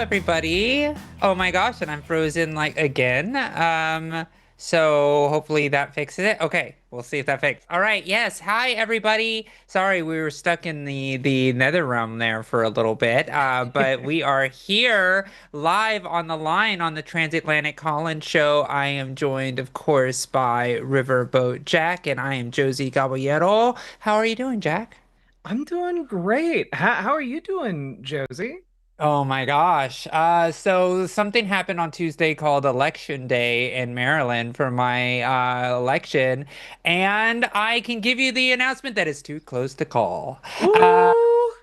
everybody. Oh my gosh, and I'm frozen like again. So hopefully that fixes it. Okay, we'll see if that fixed. All right, yes. Hi everybody. Sorry, we were stuck in the nether realm there for a little bit. But we are here live on the line on the Transatlantic Collins Show. I am joined, of course, by Riverboat Jack, and I am Josie Caballero. How are you doing, Jack? I'm doing great. How are you doing, Josie? Oh my gosh. So something happened on Tuesday called Election Day in Maryland for my election, and I can give you the announcement that it's too close to call. Uh, Ooh.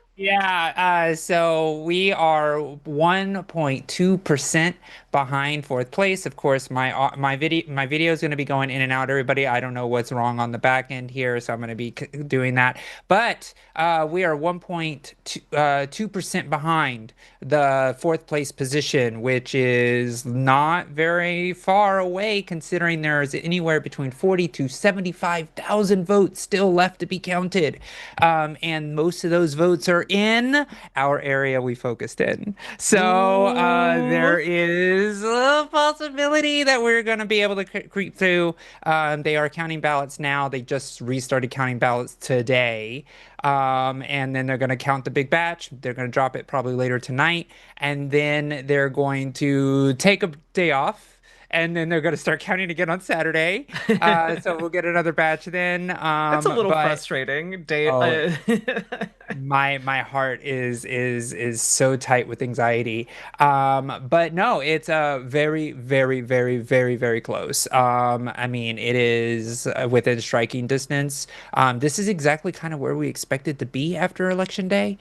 so we are 1.2% behind fourth place. Of course, my video is going to be going in and out, everybody. I don't know what's wrong on the back end here, so I'm going to be doing that. But we are 1.2% behind the fourth place position, which is not very far away considering there's anywhere between 40 to 75,000 votes still left to be counted. And most of those votes are in our area we focused in. So Ooh. there is a possibility that we're going to be able to creep through. They are counting ballots now. They just restarted counting ballots today. And then they're going to count the big batch. They're going to drop it probably later tonight. And then they're going to take a day off. And then they're going to start counting again on Saturday. So we'll get another batch then. That's a little But frustrating. Day oh, my heart is so tight with anxiety. But no, it's very very very very very close. I mean, it is within striking distance. This is exactly kind of where we expected to be after election day.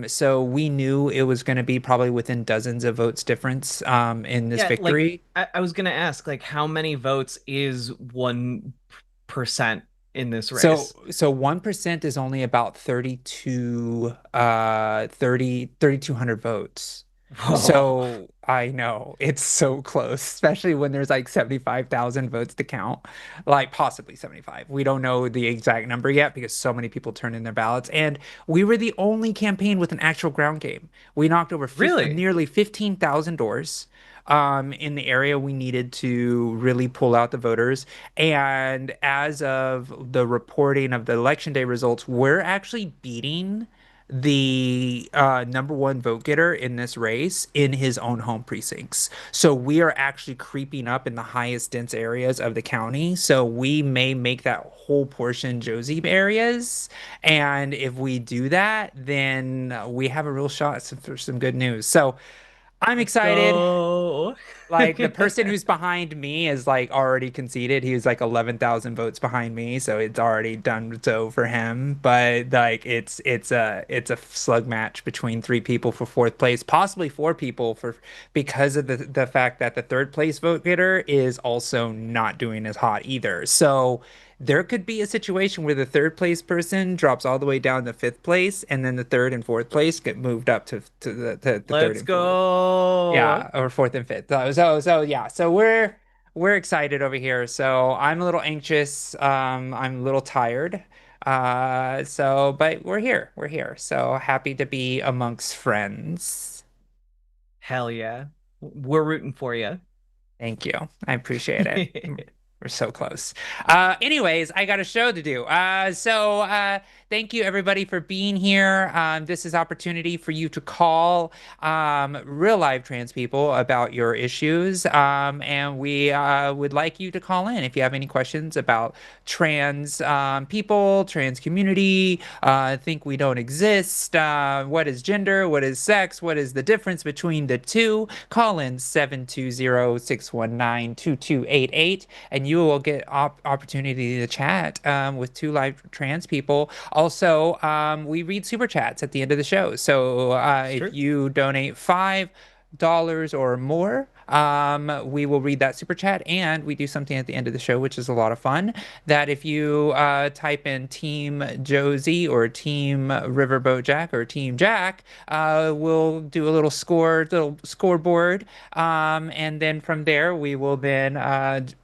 So we knew it was going to be probably within dozens of votes difference in this Yeah, like victory. I was gonna ask, like, how many votes is 1% in this So race? so 1% is only about 3,200 votes. Whoa. So I know it's so close, especially when there's like 75,000 votes to count, like possibly 75. We don't know the exact number yet because so many people turned in their ballots. And we were the only campaign with an actual ground game. We knocked over Really? nearly 15,000 doors in the area we needed to really pull out the voters. And as of the reporting of the election day results, we're actually beating the number one vote getter in this race in his own home precincts. So we are actually creeping up in the highest dense areas of the county. So we may make that whole portion Josie areas. And if we do that, then we have a real shot for some good news. So I'm Let's excited. go. Like the person who's behind me is like already conceded. He was like 11,000 votes behind me, so it's already done so for him. But like it's a slug match between three people for fourth place, possibly four people for because of the fact that the third place vote getter is also not doing as hot either. So there could be a situation where the third place person drops all the way down to fifth place, and then the third and fourth place get moved up to third Let's and fourth. go. Yeah, or fourth and fifth. So yeah. So we're excited over here. So I'm a little anxious. I'm a little tired. So but we're here. We're here. So happy to be amongst friends. Hell yeah. We're rooting for you. Thank you. I appreciate it. We're so close. Anyways, I got a show to do. Thank you everybody for being here. This is opportunity for you to call real live trans people about your issues. And we would like you to call in if you have any questions about trans people, trans community, think we don't exist, what is gender, what is sex, what is the difference between the two. Call in 720-619-2288 and you will get opportunity to chat with two live trans people. Also, we read super chats at the end of the show. So if Sure. you donate $5 or more, We will read that super chat and we do something at the end of the show, which is a lot of fun. That if you type in Team Josie or Team Riverboat Jack or Team Jack, we'll do a little scoreboard, and then from there we will then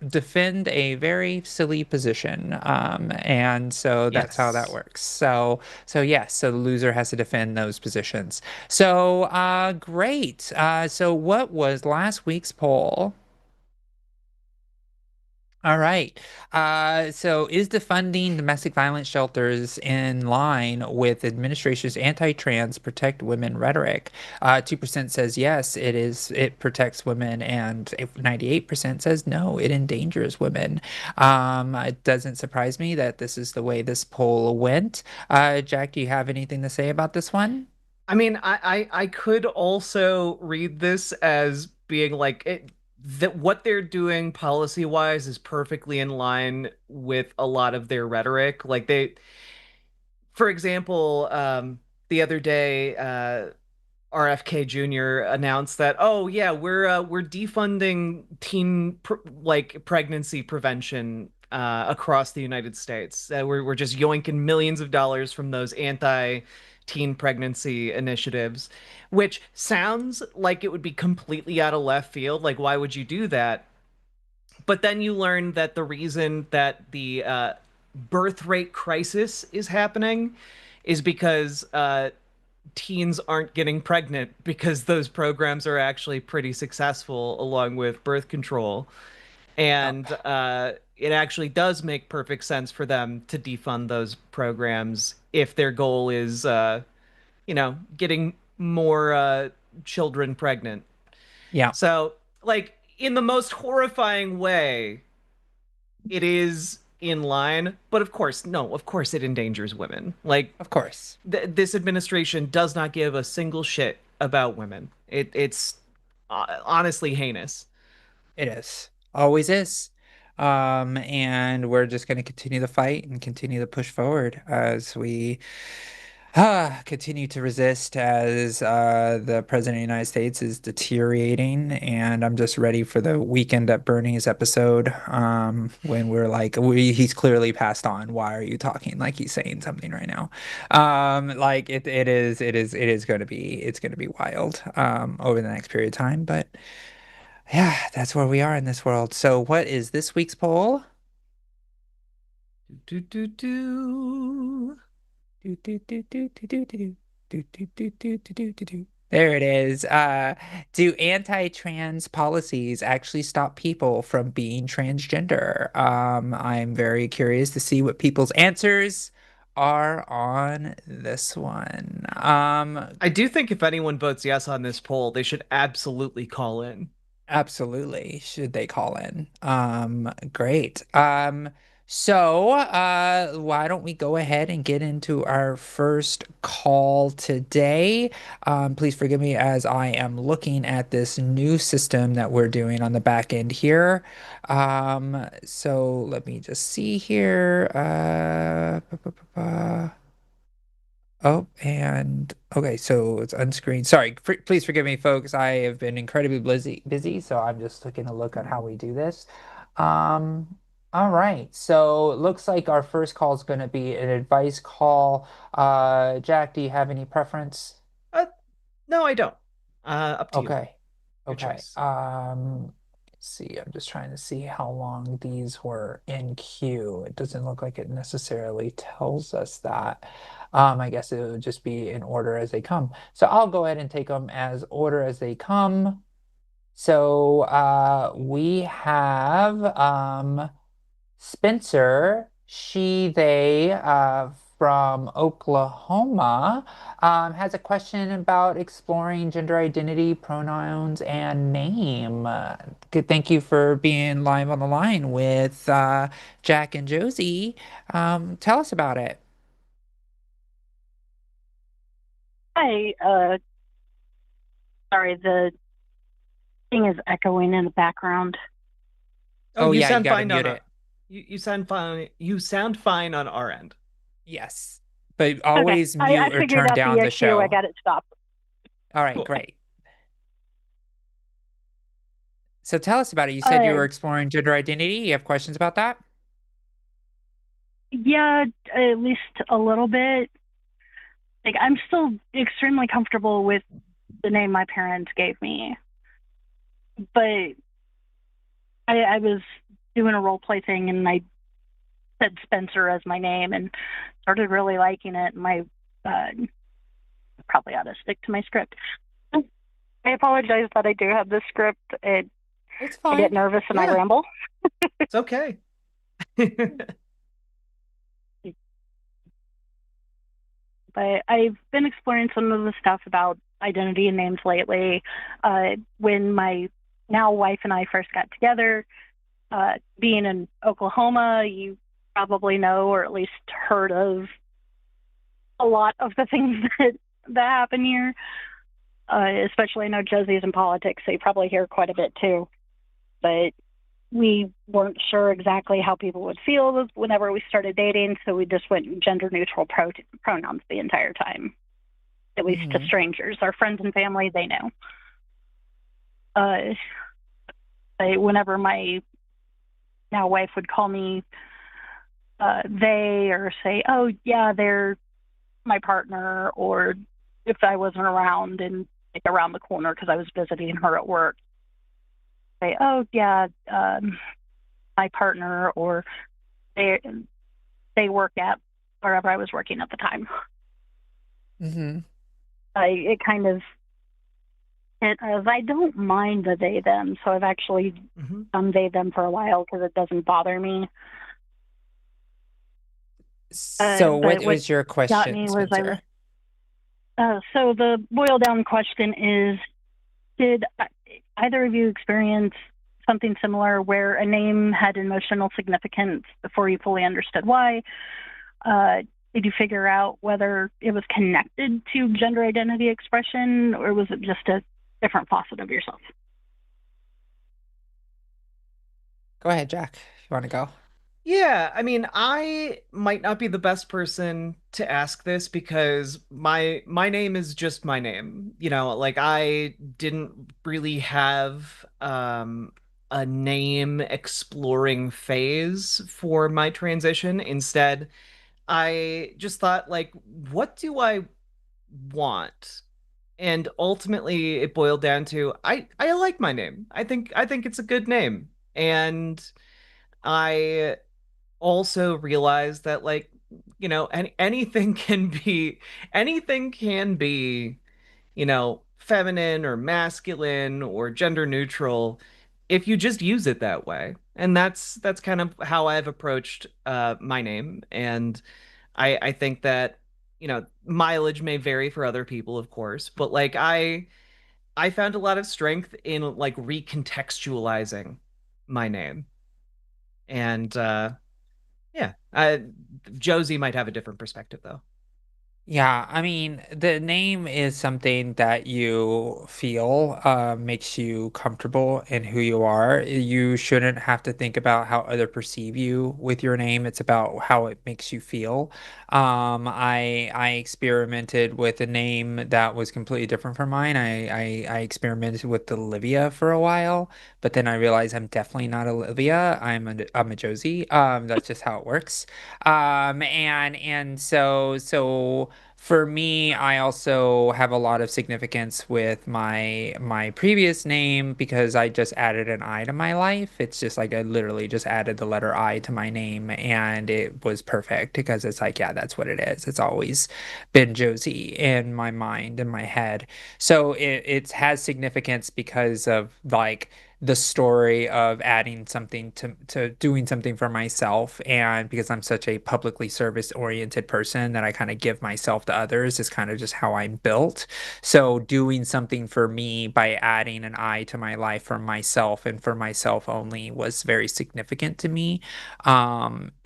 defend a very silly position, and so that's how that Yes. works. So yes, so the loser has to defend those positions. So great. So what was last week's poll? All right. So is defunding domestic violence shelters in line with administration's anti-trans protect women rhetoric? 2% says yes, it is, it protects women, and 98% says no, it endangers women. It doesn't surprise me that this is the way this poll went. Jack, do you have anything to say about this one? I mean, I could also read this as being like that what they're doing policy wise is perfectly in line with a lot of their rhetoric. Like for example, the other day, RFK Jr. announced that, oh yeah, we're defunding like pregnancy prevention across the United States. We're just yoinking millions of dollars from those anti-teen pregnancy initiatives, which sounds like it would be completely out of left field. Like, why would you do that? But then you learn that the reason that the birth rate crisis is happening is because teens aren't getting pregnant because those programs are actually pretty successful along with birth control. Oh, And it actually does make perfect sense for them to defund those programs if their goal is, getting more children pregnant. yeah, So, like, in the most horrifying way, it is in line, but of course, no, of course it endangers women. Like, of course. this administration does not give a single shit about women. It's honestly heinous. It is. Always is. And we're just going to continue the fight and continue to push forward as we continue to resist as the President of the United States is deteriorating. And I'm just ready for the Weekend at Bernie's episode, when we're like, he's clearly passed on. Why are you talking like he's saying something right now? Like it is going to be, it's going to be wild, over the next period of time. But yeah, that's where we are in this world. So, what is this week's poll? Do, do, do. Do, do, do, do, do, do, do, do, do, do, do, do, do, do, do. There it is. Do anti-trans policies actually stop people from being transgender? I'm very curious to see what people's answers are on this one. I do think if anyone votes yes on this poll, they should absolutely call in. Absolutely. Should they call in? Great. So why don't we go ahead and get into our first call today? Please forgive me as I am looking at this new system that we're doing on the back end here. So let me just see here. Oh, and okay, so it's unscreened. Sorry, please forgive me, folks. I have been incredibly busy, so I'm just taking a look at how we do this. All right, so it looks like our first call is going to be an advice call. Jack, do you have any preference? Uh, no, I don't. Up to you. Okay. Your Okay. choice. Let's see. I'm just trying to see how long these were in queue. It doesn't look like it necessarily tells us that. I guess it would just be in order as they come. So I'll go ahead and take them as order as they come. So we have Spencer, she, they, from Oklahoma, has a question about exploring gender identity, pronouns, and name. Good, thank you for being live on the line with Jack and Josie. Tell us about it. Hi, sorry, the thing is echoing in the background. Oh, Oh you yeah, you sound got to fine on mute our it. you sound fine. You sound fine on our end. Yes, but Okay, always I mute or figured turn out the down the issue. I show. got it stopped. All right, Cool. great. So tell us about it. You said you Uh, were exploring gender identity. You have questions about that? yeah, at least a little bit. Like, I'm still extremely comfortable with the name my parents gave me, but I was doing a role play thing and I said Spencer as my name and started really liking it. My probably ought to stick to my script. I apologize that I do have this script. It's I get fine. nervous and I Yeah, ramble. it's okay. But I've been exploring some of the stuff about identity and names lately. When my now wife and I first got together, being in Oklahoma, you probably know or at least heard of a lot of the things that happen here. Especially I know Josie's in politics, so you probably hear quite a bit too. But we weren't sure exactly how people would feel whenever we started dating, so we just went gender neutral pronouns the entire time, at least to Hmm. strangers. Our friends and family, they know. Uh, whenever my now wife would call me they or say, oh, yeah, they're my partner, or if I wasn't around and like around the corner because I was visiting her at work, say, oh, yeah, my partner, or they they work at wherever I was working at the time. Hmm. It kind of it as I don't mind the they them, so I've actually Mhm. done they them for a while because it doesn't bother me. So what But what was your got question, me was I was Spencer? so the boil down question is: did either of you experience something similar where a name had emotional significance before you fully understood why? Uh, did you figure out whether it was connected to gender identity expression or was it just a different facet of yourself? Go ahead, Jack. You want to go? Yeah, I mean, I might not be the best person to ask this because my name is just my name. Like I didn't really have a name exploring phase for my transition. Instead, I just thought like, what do I want? And ultimately it boiled down to I like my name. I think it's a good name. And I also realize that like anything can be feminine or masculine or gender neutral if you just use it that way. And that's kind of how I've approached my name. And I think that mileage may vary for other people, of course, but like I found a lot of strength in like recontextualizing my name. And yeah. Josie might have a different perspective though. Yeah, I mean, the name is something that you feel makes you comfortable in who you are. You shouldn't have to think about how other perceive you with your name. It's about how it makes you feel. I experimented with a name that was completely different from mine. I experimented with Olivia for a while, but then I realized I'm definitely not Olivia. I'm a Josie. That's just how it works. And so for me, I also have a lot of significance with my previous name because I just added an I to my life. It's just like I literally just added the letter I to my name and it was perfect because it's like, yeah, that's what it is. It's always been Josie in my mind, in my head. So it has significance because of like the story of adding something to doing something for myself, and because I'm such a publicly service oriented person that I kind of give myself to others is kind of just how I'm built. So doing something for me by adding an I to my life for myself and for myself only was very significant to me.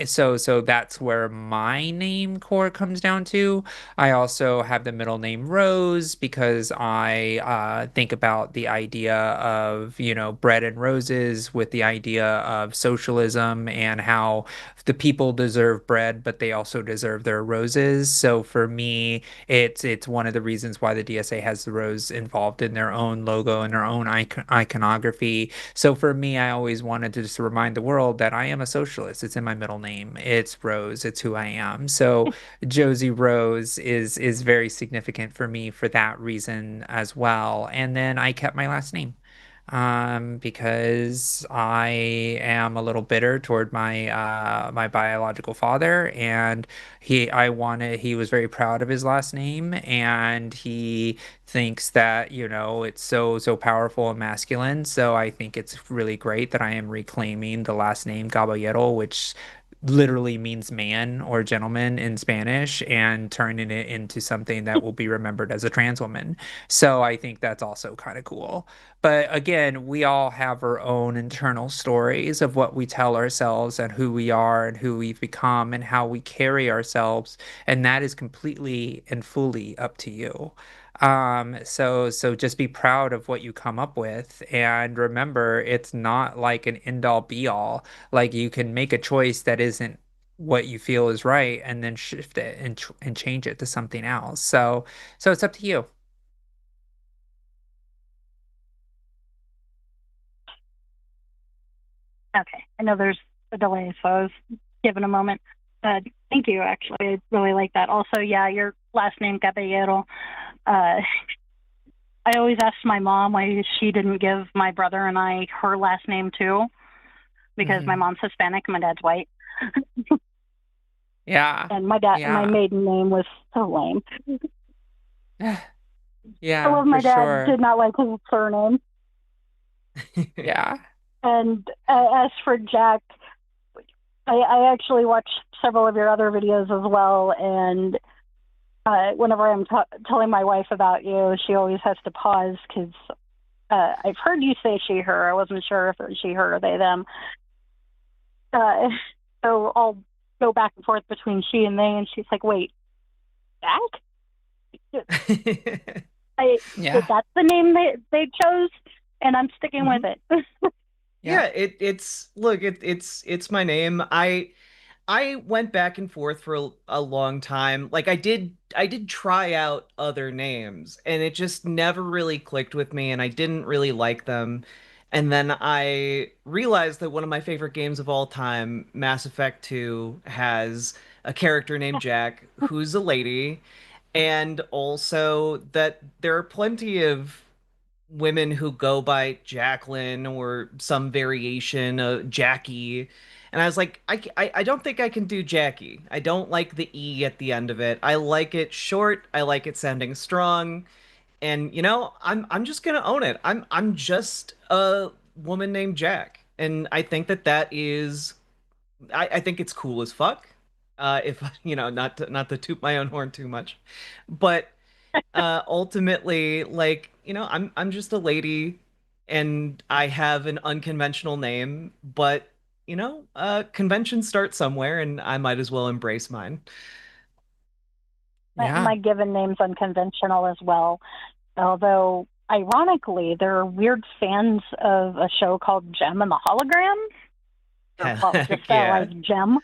So that's where my name core comes down to. I also have the middle name Rose because I think about the idea of, bread and roses with the idea of socialism and how the people deserve bread, but they also deserve their roses. So for me, it's one of the reasons why the DSA has the rose involved in their own logo and their own iconography. So for me, I always wanted to just remind the world that I am a socialist. It's in my middle name. It's Rose. It's who I am. So Josie Rose is very significant for me for that reason as well. And then I kept my last name because I am a little bitter toward my biological father, and he was very proud of his last name, and he thinks that, it's so powerful and masculine. So I think it's really great that I am reclaiming the last name Caballero, which literally means man or gentleman in Spanish, and turning it into something that will be remembered as a trans woman. So I think that's also kind of cool. But again, we all have our own internal stories of what we tell ourselves and who we are and who we've become and how we carry ourselves. And that is completely and fully up to you. So just be proud of what you come up with, and remember, it's not like an end all be all. Like, you can make a choice that isn't what you feel is right and then shift it and change it to something else. So it's up to you. Okay, I know there's a delay, so I was given a moment. Thank you, actually. I really like that. Also, yeah, your last name, Caballero. Uh, I always asked my mom why she didn't give my brother and I her last name too, because my Hmm. mom's Hispanic and my dad's white. Yeah. And my Yeah. maiden name was so lame. I Yeah, love for my dad, sure. did not like his surname. Yeah. And as for Jack, I actually watched several of your other videos as well. And whenever I'm telling my wife about you, she always has to pause because I've heard you say she, her. I wasn't sure if it was she, her, or they, them. Uh, so I'll go back and forth between she and they. And she's like, wait, Jack? I, Yeah. that's the name they chose, and I'm sticking with Mhm. it. Yeah. Yeah, it's look, it's my name. I went back and forth for a long time. Like I did try out other names and it just never really clicked with me and I didn't really like them. And then I realized that one of my favorite games of all time, Mass Effect 2, has a character named Jack who's a lady, and also that there are plenty of women who go by Jacqueline or some variation of Jackie. And I was like, I don't think I can do Jackie. I don't like the E at the end of it. I like it short. I like it sounding strong. And I'm just gonna own it. I'm just a woman named Jack. And I think that is I think it's cool as fuck. If not to toot my own horn too much. But ultimately, like, I'm just a lady and I have an unconventional name, but conventions start somewhere and I might as well embrace mine. Yeah. My given name's unconventional as well. Although, ironically, there are weird fans of a show called Gem and the Hologram. Or, well, just Heck yeah. stylized Gem.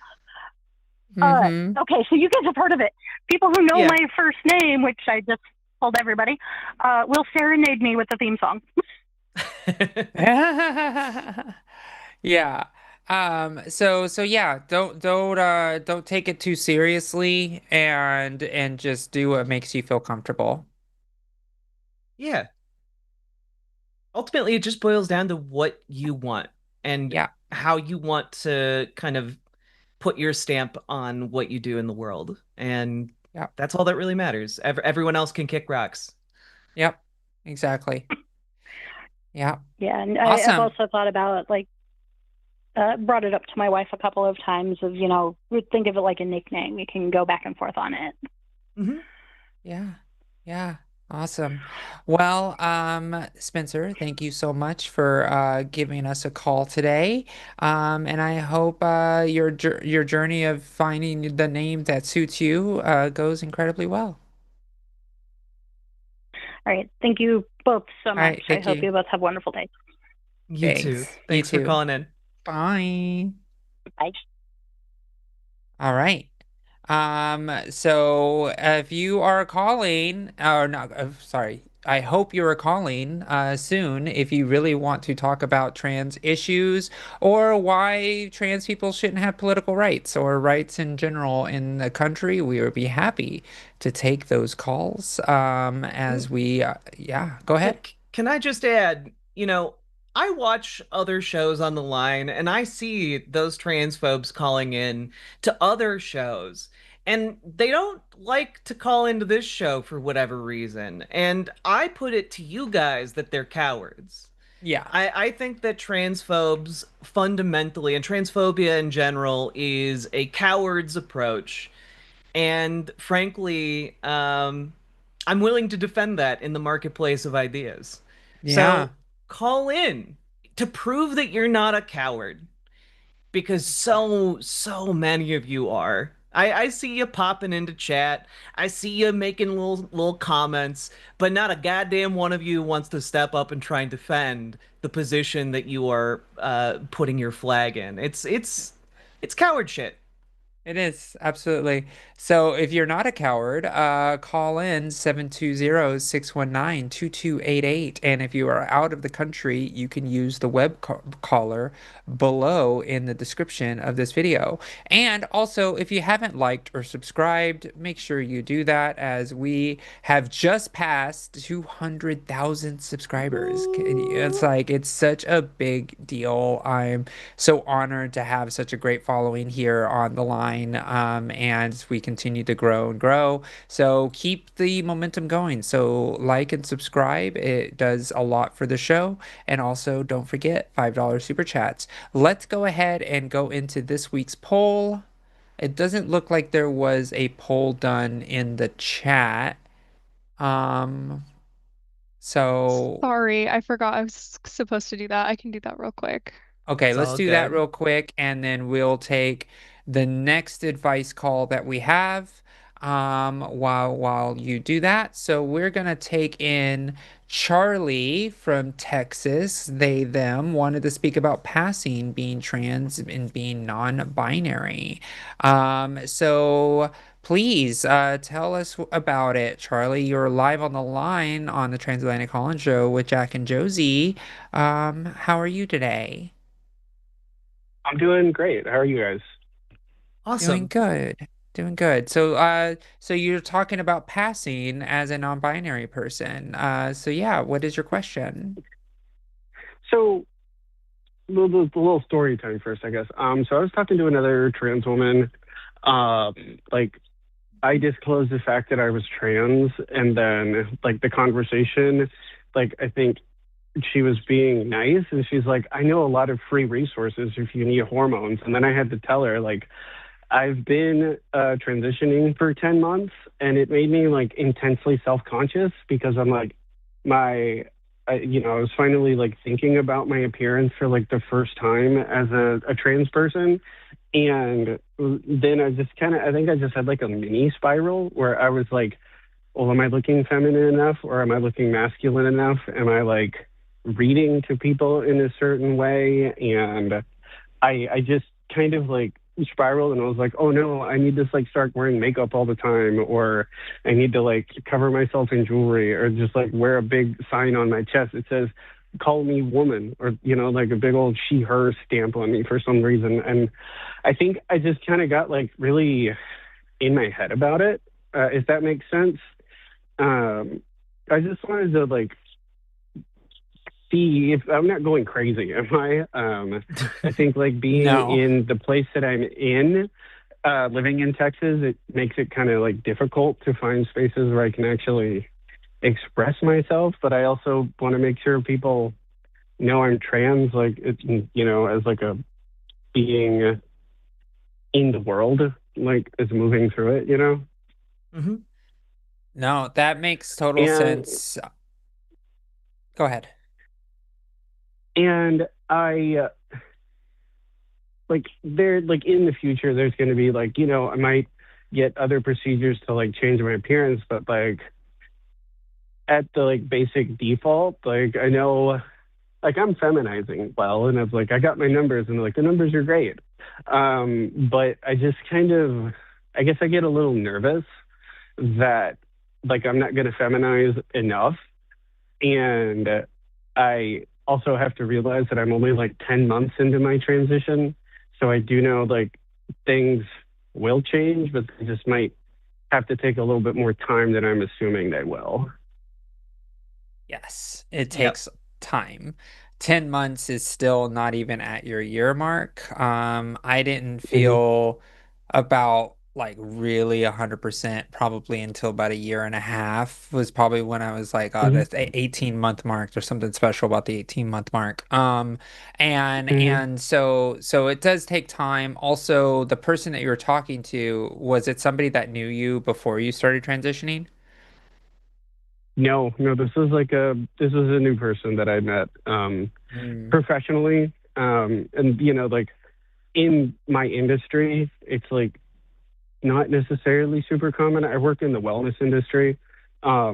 Mm-hmm. Okay, so you guys have heard of it. People who know Yeah. my first name, which I just told everybody, will serenade me with the theme song. Yeah. So yeah, don't take it too seriously, and just do what makes you feel comfortable. Yeah. Ultimately, it just boils down to what you want and Yeah. how you want to kind of put your stamp on what you do in the world. And Yep. that's all that really matters. Everyone else can kick rocks. Yep. Exactly. Yeah. Yeah, and I've Awesome. also thought about like brought it up to my wife a couple of times of, think of it like a nickname. You can go back and forth on it. Hmm. Yeah. Yeah. Awesome. Well, Spencer, thank you so much for giving us a call today. And I hope your journey of finding the name that suits you goes incredibly well. All right. Thank you both so All much. right, I thank hope you. you both have wonderful days. You too. Thanks. You Thanks for too. calling in. Bye. I All right. So if you are calling, or not, sorry, I hope you are calling soon if you really want to talk about trans issues or why trans people shouldn't have political rights or rights in general in the country. We would be happy to take those calls. As we, yeah, go Can, ahead. can I just add, I watch other shows on the line and I see those transphobes calling in to other shows. And they don't like to call into this show for whatever reason. And I put it to you guys that they're cowards. Yeah. I think that transphobes fundamentally, and transphobia in general, is a coward's approach. And frankly, I'm willing to defend that in the marketplace of ideas. Yeah. So call in to prove that you're not a coward, because so many of you are. I see you popping into chat. I see you making little comments, but not a goddamn one of you wants to step up and try and defend the position that you are putting your flag in. It's coward shit. It is, absolutely. So if you're not a coward, call in 720-619-2288. And if you are out of the country, you can use the caller below in the description of this video. And also, if you haven't liked or subscribed, make sure you do that as we have just passed 200,000 subscribers. It's Ooh. like, it's such a big deal. I'm so honored to have such a great following here on the line. And we continue to grow and grow. So keep the momentum going. So like and subscribe. It does a lot for the show. And also don't forget $5 super chats. Let's go ahead and go into this week's poll. It doesn't look like there was a poll done in the chat. Um, so Sorry, I forgot I was supposed to do that. I can do that real quick. Okay, It's let's all do that good. real quick, and then we'll take the next advice call that we have while you do that. So we're gonna take in Charlie from Texas. They, them wanted to speak about passing, being trans, and being non-binary. So please tell us about it, Charlie. You're live on the line on the Transatlantic Holland Show with Jack and Josie. How are you today? I'm doing great. How are you guys? Doing Awesome. good. Doing good. So you're talking about passing as a non-binary person. So yeah, what is your question? So, the little story time first, I guess. So I was talking to another trans woman. Um, like I disclosed the fact that I was trans, and then like the conversation, like I think she was being nice, and she's like, "I know a lot of free resources if you need hormones." And then I had to tell her like I've been transitioning for 10 months, and it made me like intensely self-conscious because I'm like, I was finally like thinking about my appearance for like the first time as a trans person. And then I think I just had like a mini spiral where I was like, well, am I looking feminine enough or am I looking masculine enough? Am I like reading to people in a certain way? And I just kind of like spiraled and I was like, oh no, I need to like start wearing makeup all the time, or I need to like cover myself in jewelry, or just like wear a big sign on my chest that says, call me woman, or, like a big old she, her stamp on me for some reason. And I think I just kind of got like really in my head about it, if that makes sense. Um, I just wanted to like see if I'm not going crazy, am I? I think like being No. in the place that I'm in, living in Texas, it makes it kind of like difficult to find spaces where I can actually express myself. But I also want to make sure people know I'm trans, like it's as like a being in the world, like is moving through it. Hmm. No, that makes total And sense. Go ahead. and I like there like in the future there's going to be like I might get other procedures to like change my appearance, but like at the like basic default, like I know like I'm feminizing well, and I was like, I got my numbers, and they're like the numbers are great. But I just kind of, I guess I get a little nervous that like I'm not going to feminize enough, and I also have to realize that I'm only like 10 months into my transition, so I do know like things will change, but they just might have to take a little bit more time than I'm assuming they will. Yes, it Yep. takes time. 10 months is still not even at your year mark. I didn't Hmm. feel about like really 100% probably until about a year and a half was probably when I was like, oh, Hmm. that's 18-month mark. There's something special about the 18-month mark. And Hmm. so it does take time. Also, the person that you were talking to, was it somebody that knew you before you started transitioning? No, no, this was a new person that I met Mm. professionally. And you know, like in my industry, it's like not necessarily super common. I work in the wellness industry.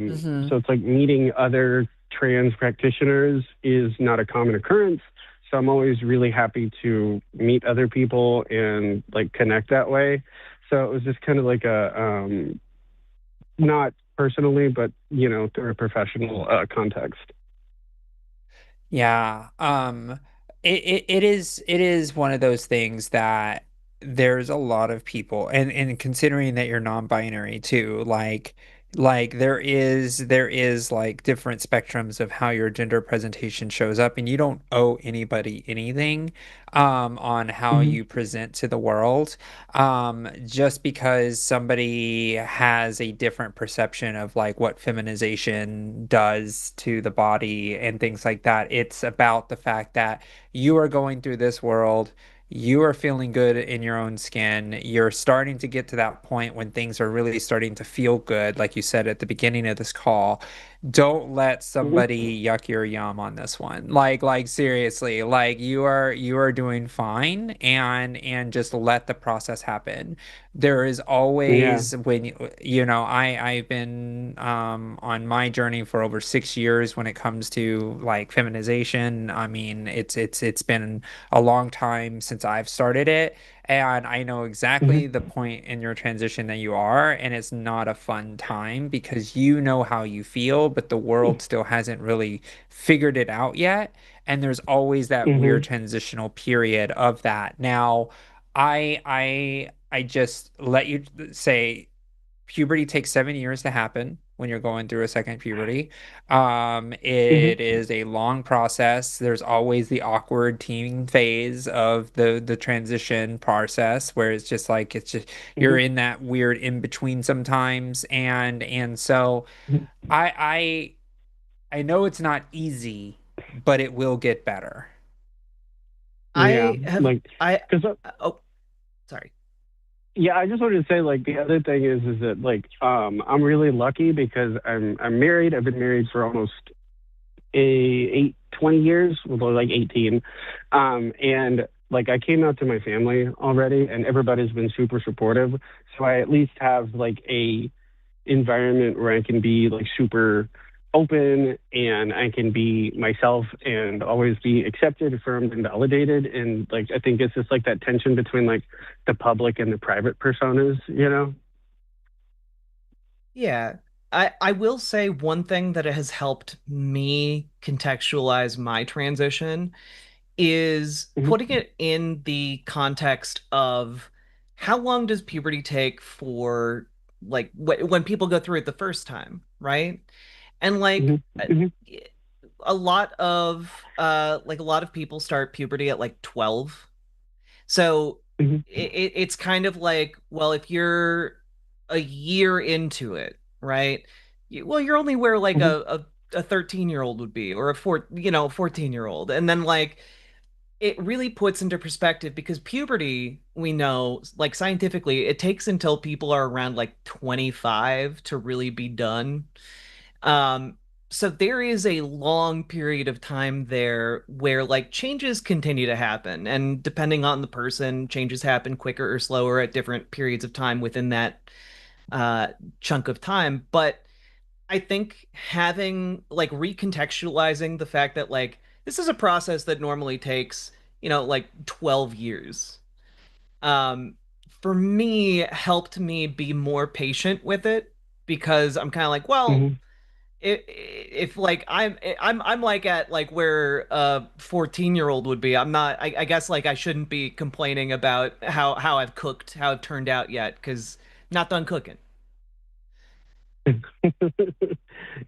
Hmm. So it's like meeting other trans practitioners is not a common occurrence. So I'm always really happy to meet other people and like connect that way. So it was just kind of like a not personally, but you know, through a professional context. Yeah. It is one of those things that there's a lot of people, and considering that you're non-binary too, like there is like different spectrums of how your gender presentation shows up, and you don't owe anybody anything on how Hmm. you present to the world. Just because somebody has a different perception of like what feminization does to the body and things like that. It's about the fact that you are going through this world. You are feeling good in your own skin. You're starting to get to that point when things are really starting to feel good, like you said at the beginning of this call. Don't let Hmm. somebody yuck your yum on this one. Like seriously, like you are doing fine, and just let the process happen. There is Yeah. always when I've been on my journey for over 6 years when it comes to like feminization. I mean, it's been a long time since I've started it. And I know Hmm. exactly the point in your transition that you are, and it's not a fun time because you know how you feel, but the world still hasn't really figured it out yet. And there's always that weird Hmm. transitional period of that. Now, I just let you say puberty takes 7 years to happen when you're going through a second puberty. Hmm. It is a long process. There's always the awkward teen phase of the transition process where it's just like it's just you're Hmm. in that weird in between sometimes, and so I know it's not easy, but it will get better. Yeah. I have Like, I because oh, sorry. yeah, I just wanted to say like the other thing is that like I'm really lucky because I'm married. I've been married for almost 20 years, well, like 18. And like I came out to my family already, and everybody's been super supportive. So I at least have like a environment where I can be like super open and I can be myself and always be accepted, affirmed, and validated. And like I think it's just like that tension between like the public and the private personas, you know? Yeah. I will say one thing that has helped me contextualize my transition is Hmm. putting it in the context of how long does puberty take for like when people go through it the first time, right? And Hmm. Hmm. a lot of a lot of people start puberty at like 12. So Hmm. it's kind of like, well, if you're a year into it, right? Well, you're only where like Hmm. a 13-year-old would be, or a 14-year-old. And then like it really puts into perspective because puberty, we know, like scientifically, it takes until people are around like 25 to really be done. Um, so there is a long period of time there where like changes continue to happen, and depending on the person, changes happen quicker or slower at different periods of time within that uh chunk of time. But I think having like recontextualizing the fact that like this is a process that normally takes, like 12 years. Um, for me, helped me be more patient with it because I'm kind of like, well, Hmm. if like I'm like at like where a 14-year-old would be. I'm not. I guess like I shouldn't be complaining about how I've cooked, how I've turned out yet, because not done cooking.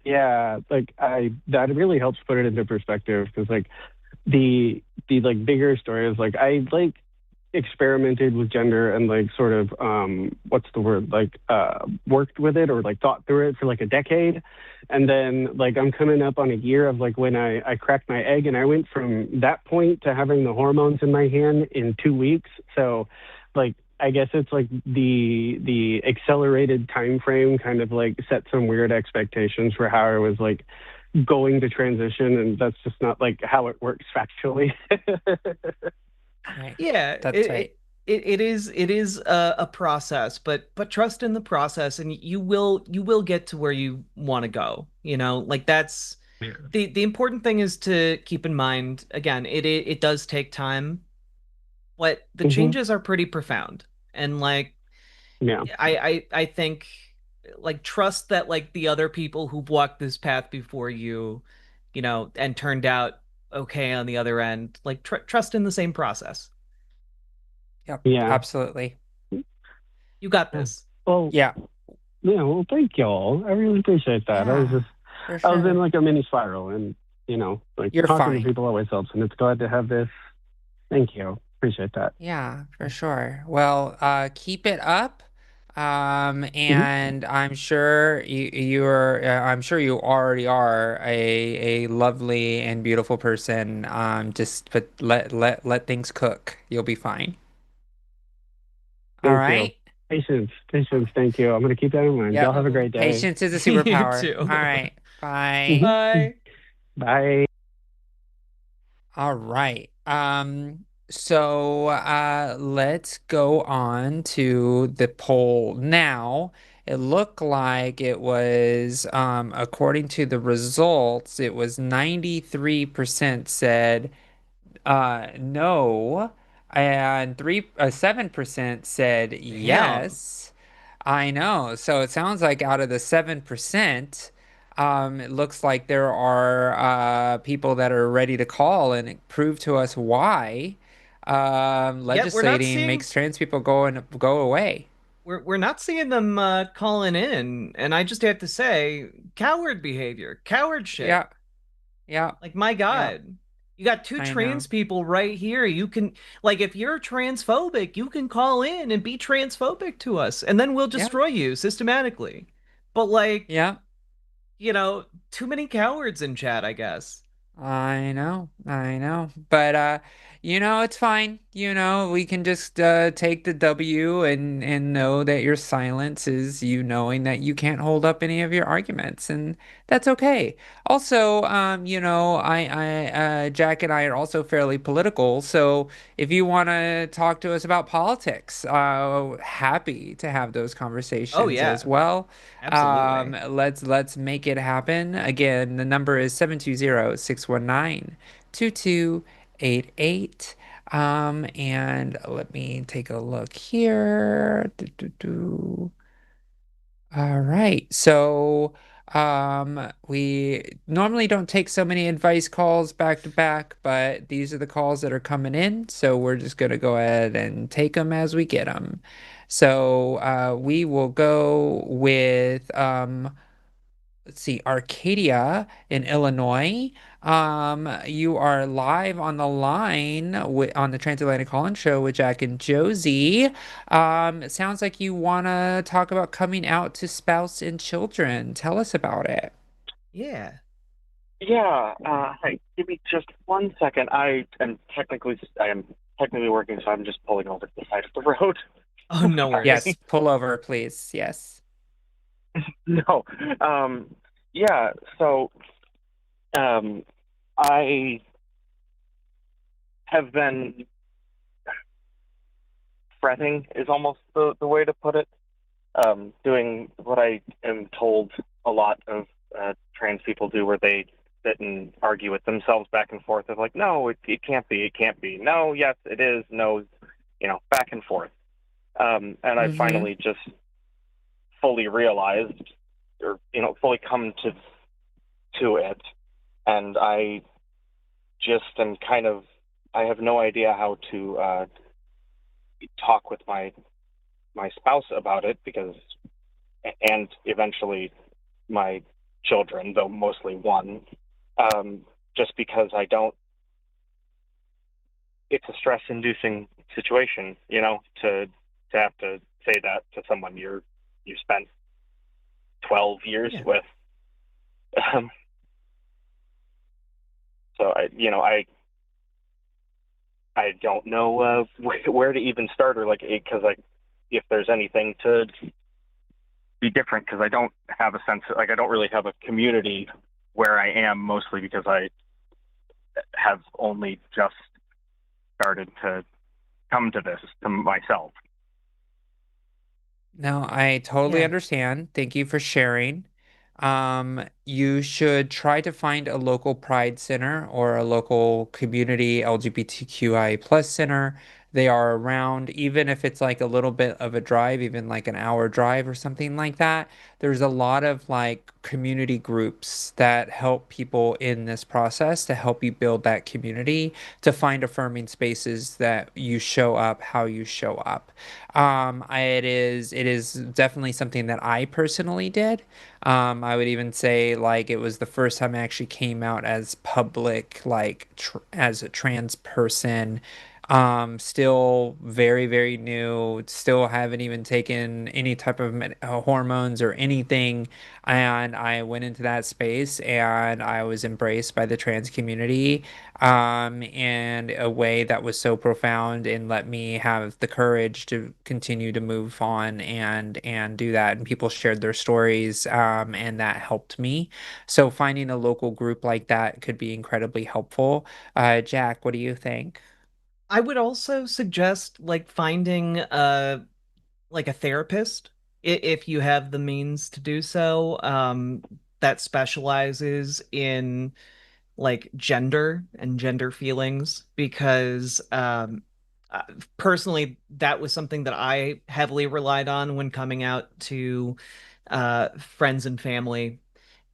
Yeah, like I that really helps put it into perspective because like the like bigger story is like I like experimented with gender and like sort of what's the word like worked with it or like thought through it for like a decade, and then like I'm coming up on a year of like when I cracked my egg and I went from that point to having the hormones in my hand in 2 weeks. So like I guess it's like the accelerated time frame kind of like set some weird expectations for how I was like going to transition, and that's just not like how it works factually. Right. Yeah, That's right. it is a process, but trust in the process, and you will get to where you want to go. Like that's Yeah. the important thing is to keep in mind. Again, it does take time, but the Hmm. changes are pretty profound, and like Yeah. I think like trust that like the other people who've walked this path before you, and turned out okay on the other end. Like trust in the same process. Yep. Yeah. Absolutely. You got Yeah. this. Well, Yeah. yeah. Well, thank y'all. I really appreciate that. Yeah. For I was in sure. like a mini spiral, and like You're talking to fine. people always helps, and it's glad to have this. Thank you. Appreciate that. Yeah, for sure. Well, keep it up. Hmm. And I'm sure you already are a lovely and beautiful person. Just but let things cook. You'll be fine. All Thank you. right? Patience, patience. Thank you. I'm gonna keep that in mind. Y'all Yep. have a Uh-oh. great day. Patience is a You superpower. too. All right. Bye. Hmm. Bye. Bye. All right. So let's go on to the poll now. It looked like it was according to the results, it was 93% said no, and 7% said Damn. yes. I know. So it sounds like out of the 7%, it looks like there are people that are ready to call and prove to us why Yet we're not legislating seeing makes trans people go away. we're not seeing them calling in, and I just have to say, coward behavior, coward shit. Yeah, yeah, Like my yeah. God. You got two I know. trans people right here. You can like if you're transphobic, you can call in and be transphobic to us, and then we'll Yeah, destroy you systematically. But like, yeah. too many cowards in chat, I guess. I know, I know. But it's fine. We can just take the W and know that your silence is you knowing that you can't hold up any of your arguments, and that's okay. Also, Jack and I are also fairly political, so if you want to talk to us about politics, happy to have those Oh conversations as yeah, well. absolutely. Let's make it happen. Again, the number is 720-619-2288. And let me take a look here. All right. So, we normally don't take so many advice calls back to back, but these are the calls that are coming in, so we're just gonna go ahead and take them as we get them. So, we will go with let's see, Arcadia in Illinois. You are live on the line on the Transatlantic Call-In Show with Jack and Josie. It sounds like you want to talk about coming out to spouse and children. Tell us about it. Yeah. Yeah, hey, give me just 1 second. I am technically working, so I'm just pulling over to the side of the road. Oh, no Yes, worries. pull over, please. Yes. No, yeah. So, um, I have been fretting is almost the way to put it. Doing what I am told a lot of trans people do, where they sit and argue with themselves back and forth of like, no, it can't be, it can't be. No, yes, it is. No, back and forth. And I Mm-hmm. finally just fully realized, or fully come to it, and I just am kind of, I have no idea how to talk with my spouse about it, because, and eventually my children, though mostly one, um, just because I don't. It's a stress-inducing situation, to have to say that to someone you spent 12 years Yeah. with. Um, so I don't know where to even start, or like, because like, if there's anything to be different, because I don't have a sense, like, I don't really have a community where I am, mostly because I have only just started to come to this to myself. No, I totally Yeah. understand. Thank you for sharing. You should try to find a local Pride Center or a local community LGBTQI plus center. They are around, even if it's like a little bit of a drive, even like an hour drive or something like that. There's a lot of like community groups that help people in this process to help you build that community, to find affirming spaces that you show up how you show up. It is definitely something that I personally did. I would even say like it was the first time I actually came out as public, like as a trans person. Still very, very new. Still haven't even taken any type of hormones or anything. And I went into that space and I was embraced by the trans community in a way that was so profound and let me have the courage to continue to move on and do that. And people shared their stories, and that helped me. So finding a local group like that could be incredibly helpful. Jack, what do you think? I would also suggest like finding like a therapist if you have the means to do so, that specializes in like gender and gender feelings, because uh, personally that was something that I heavily relied on when coming out to friends and family,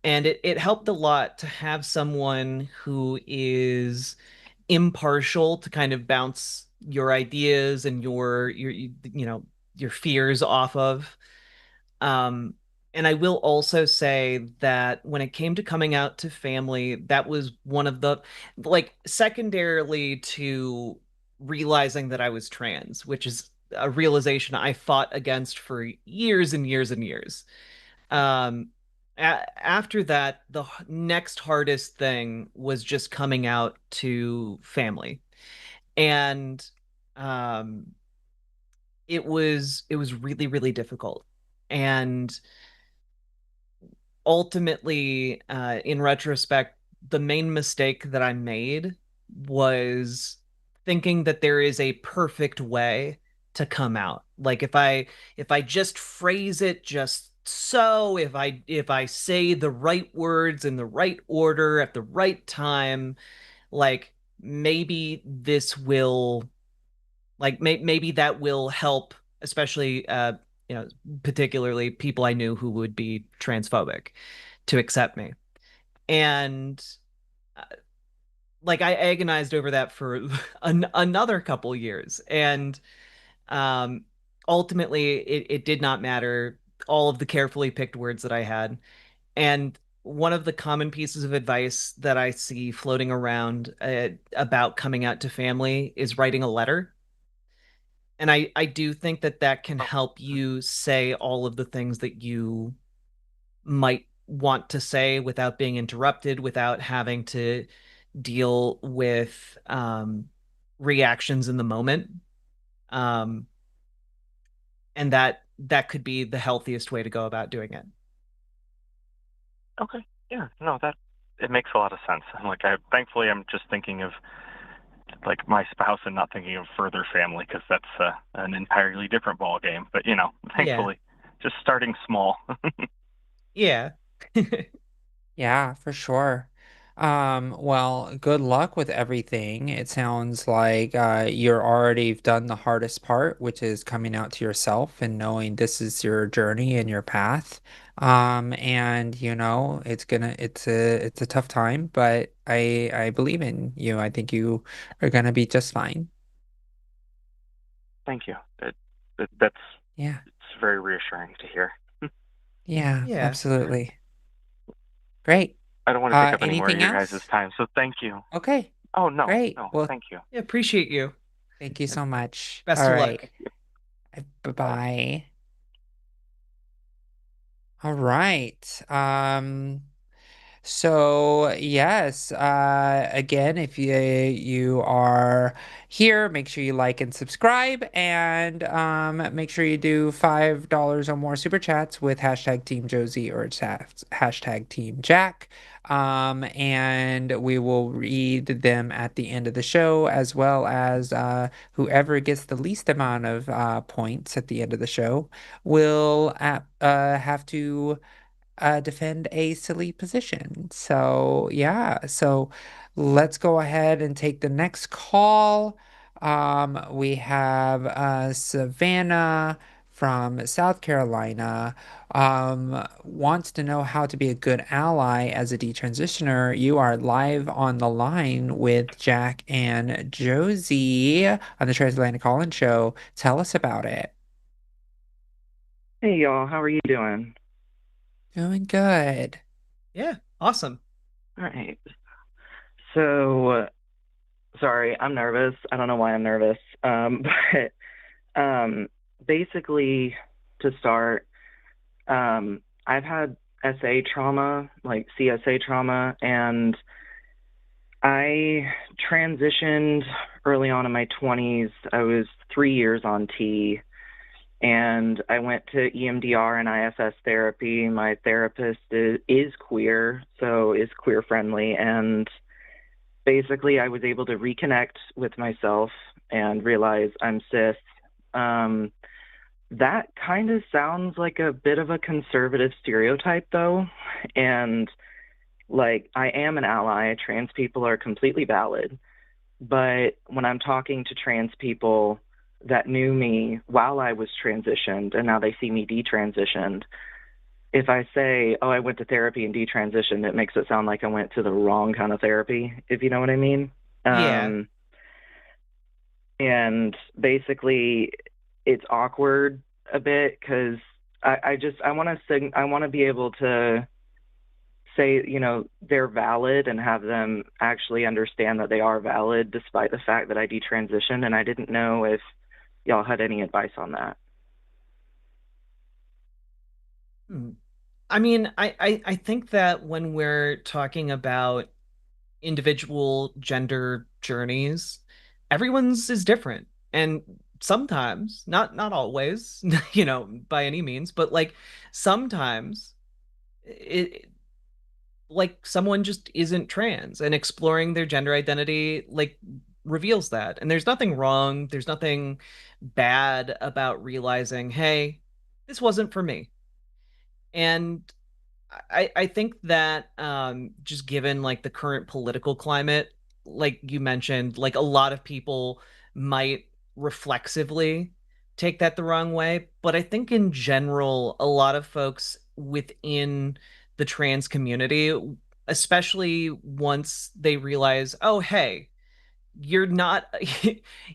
and it helped a lot to have someone who is impartial to kind of bounce your ideas and your fears off of. um, and I will also say that when it came to coming out to family, that was one of the, like, secondarily to realizing that I was trans, which is a realization I fought against for years and years and years. Um, After that, the next hardest thing was just coming out to family. And um, it was really, really difficult. And ultimately, in retrospect, the main mistake that I made was thinking that there is a perfect way to come out. Like if I just phrase it just so, if I say the right words in the right order at the right time, like maybe this will, like maybe that will help, especially you know particularly people I knew who would be transphobic, to accept me. And uh, like I agonized over that for another couple years, and um ultimately it did not matter all of the carefully picked words that I had. And one of the common pieces of advice that I see floating around about coming out to family is writing a letter. And I do think that that can Oh, help you say all of the things that you might want to say without being interrupted, without having to deal with reactions in the moment. Um, and that could be the healthiest way to go about doing it. okay. Yeah, no, that it makes a lot of sense. I'm like, thankfully I'm just thinking of like my spouse and not thinking of further family, because that's an entirely different ball game. But Yeah. thankfully, just starting small. Yeah. Yeah, for sure. Well, good luck with everything. It sounds like you're already done the hardest part, which is coming out to yourself and knowing this is your journey and your path. And it's a tough time, but I believe in you. I think you are gonna be just fine. Thank you. That's Yeah. it's very reassuring to hear. Yeah, Yeah. absolutely. Great. I don't want to take up any more of Anything your guys' else? time, so thank you. Okay, Oh, no, great. no, Well, thank you. Yeah, appreciate you. thank you And so much. best All of right. luck. Bye. Bye-bye. All right. So yes, again, if you are here, make sure you like and subscribe, and make sure you do $5 or more super chats with hashtag Team Josie or hashtag Team Jack. And we will read them at the end of the show, as well as whoever gets the least amount of points at the end of the show will have to defend a silly position. So, yeah, so let's go ahead and take the next call. We have Savannah from South Carolina wants to know how to be a good ally as a detransitioner. You are live on the line with Jack and Josie on the Transatlantic Call-In Show. Tell us about it. Hey y'all, how are you doing? Doing good. Yeah, awesome. All right. So, sorry, I'm nervous. I don't know why I'm nervous. But basically, to start, I've had SA trauma, like CSA trauma, and I transitioned early on in my 20s. I was 3 years on T, and I went to EMDR and ISS therapy. My therapist is queer, so is queer friendly, and basically I was able to reconnect with myself and realize I'm cis. Um, that kind of sounds like a bit of a conservative stereotype, though, and like I am an ally. Trans people are completely valid, but when I'm talking to trans people that knew me while I was transitioned and now they see me detransitioned, if I say, oh, I went to therapy and detransitioned, it makes it sound like I went to the wrong kind of therapy, if you know what I mean. Yeah. Um, and basically, it's awkward a bit because I want to I want to be able to say, they're valid and have them actually understand that they are valid despite the fact that I detransitioned. And I didn't know if y'all had any advice on that. Hmm. I mean, I think that when we're talking about individual gender journeys, everyone's is different. And sometimes, not always, by any means, but like sometimes it like someone just isn't trans and exploring their gender identity like reveals that. And there's nothing wrong, there's nothing bad about realizing, hey, this wasn't for me. And I think that just given like the current political climate, like you mentioned, like a lot of people might reflexively take that the wrong way. But I think in general, a lot of folks within the trans community, especially once they realize, oh, hey, you're not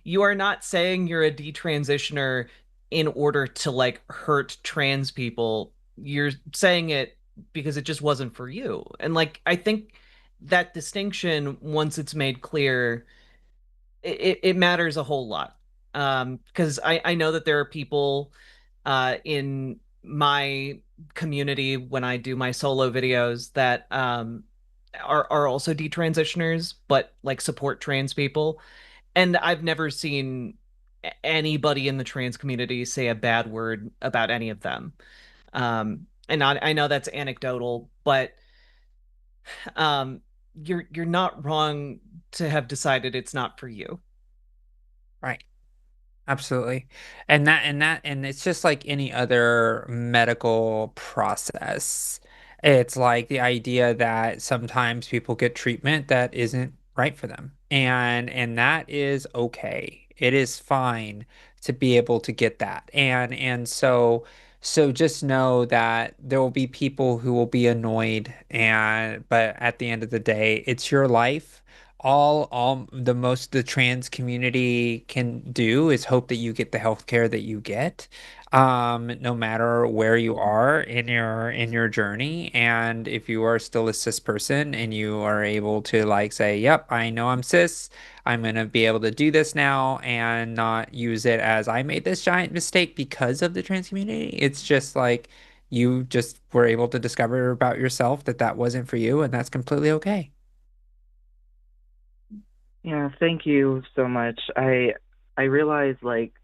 you are not saying you're a detransitioner in order to like hurt trans people. You're saying it because it just wasn't for you. And like I think that distinction, once it's made clear, it matters a whole lot. Because I know that there are people in my community when I do my solo videos that are also detransitioners, but like support trans people. And I've never seen anybody in the trans community say a bad word about any of them. And I know that's anecdotal, but um, you're not wrong to have decided it's not for you. Right. Absolutely. And it's just like any other medical process. It's like the idea that sometimes people get treatment that isn't right for them. And that is okay. It is fine to be able to get that. And so just know that there will be people who will be annoyed, and but at the end of the day, it's your life. All the trans community can do is hope that you get the health care that you get, no matter where you are in your journey. And if you are still a cis person and you are able to like say, yep, I know I'm cis, I'm gonna be able to do this now and not use it as I made this giant mistake because of the trans community. It's just like you just were able to discover about yourself that that wasn't for you, and that's completely okay. Yeah, thank you so much. I realize like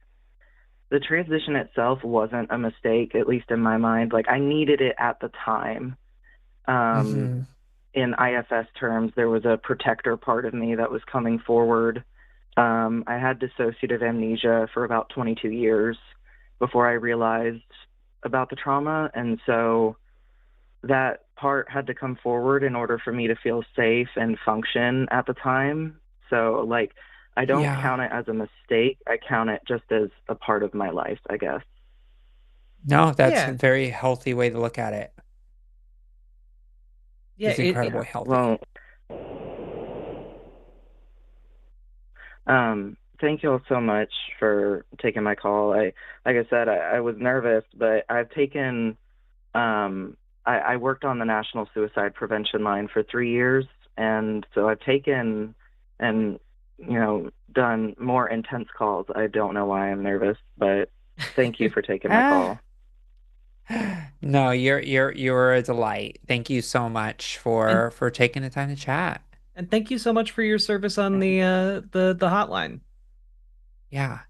the transition itself wasn't a mistake, at least in my mind. Like I needed it at the time. Um, Hmm. in IFS terms, there was a protector part of me that was coming forward. I had dissociative amnesia for about 22 years before I realized about the trauma. And so that part had to come forward in order for me to feel safe and function at the time. So, like, I don't Yeah. count it as a mistake. I count it just as a part of my life, I guess. No, that's a Yeah. very healthy way to look at it. Yeah, It's Yeah. incredibly healthy. Well, thank you all so much for taking my call. Like I said, I was nervous, but I've taken, I worked on the National Suicide Prevention Line for 3 years, and so I've taken and, done more intense calls. I don't know why I'm nervous, but thank you for taking my Ah. call. No, you're a delight. Thank you so much and for taking the time to chat. and thank you so much for your service on the hotline. Yeah.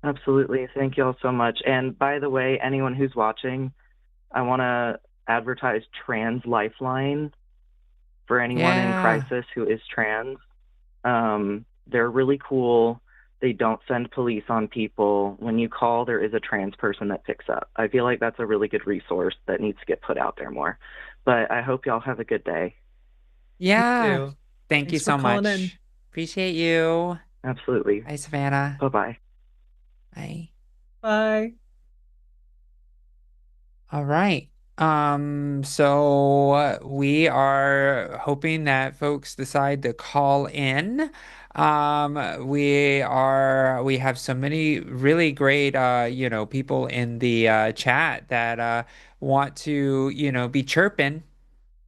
Absolutely. Thank you all so much. And by the way, anyone who's watching, I want to advertise Trans Lifeline for anyone in Yeah. crisis who is trans. They're really cool. They don't send police on people. When you call, there is a trans person that picks up. I feel like that's a really good resource that needs to get put out there more. But I hope y'all have a good day. You Yeah. too. Thank you Thanks for so calling in. much. Appreciate you. Absolutely. Bye, Savannah. Bye bye. Bye. Bye. All right. So we are hoping that folks decide to call in. We have so many really great people in the chat that want to, be chirping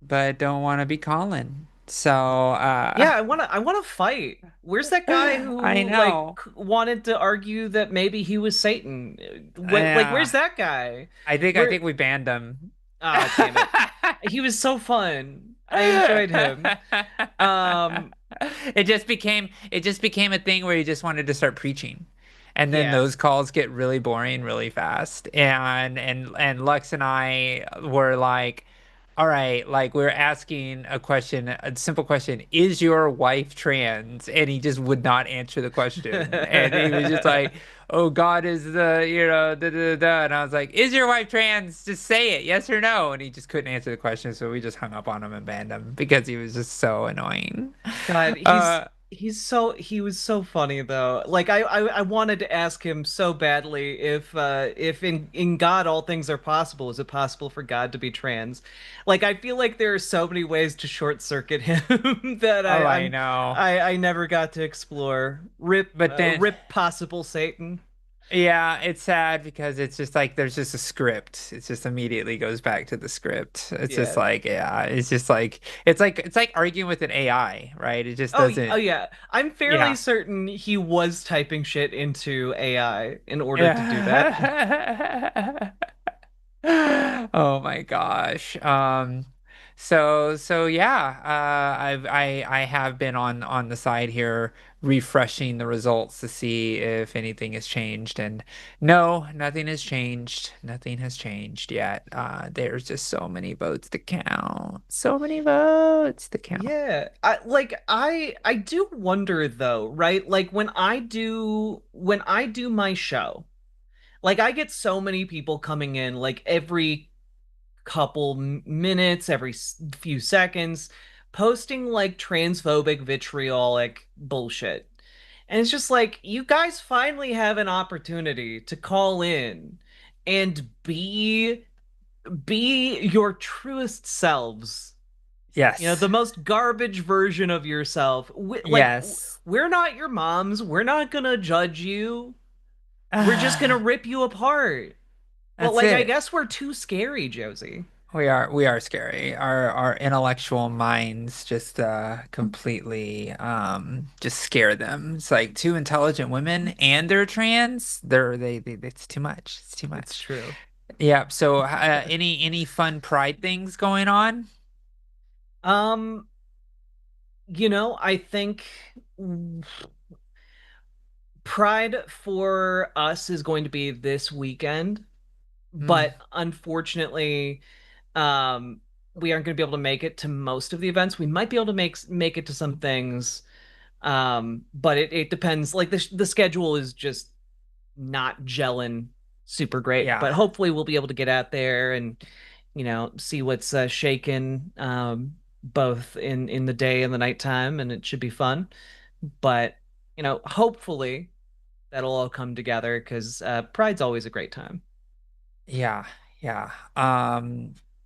but don't want to be calling. So Yeah, I wanna fight. Where's that guy I who like know. wanted to argue that maybe he was Satan? Where's Yeah. that guy? I Where think we banned him. Oh, damn it. He was so fun. I enjoyed him. Um It just became a thing where you just wanted to start preaching. And then yeah. those calls get really boring really fast. And Lux and I were like, all right, like we're asking a question, a simple question, is your wife trans? And he just would not answer the question. And he was just like, oh, God is the, da, da, da, da. And I was like, is your wife trans? Just say it, yes or no. And he just couldn't answer the question. So we just hung up on him and banned him because he was just so annoying. God, Uh, he was so funny though. Like I wanted to ask him so badly if in God all things are possible, is it possible for God to be trans? Like I feel like there are so many ways to short circuit him that oh, I know. I never got to explore. But then, Rip possible Satan. yeah, it's sad because it's just like there's just a script. It just immediately goes back to the script. It's just Yeah. like, yeah, it's just like it's like arguing with an AI, right? It just Oh doesn't, yeah. I'm fairly yeah. certain he was typing shit into AI in order to do that. Yeah. Oh my gosh. So yeah, I have been on the side here refreshing the results to see if anything has changed, and no, nothing has changed. Nothing has changed yet. There's just so many votes to count. So many votes to count. Yeah. I do wonder though, right? Like when I do my show, like I get so many people coming in like every couple minutes, every few seconds, posting like transphobic, vitriolic bullshit. And it's just like, you guys finally have an opportunity to call in and be your truest selves. You know, Yes. the most garbage version of yourself. Yes. We're not your moms. We're not gonna judge you. We're just gonna That's rip you apart. But like, I it. guess we're too scary, Josie. We are scary. Our intellectual minds just completely just scare them. It's like two intelligent women and they're trans. They it's too much. It's too It's much. true. Yeah. So any fun pride things going on? Um, I think Pride for us is going to be this weekend, Mm, but unfortunately, um, we aren't going to be able to make it to most of the events. We might be able to make it to some things, but it depends. Like the schedule is just not gelling super great, yeah. but hopefully we'll be able to get out there and see what's shaking, both in the day and the nighttime, and it should be fun. But hopefully that'll all come together because Pride's always a great time. Yeah. Yeah.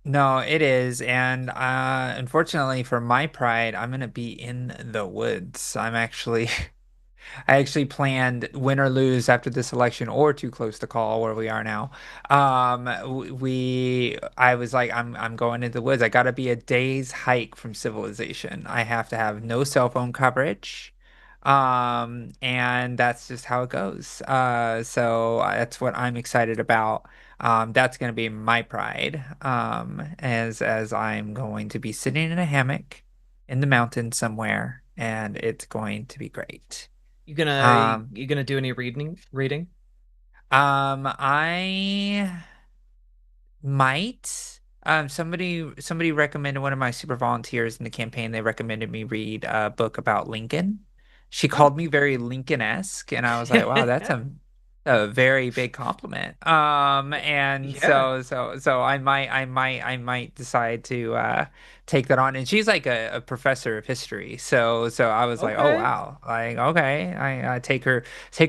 No, it is. And unfortunately for my pride, I'm gonna be in the woods. I actually planned win or lose after this election or too close to call where we are now. I was like, I'm going into the woods. I gotta be a day's hike from civilization. I have to have no cell phone coverage. And that's just how it goes. So that's what I'm excited about. That's gonna be my pride. As I'm going to be sitting in a hammock in the mountains somewhere, and it's going to be great. Um, You gonna do any reading? I might. Somebody recommended one of my super volunteers in the campaign. They recommended me read a book about Lincoln. She Oh. called me very Lincoln-esque, and I was like, wow, that's a very big compliment. And Yeah. so I might decide to take that on. And she's like a professor of history. So I was like, oh Okay. wow, like okay, I take her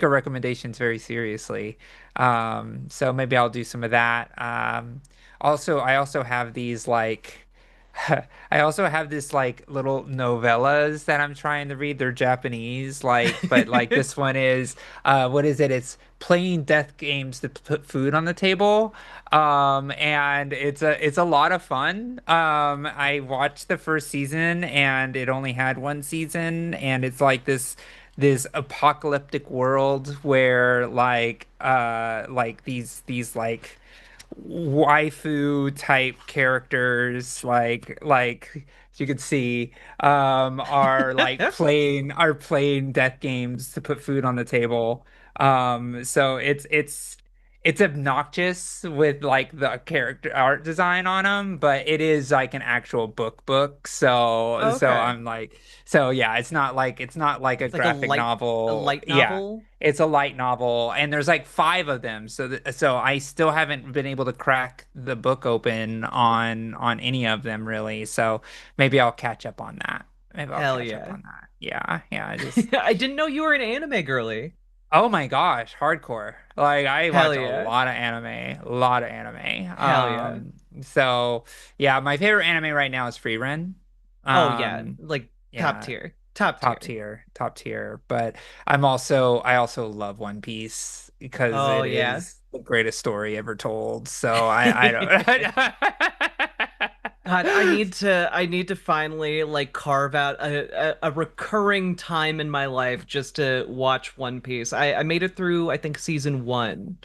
recommendations very seriously. So maybe I'll do some of that. I also have these like I also have this like little novellas that I'm trying to read. They're Japanese, but like this one is what is it? It's playing death games to put food on the table. And it's a lot of fun. I watched the first season and it only had one season, and it's like this apocalyptic world where like these like waifu type characters like as you can see are playing death games to put food on the table. So it's obnoxious with like the character art design on them, but it is like an actual book. So Okay. I'm like, so yeah, it's not like a It's like a graphic novel. light Yeah, novel. it's a light novel, and there's like five of them. So I still haven't been able to crack the book open on any of them really. So maybe I'll catch up on that. Maybe I'll Hell catch up yeah. on that. Yeah, yeah. I just I didn't know you were an anime girly. Oh my gosh, hardcore. Like I Hell watch a yeah. lot of anime, a lot of anime. Hell yeah. So yeah, my favorite anime right now is Free Run. Oh yeah, Um, like top yeah, tier. Top top tier. tier, top tier. But I also love One Piece because Oh it yeah. is the greatest story ever told. So I don't. God, I need to finally like carve out a recurring time in my life just to watch One Piece. I made it through I think season one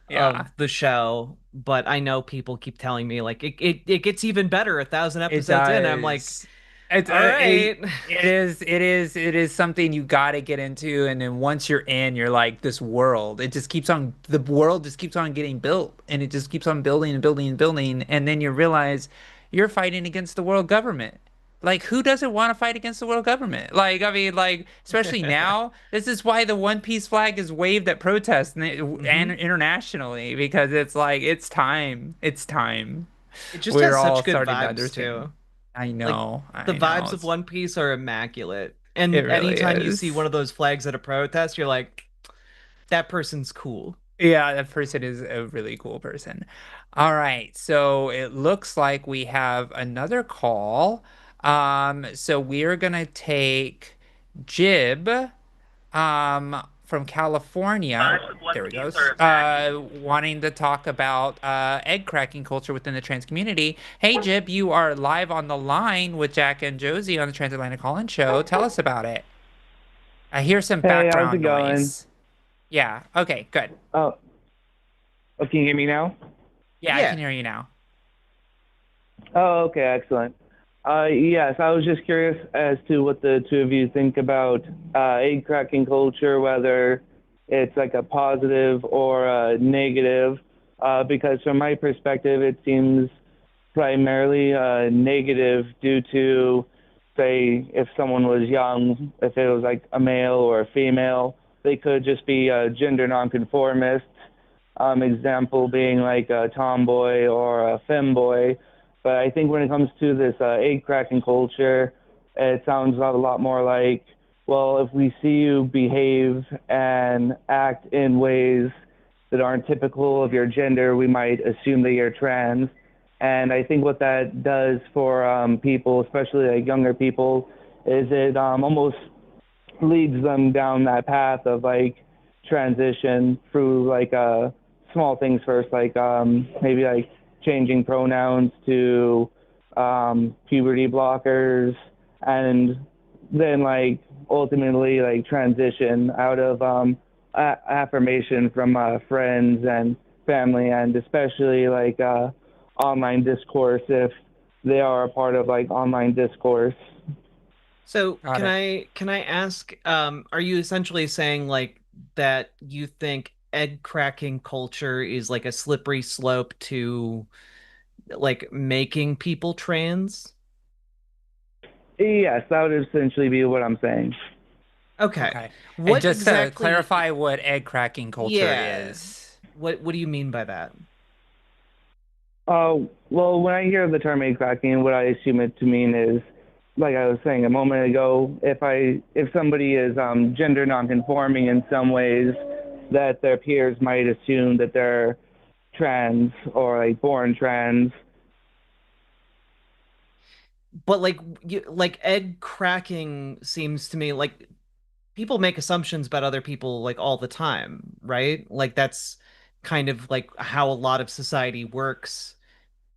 Yeah, of the show, but I know people keep telling me like it gets even better 1,000 it episodes in. I'm like, does. It's all right. it is something you got to get into, and then once you're in, you're like this world. The world just keeps on getting built, and it just keeps on building and building and building, and then you realize you're fighting against the world government. Like, who doesn't want to fight against the world government? Like, I mean, like, especially now, this is why the One Piece flag is waved at protests and hmm internationally because it's like it's time. It's time. It just We're has all such good starting to vibes understand. too. I Like know, the I know. vibes of One Piece are immaculate. It And really anytime you see one is. of those flags at a protest, you're like, that person's cool. Yeah, that person is a really cool person. All right, so it looks like we have another call. So we're gonna take Jib, from California. There we go. Wanting to talk about egg cracking culture within the trans community. Hey, Jib, you are live on the line with Jack and Josie on the Transatlantic Call-In Show. Tell us about it. I hear some Hey, how's it background going? noise. Yeah, okay, good. Oh, can you hear me now? Yeah, I can Yeah. hear you now. Oh, okay, excellent. Yes, I was just curious as to what the two of you think about egg cracking culture, whether it's like a positive or a negative, because from my perspective, it seems primarily negative due to, say, if someone was young, if it was like a male or a female, they could just be gender nonconformist. Example being like a tomboy or a femboy. But I think when it comes to this egg cracking culture, it sounds a lot more like, well, if we see you behave and act in ways that aren't typical of your gender, we might assume that you're trans. And I think what that does for people, especially like younger people, is it almost leads them down that path of like transition through like small things first, like maybe like changing pronouns to puberty blockers, and then like ultimately like transition out of affirmation from friends and family, and especially like online discourse if they are a part of like online discourse. So Got can it. I ask, are you essentially saying like that you think egg cracking culture is like a slippery slope to like making people trans? Yes, that would essentially be what I'm saying. Okay. Okay. And What just to exactly, clarify what egg cracking culture yeah. is. What do you mean by that? Well, when I hear the term egg cracking, what I assume it to mean is, like I was saying a moment ago, if somebody is gender nonconforming in some ways, that their peers might assume that they're trans or like born trans. But like like egg cracking seems to me like people make assumptions about other people like all the time, right? Like that's kind of like how a lot of society works,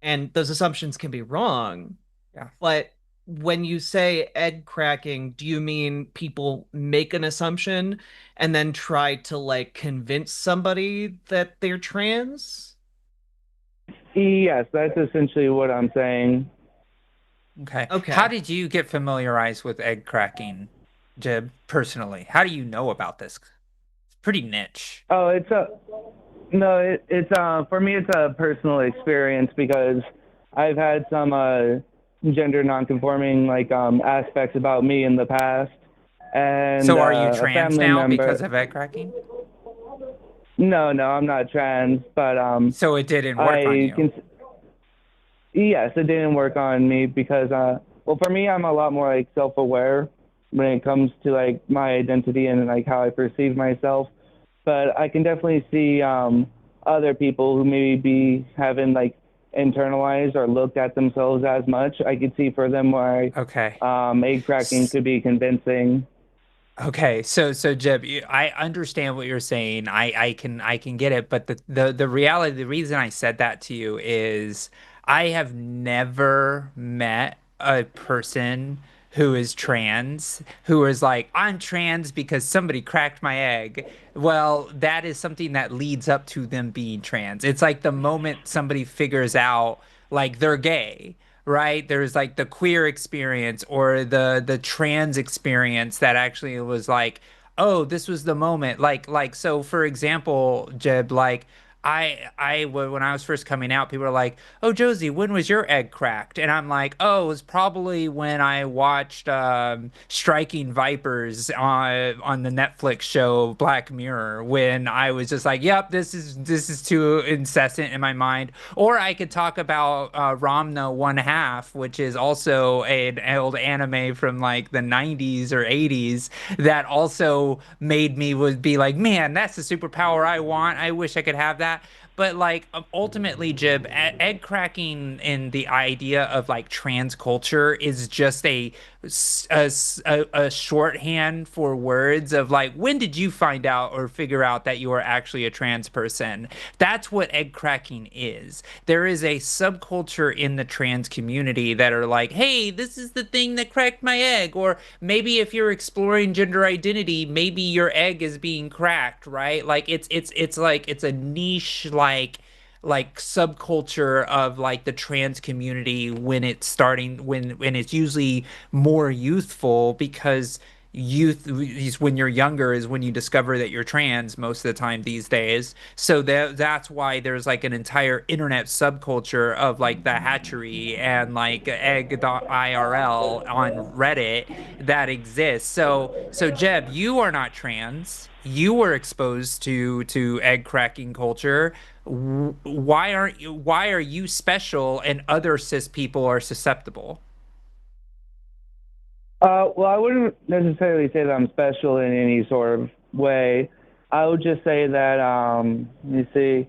and those assumptions can be wrong. Yeah. But when you say egg cracking, do you mean people make an assumption and then try to like convince somebody that they're trans? Yes, that's essentially what I'm saying. Okay. How Okay. did you get familiarized with egg cracking, Jib, personally? How do you know about this? It's pretty niche. Oh, it's a no, it's for me it's a personal experience because I've had some gender nonconforming like aspects about me in the past, and So are you a trans family now because member. of egg cracking? No, I'm not trans, but So it didn't work on I you. can. Yes, it didn't work on me because well, for me, I'm a lot more like self-aware when it comes to like my identity and like how I perceive myself. But I can definitely see other people who maybe be haven't like internalized or looked at themselves as much. I could see for them why Okay. egg cracking could be convincing. Okay, so Jeb, I understand what you're saying. I can get it, but the reality, the reason I said that to you is I have never met a person who is trans who is like, I'm trans because somebody cracked my egg. Well, that is something that leads up to them being trans. It's like the moment somebody figures out like they're gay, right? There's like the queer experience or the trans experience that actually was like, oh, this was the moment. Like so for example, Jeb, like when I was first coming out, people were like, "Oh, Josie, when was your egg cracked?" And I'm like, "Oh, it was probably when I watched Striking Vipers on the Netflix show Black Mirror, when I was just like, "Yep, this is too incessant in my mind." Or I could talk about Ramna One Half, which is also an old anime from like the 90s or 80s that also made me would be like, man, that's the superpower I want. I wish I could have that. But like ultimately, Jib, egg cracking and the idea of like trans culture is just a shorthand for words of like, when did you find out or figure out that you are actually a trans person? That's what egg cracking is. There is a subculture in the trans community that are like, hey, this is the thing that cracked my egg. Or maybe if you're exploring gender identity, maybe your egg is being cracked, right? Like it's like it's a niche like subculture of like the trans community when it's starting when it's usually more youthful because youth is when you're younger is when you discover that you're trans most of the time these days. So that's why there's like an entire internet subculture of like the hatchery and like egg.irl on Reddit that exists. So Jeb, you are not trans. You were exposed to egg cracking culture. Why are you special and other cis people are susceptible? Well, I wouldn't necessarily say that I'm special in any sort of way. I would just say that, let me see,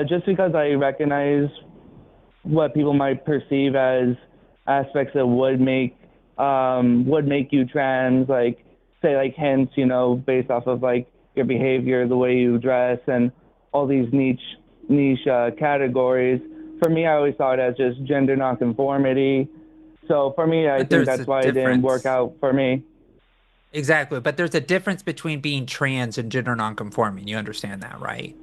just because I recognize what people might perceive as aspects that would make you trans, like say like hints, based off of like your behavior, the way you dress, and all these niche categories. For me, I always saw it as just gender nonconformity. So for me, I But think there's a that's why it didn't work difference. out for me. Exactly. But there's a difference between being trans and gender nonconforming. You understand that, right?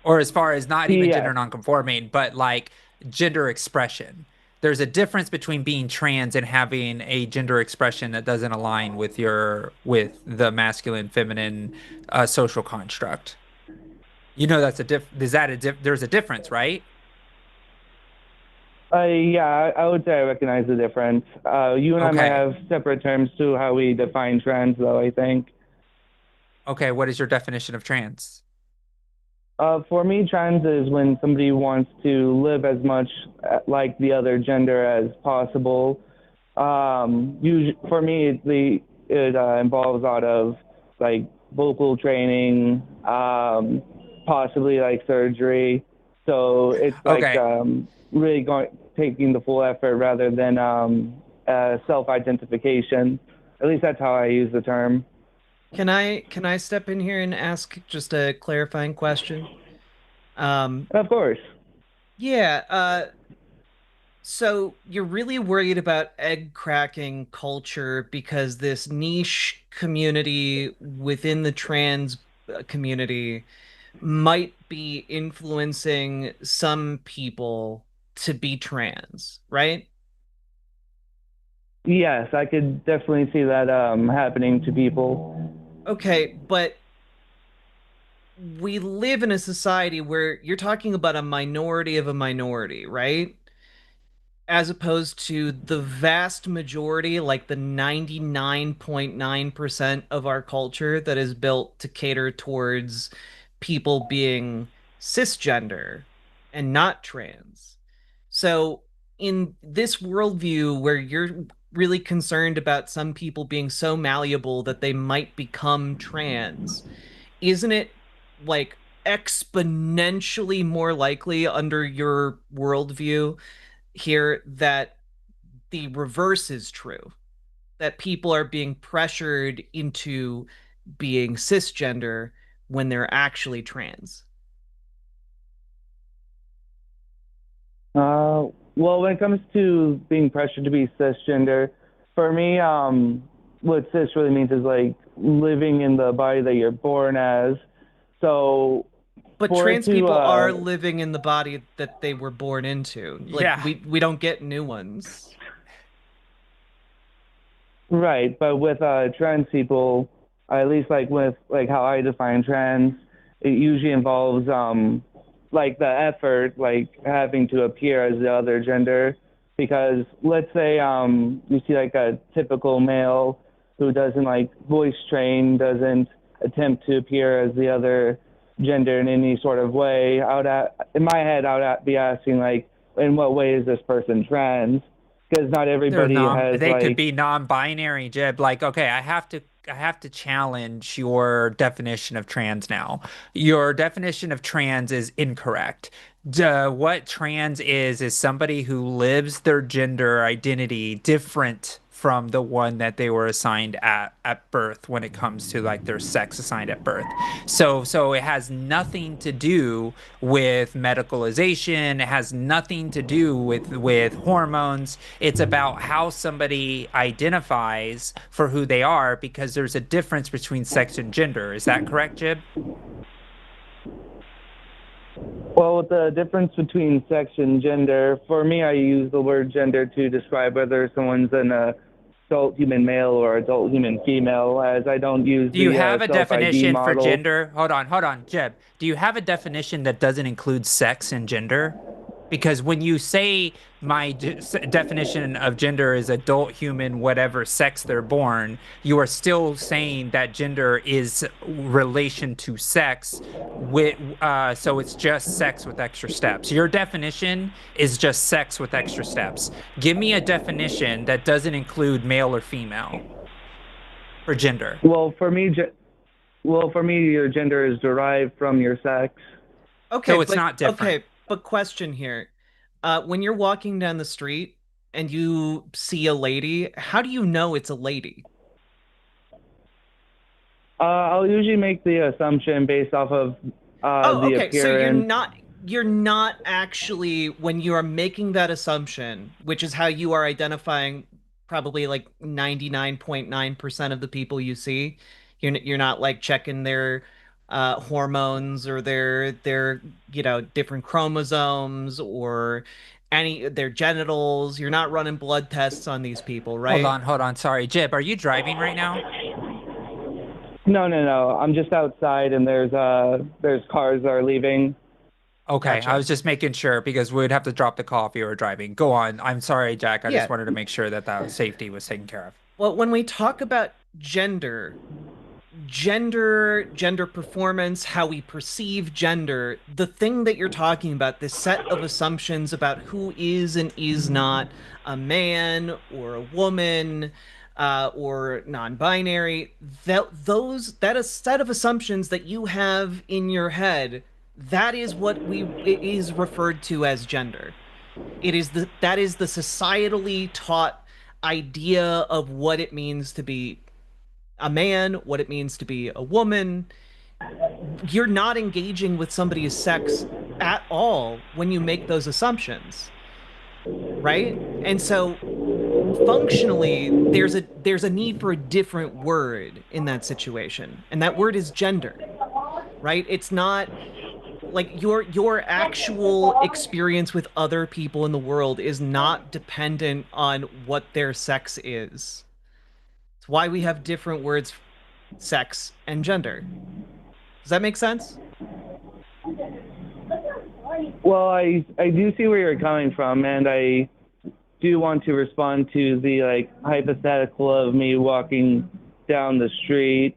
Or as far as not even Yes. gender nonconforming, but like gender expression. There's a difference between being trans and having a gender expression that doesn't align with the masculine feminine social construct. You know that's a is that a there's a difference, right? Yeah, I would say I recognize the difference. You and I might Okay. have separate terms to how we define trans, though, I think. Okay, what is your definition of trans? For me, trans is when somebody wants to live as much like the other gender as possible. For me, it involves a lot of like vocal training, possibly like surgery. So it's like Okay. really taking the full effort rather than self-identification. At least that's how I use the term. Can I step in here and ask just a clarifying question? Um, Of course. yeah, so you're really worried about egg cracking culture because this niche community within the trans community might be influencing some people to be trans, right? Yes, I could definitely see that happening to people. Okay, but we live in a society where you're talking about a minority of a minority, right? As opposed to the vast majority, like the 99.9% of our culture that is built to cater towards people being cisgender and not trans. So, in this worldview where you're really concerned about some people being so malleable that they might become trans, isn't it like exponentially more likely under your worldview here that the reverse is true, that people are being pressured into being cisgender when they're actually trans? Well, when it comes to being pressured to be cisgender, for me, what cis really means is like living in the body that you're born as. So But for it trans to, people are living in the body that they were born into. Like Yeah. we don't get new ones. right, but with trans people, at least like with like how I define trans, it usually involves like the effort, like having to appear as the other gender. Because let's say you see like a typical male who doesn't like voice train, doesn't attempt to appear as the other gender in any sort of way. In my head, be asking like, in what way is this person trans? Because not everybody has They could like. be non-binary, Jib. Like, okay, I have to challenge your definition of trans now. Your definition of trans is incorrect. What trans is somebody who lives their gender identity different from the one that they were assigned at birth when it comes to like their sex assigned at birth. So it has nothing to do with medicalization. It has nothing to do with hormones. It's about how somebody identifies for who they are because there's a difference between sex and gender. Is that correct, Jib? Well, the difference between sex and gender, for me, I use the word gender to describe whether someone's an adult human male or adult human female, as I don't use Do you the have a self-ID definition for model. gender? Hold on, Jeb. Do you have a definition that doesn't include sex and gender? Because when you say my definition of gender is adult human, whatever sex they're born, you are still saying that gender is relation to sex with so it's just sex with extra steps. Your definition is just sex with extra steps. Give me a definition that doesn't include male or female for gender. Well, for me, your gender is derived from your sex. Okay, So it's not different. Okay, but question here. When you're walking down the street and you see a lady, how do you know it's a lady? I'll usually make the assumption based off of the appearance. So you're not actually, when you are making that assumption, which is how you are identifying probably like 99.9% of the people you see, you're not like checking their hormones or their different chromosomes or their genitals. You're not running blood tests on these people, right? Hold on. Sorry, Jib, are you driving right now? No. I'm just outside, and there's cars that are leaving. Okay, Gotcha. I was just making sure because we'd have to drop the coffee or driving. Go on. I'm sorry, Jack. I Yeah. just wanted to make sure that safety was taken care of. Well, when we talk about gender performance, how we perceive gender, the thing that you're talking about, this set of assumptions about who is and is not a man or a woman or non-binary, that a set of assumptions that you have in your head, that is what it is referred to as gender. That is the societally taught idea of what it means to be a man, what it means to be a woman. You're not engaging with somebody's sex at all when you make those assumptions, right? And so functionally there's a need for a different word in that situation, and that word is gender, right? It's not like your actual experience with other people in the world is not dependent on what their sex is. It's why we have different words, sex and gender. Does that make sense? Well, I do see where you're coming from, and I do want to respond to the like hypothetical of me walking down the street,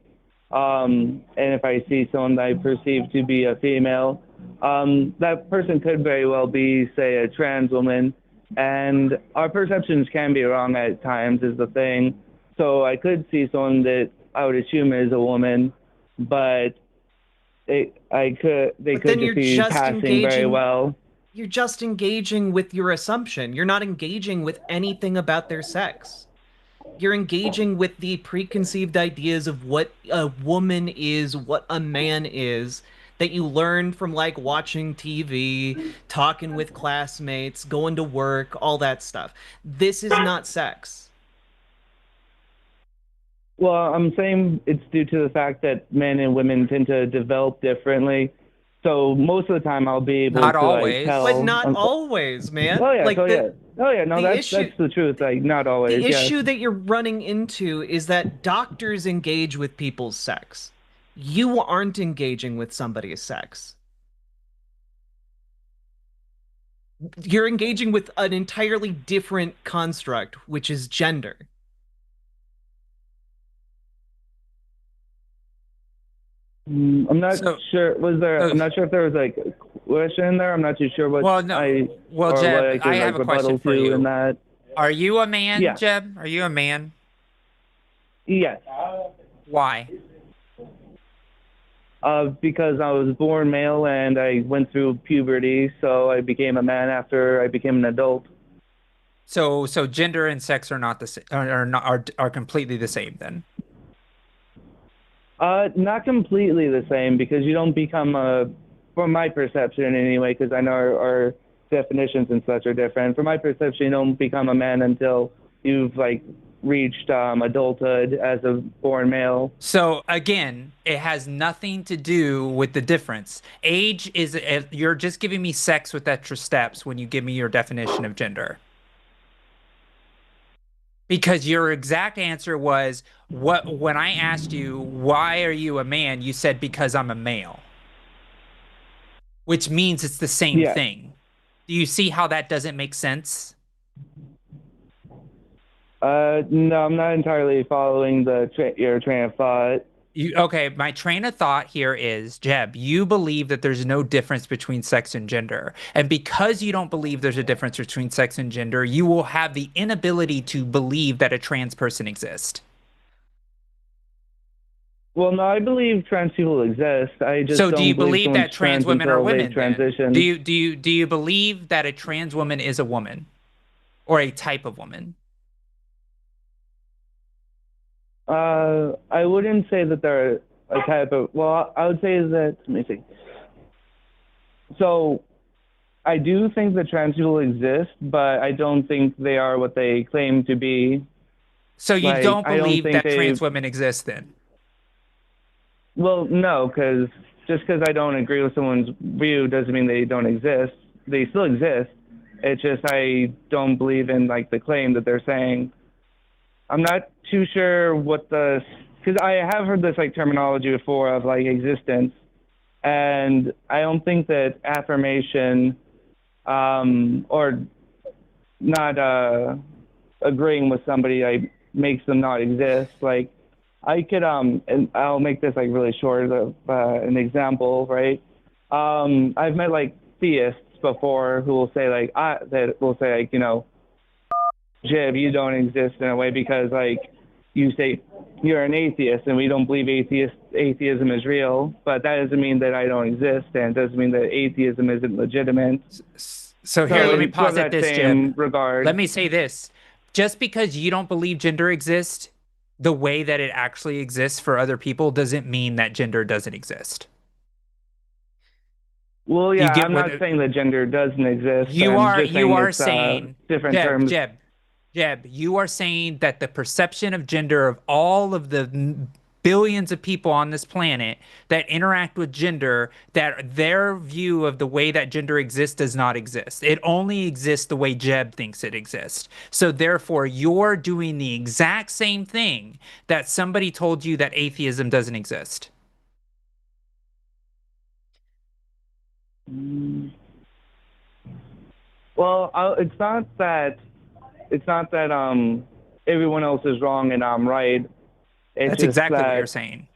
and if I see someone that I perceive to be a female, that person could very well be, say, a trans woman, and our perceptions can be wrong at times, is the thing. So I could see someone that I would assume is a woman, but they could just be passing very well. You're just engaging with your assumption. You're not engaging with anything about their sex. You're engaging with the preconceived ideas of what a woman is, what a man is, that you learn from like watching TV, talking with classmates, going to work, all that stuff. This is not sex. Well, I'm saying it's due to the fact that men and women tend to develop differently. So most of the time I'll be able Not to always. like tell. But not always, man. Oh yeah, Like no, that's the truth. Like not always. The yes. issue that you're running into is that doctors engage with people's sex. you aren't engaging with somebody's sex. You're engaging with an entirely different construct, which is gender. I'm not So, sure. so I'm not sure if there was like a question in there. I'm not too sure what well, no. Well, Jeb, I I could have like a question rebuttal for to in you. that. Are you a man, Yeah. Jeb? Are you a man? Yes. Why? Because I was born male and I went through puberty, so I became a man after I became an adult. So gender and sex are not the same, are not are completely the same then. Not completely the same because you don't become from my perception anyway, because I know our definitions and such are different. From my perception, you don't become a man until you've like reached adulthood as a born male. So again, it has nothing to do with the difference. Age is, you're just giving me sex with extra steps when you give me your definition of gender. Because your exact answer was what when I asked you, why are you a man? You said because I'm a male, which means it's the same Yeah. thing. Do you see how that doesn't make sense? No, I'm not entirely following your train of thought. Okay, my train of thought here is, Jeb, you believe that there's no difference between sex and gender. And because you don't believe there's a difference between sex and gender, you will have the inability to believe that a trans person exists. Well, no, I believe trans people exist. I just So do you don't believe believe someone's that trans trans women are until they've women then? Do transitioned. you believe that a trans woman is a woman or a type of woman? I wouldn't say that they're a type of. Well, I would say that. Let me see. So, I do think that trans people exist, but I don't think they are what they claim to be. So you Like, don't I don't believe think that they. trans women exist then? Well, no, because just because I don't agree with someone's view doesn't mean they don't exist. They still exist. It's just I don't believe in like the claim that they're saying. I'm not too sure what because I have heard this like terminology before of like existence, and I don't think that affirmation or not agreeing with somebody like makes them not exist. Like I could and I'll make this like really short of an example, right? I've met like theists before who will say like that will say like Jib, you don't exist in a way because like you say you're an atheist and we don't believe atheism is real, but that doesn't mean that I don't exist and it doesn't mean that atheism isn't legitimate. So here, So let me in sort of posit that this, same Jeb. regard, Let me say this. Just because you don't believe gender exists the way that it actually exists for other people doesn't mean that gender doesn't exist. well, Do you yeah, get I'm what not saying that gender doesn't exist. I'm just you saying are it's saying, different Jeb, terms. Jeb, Jeb, you are saying that the perception of gender of all of the billions of people on this planet that interact with gender, that their view of the way that gender exists does not exist. It only exists the way Jeb thinks it exists. So therefore, you're doing the exact same thing that somebody told you that atheism doesn't exist. Well, it's not that everyone else is wrong and I'm right. It's That's just exactly what you're that saying.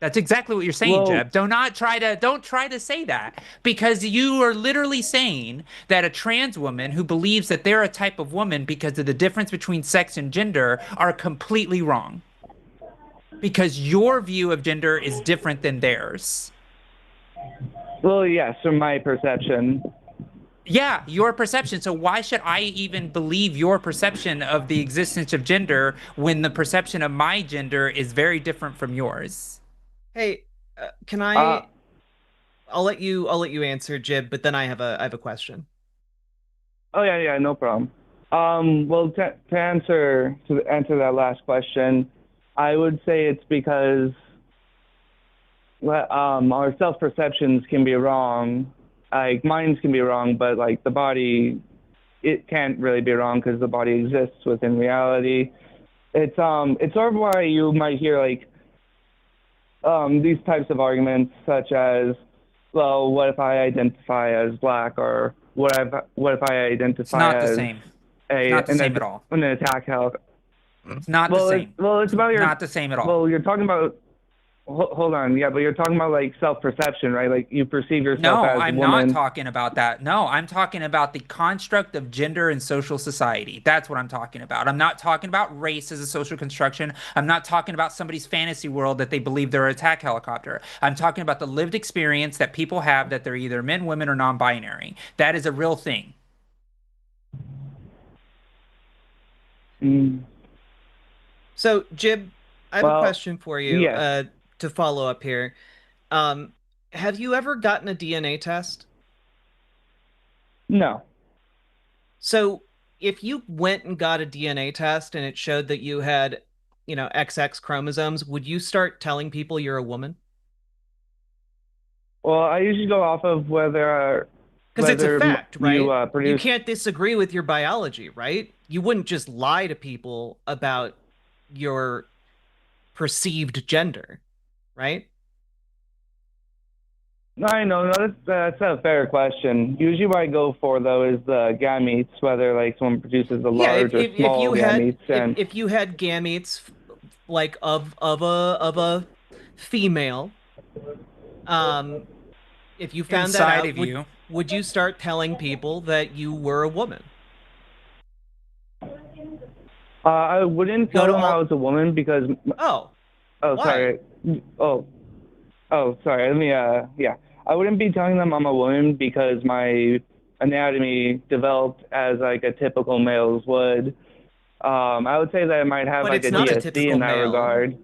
That's exactly what you're saying, well, Jeb. Don't try to say that because you are literally saying that a trans woman who believes that they're a type of woman because of the difference between sex and gender are completely wrong. Because your view of gender is different than theirs. well, yes, from my perception. Yeah, your perception. So why should I even believe your perception of the existence of gender when the perception of my gender is very different from yours? Hey, can Uh, I? I'll let you answer, Jib, but then I have a question. oh yeah, yeah, no problem. Well, to answer that last question, I would say it's because our self perceptions can be wrong. Like minds can be wrong, but like the body, it can't really be wrong because the body exists within reality. It's sort of why you might hear like these types of arguments, such as, well, what if I identify as black, or what if I It's identify not the as same. It's a not the same at all. an attack helicopter? It's not the same. Well, it's It's about your not the same at all. well, you're talking about hold on, yeah, but you're talking about like self-perception, right? Like you perceive yourself No, as a I'm not woman. talking about that. No, I'm talking about the construct of gender and social society. That's what I'm talking about. I'm not talking about race as a social construction. I'm not talking about somebody's fantasy world that they believe they're an attack helicopter. I'm talking about the lived experience that people have that they're either men, women, or non-binary. That is a real thing. Mm, So, Jib, I have a well, question for you yes, to follow up here. Um, have you ever gotten a DNA test? no. So, if you went and got a DNA test and it showed that you had, XX chromosomes, would you start telling people you're a woman? Well, I usually go off of Because it's a fact, you right? You produce. can't disagree with your biology, right? You wouldn't just lie to people about your perceived gender, right? No, I know. No, that's a fair question. Usually, what I go for though is the gametes, whether like someone produces the Yeah, large or if small you had gametes, and if you had gametes like of a female, um, if you found that Inside out, of you. would you start telling people that you were a woman? I wouldn't Go tell to them I all. was a woman because. Oh, Oh, why? sorry. Oh, sorry. Let me. Yeah. I wouldn't be telling them I'm a woman because my anatomy developed as like a typical male's would. I would say that I might have But like it's a not a DSD typical in that male. regard.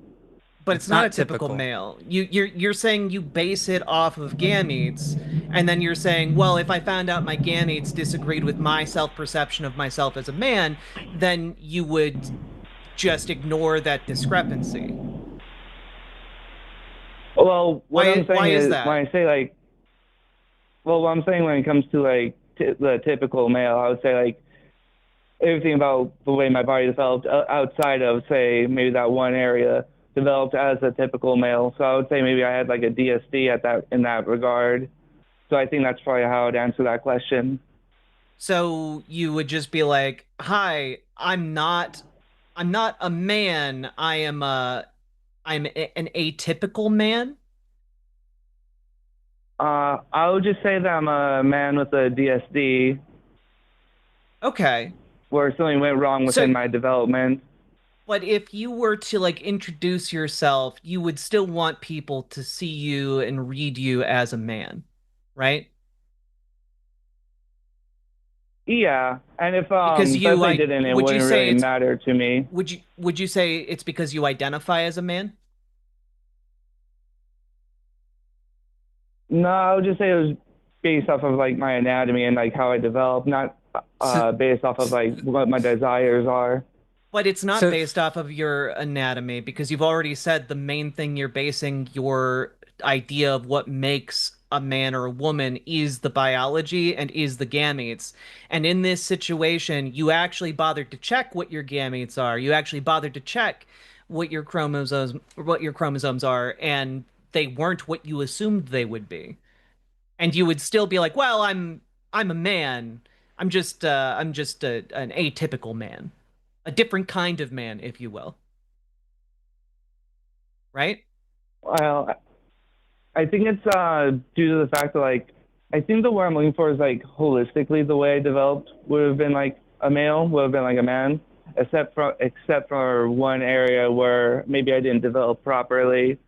But it's It's not a not typical typical. male. You're saying you base it off of gametes, and then you're saying, well, if I found out my gametes disagreed with my self-perception of myself as a man, then you would just ignore that discrepancy. Well, what Why I'm why saying is is when that? I say like, well, what I'm saying when it comes to like the typical male, I would say like everything about the way my body developed outside of say maybe that one area developed as a typical male. So I would say maybe I had like a DSD at that in that regard. So I think that's probably how I'd answer that question. So you would just be like, "Hi, I'm not a man. I'm an atypical man." I would just say that I'm a man with a DSD Okay. where something went wrong So within my development. but if you were to like introduce yourself, you would still want people to see you and read you as a man, right? Yeah, and if Because but if you they I didn't, it would you wouldn't say really it's matter to me. would you say it's because you identify as a man? No, I would just say it was based off of like my anatomy and like how I developed, not So, based off of like what my desires are. But it's not so based off of your anatomy because you've already said the main thing you're basing your idea of what makes a man or a woman is the biology and is the gametes. And in this situation, you actually bothered to check what your gametes are. You actually bothered to check what your chromosomes are, and they weren't what you assumed they would be. And you would still be like, "Well, I'm a man. I'm just an atypical man." A different kind of man, if you will, right? Well, I think it's due to the fact that like I think the word I'm looking for is like holistically the way I developed would have been like a male, would have been like a man, except for one area where maybe I didn't develop properly.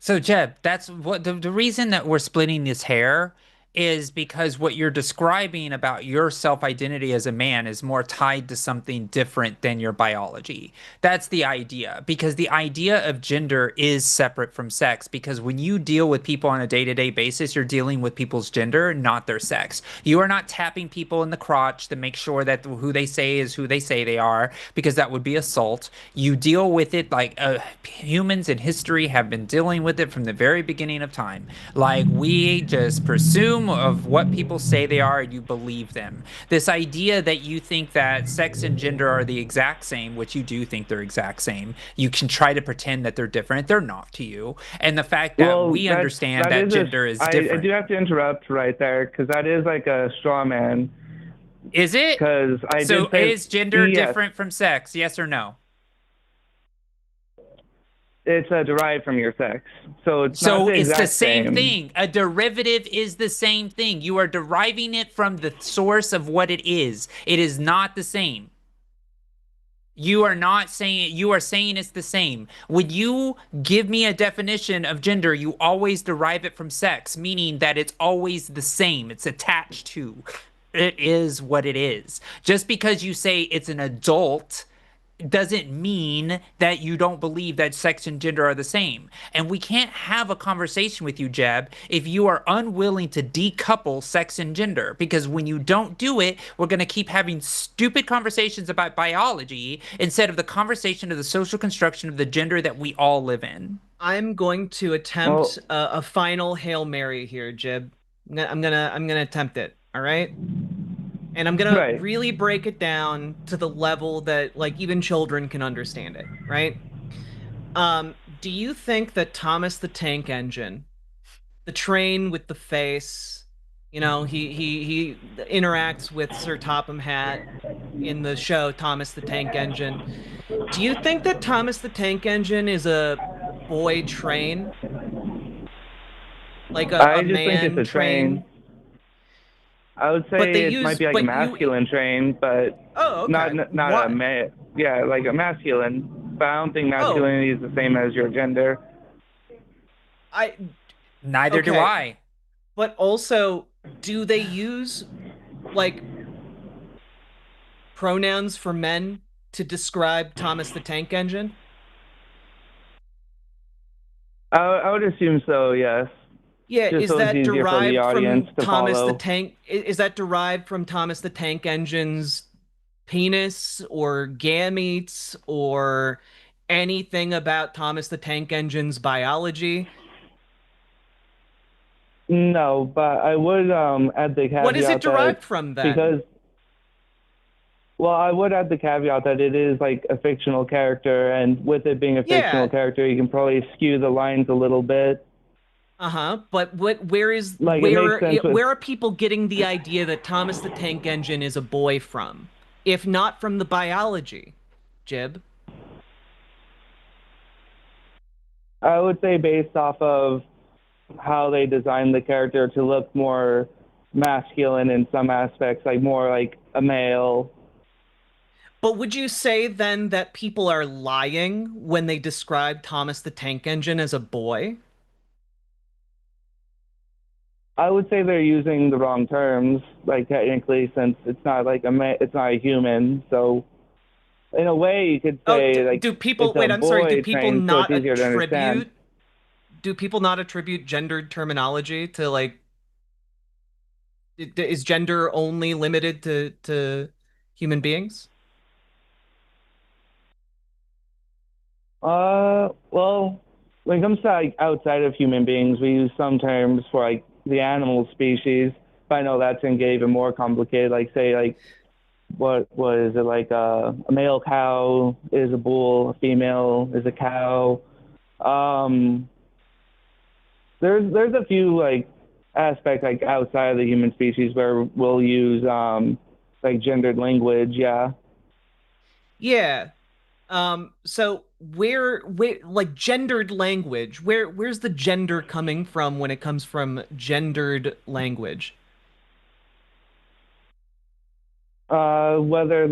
So, Jeb, that's what the reason that we're splitting this hair is because what you're describing about your self-identity as a man is more tied to something different than your biology. That's the idea, because the idea of gender is separate from sex, because when you deal with people on a day-to-day basis, you're dealing with people's gender, not their sex. You are not tapping people in the crotch to make sure that who they say is who they say they are, because that would be assault. You deal with it like humans in history have been dealing with it from the very beginning of time. Like we just presume assume of what people say they are and you believe them. This idea that you think that sex and gender are the exact same, which you do think they're exact same, you can try to pretend that they're different. They're not to you. And the fact that Well, we understand that that is gender is I do different. have to interrupt right there because that is like a straw man. Is it? Because I So did say is gender yes, different from sex? Yes or no? it's derived from your sex, so it's not So the it's the exact same same. thing. A derivative is the same thing. You are deriving it from the source of what it is. It is not the same. You are not saying you are saying it's the same. When you give me a definition of gender, you always derive it from sex, meaning that it's always the same. It's attached to. It is what it is. Just because you say it's an adult doesn't mean that you don't believe that sex and gender are the same. And we can't have a conversation with you, Jeb, if you are unwilling to decouple sex and gender. Because when you don't do it, we're going to keep having stupid conversations about biology instead of the conversation of the social construction of the gender that we all live in. I'm going to attempt a final Hail Mary here, Jib. I'm gonna attempt it. All right. And I'm gonna Right. really break it down to the level that like even children can understand it, right? Do you think that Thomas the Tank Engine, the train with the face, he interacts with Sir Topham Hatt in the show Thomas the Tank Engine. Do you think that Thomas the Tank Engine is a boy train? Like a I just think it's man a train? train. I would But they say it might use, be like a but you, masculine train, but oh, okay. not a What? yeah, like a masculine. But I don't think Oh, masculinity is the same as your gender. I, Neither do okay. I. But also, do they use like pronouns for men to describe Thomas the Tank Engine? I would assume so, yes. Yeah, Just is so it's that easier for the derived audience from to Thomas the follow. Tank? Is that derived from Thomas the Tank Engine's penis or gametes or anything about Thomas the Tank Engine's biology? No, but I would add the What is it caveat that derived from then? because well, I would add the caveat that it is like a fictional character, and with it being a fictional Yeah, character, you can probably skew the lines a little bit. uh-huh. But where is Like it makes sense with where are people getting the idea that Thomas the Tank Engine is a boy from? If not from the biology, Jib? I would say based off of how they designed the character to look more masculine in some aspects, like more like a male. But would you say then that people are lying when they describe Thomas the Tank Engine as a boy? I would say they're using the wrong terms, like technically, since it's not like it's not a human. So in a way, you could Oh, say like do people, it's a wait, I'm sorry, boy train, so it's easier to understand. do people not attribute gendered terminology to like, is gender only limited to human beings? Well, when it comes to like outside of human beings, we use some terms for like the animal species, but I know that's gonna get even more complicated. Like say like what is it like a male cow is a bull, a female is a cow. Um, there's a few like aspects like outside of the human species where we'll use like gendered language. Yeah. Yeah. So where like gendered language, where's the gender coming from when it comes from gendered language? Whether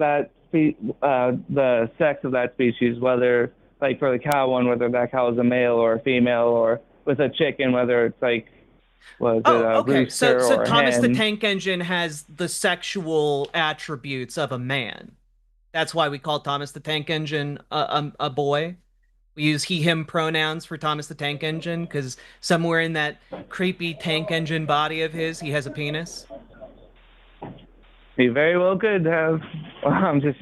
the sex of that species, whether like for the cow one, whether that cow is a male or a female, or with a chicken, whether it's like was it Oh, a okay. So rooster or a Thomas the hen? Tank Engine has the sexual attributes of a man. That's why we call Thomas the Tank Engine a boy. We use he him pronouns for Thomas the Tank Engine because somewhere in that creepy tank engine body of his, he has a penis. He very well could have. I'm just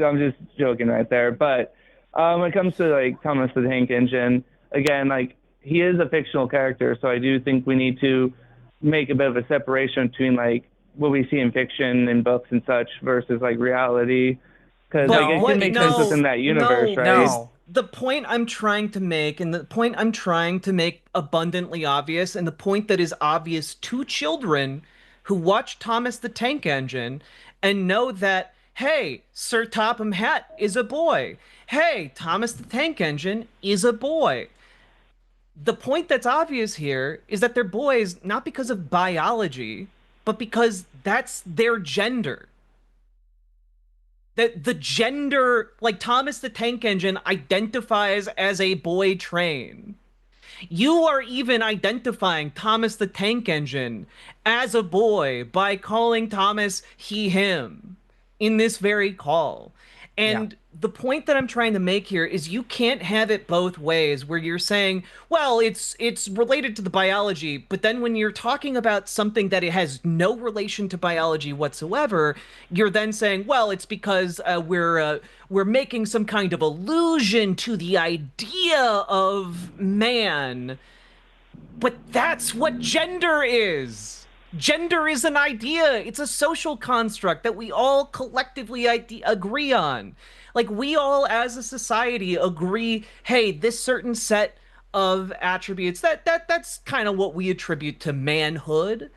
joking right there. But when it comes to like Thomas the Tank Engine, again, like he is a fictional character, so I do think we need to make a bit of a separation between like what we see in fiction and books and such versus like reality, because like it can make sense within that universe, right? No. The point I'm trying to make, and the point I'm trying to make abundantly obvious, and the point that is obvious to children who watch Thomas the Tank Engine and know that, hey, Sir Topham Hatt is a boy. Hey, Thomas the Tank Engine is a boy. The point that's obvious here is that they're boys not because of biology, but because that's their gender. That the gender, like Thomas the Tank Engine identifies as a boy train. You are even identifying Thomas the Tank Engine as a boy by calling Thomas he, him in this very call. And the point that I'm trying to make here is you can't have it both ways where you're saying, well, it's related to the biology, but then when you're talking about something that it has no relation to biology whatsoever, you're then saying, well, it's because we're making some kind of allusion to the idea of man. But that's what gender is. Gender is an idea. It's a social construct that we all collectively agree on. Like, we all as a society agree, hey, this certain set of attributes that's kind of what we attribute to manhood.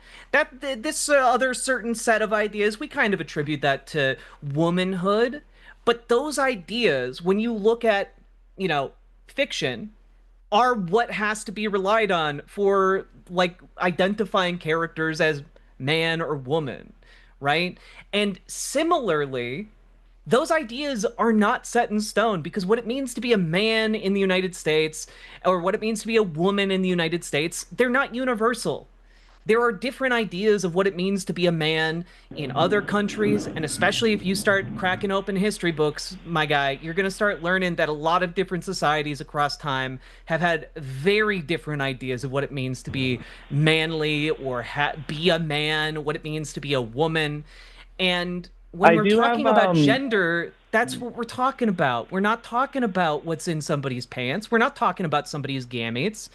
This other certain set of ideas, we kind of attribute that to womanhood. But those ideas, when you look at, fiction, are what has to be relied on for like identifying characters as man or woman, right? And similarly, those ideas are not set in stone because what it means to be a man in the United States or what it means to be a woman in the United States, they're not universal. There are different ideas of what it means to be a man in other countries, and especially if you start cracking open history books, my guy, you're going to start learning that a lot of different societies across time have had very different ideas of what it means to be manly or be a man, what it means to be a woman. And when we're talking about gender, that's what we're talking about. We're not talking about what's in somebody's pants. We're not talking about somebody's gametes.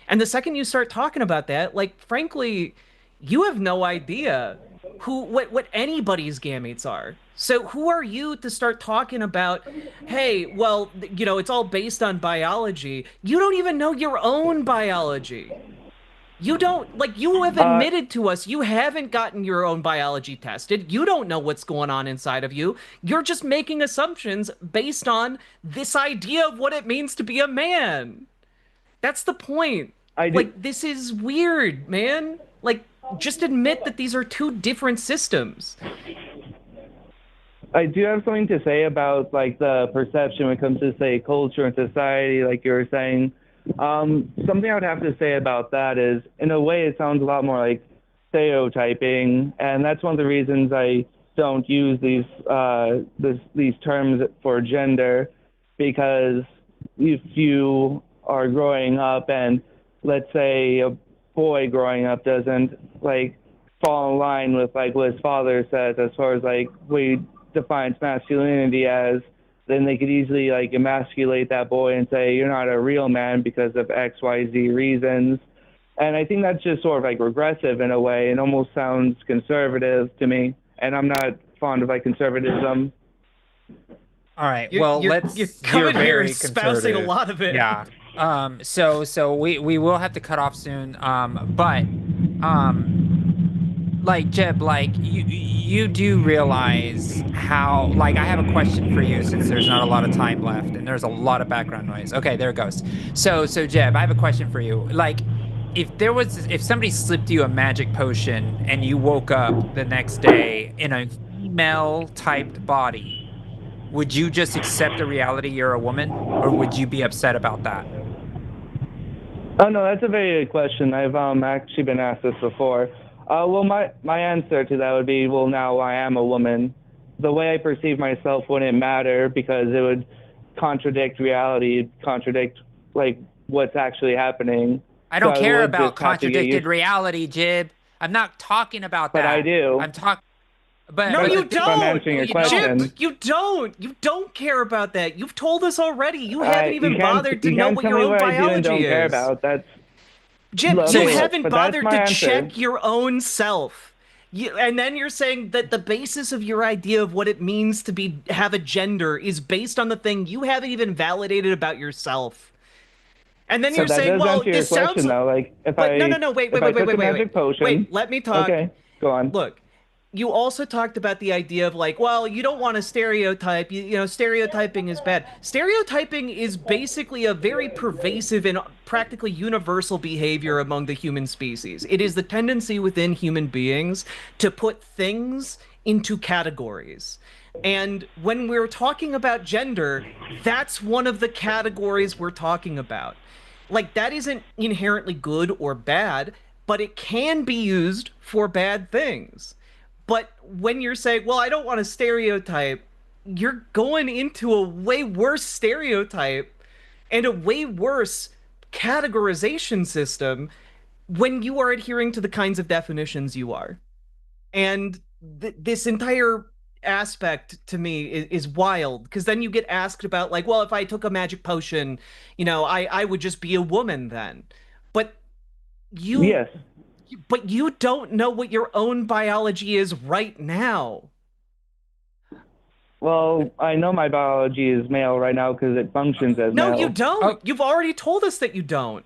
And the second you start talking about that, like, frankly, you have no idea what anybody's gametes are. So who are you to start talking about, hey, well, it's all based on biology. You don't even know your own biology. You don't, like, you have admitted to us you haven't gotten your own biology tested. You don't know what's going on inside of you. You're just making assumptions based on this idea of what it means to be a man. That's the point. Like, this is weird, man. Like, just admit that these are two different systems. I do have something to say about, like, the perception when it comes to, say, culture and society, like you were saying. Something I would have to say about that is, in a way, it sounds a lot more like stereotyping, and that's one of the reasons I don't use these terms for gender, because if you are growing up and let's say a boy growing up doesn't like fall in line with like what his father says as far as like what he defines masculinity as, then they could easily like emasculate that boy and say you're not a real man because of XYZ reasons. And I think that's just sort of like regressive in a way and almost sounds conservative to me. And I'm not fond of like conservatism. All right. Well, you're coming here espousing a lot of it. Yeah. So we will have to cut off soon. Like Jeb, like you do realize how, like, I have a question for you since there's not a lot of time left and there's a lot of background noise. Okay, there it goes. So Jeb, I have a question for you. Like, if somebody slipped you a magic potion and you woke up the next day in a female typed body, would you just accept the reality you're a woman, or would you be upset about that? Oh no, that's a very good question. I've actually been asked this before. Well, my answer to that would be, well, now I am a woman. The way I perceive myself wouldn't matter because it would contradict reality, contradict like what's actually happening. I don't care about contradicted reality, Jib. I'm not talking about that. But I do. I'm talking. But no, you don't. I'm answering your question. Jib, you don't. You don't care about that. You've told us already. You haven't even bothered to know what your own biology is. Don't care about. Jim, Okay, you haven't but that's bothered my to answer. check your own self. And then you're saying that the basis of your idea of what it means to have a gender is based on the thing you haven't even validated about yourself. And then So you're that saying, does well, answer your this sounds. question, though. Like, But no, wait, if I took a wait. magic potion, Wait, let me talk. okay, go on. Look, you also talked about the idea of like, well, you don't want to stereotype. You know, stereotyping is bad. Stereotyping is basically a very pervasive and practically universal behavior among the human species. It is the tendency within human beings to put things into categories. And when we're talking about gender, that's one of the categories we're talking about. Like, that isn't inherently good or bad, but it can be used for bad things. But when you're saying, well, I don't want to stereotype, you're going into a way worse stereotype and a way worse categorization system when you are adhering to the kinds of definitions you are. And this entire aspect to me is wild because then you get asked about like, well, if I took a magic potion, I would just be a woman then. But you Yes. but you don't know what your own biology is right now. Well, I know my biology is male right now because it functions as male. No, you don't. Oh. You've already told us that you don't.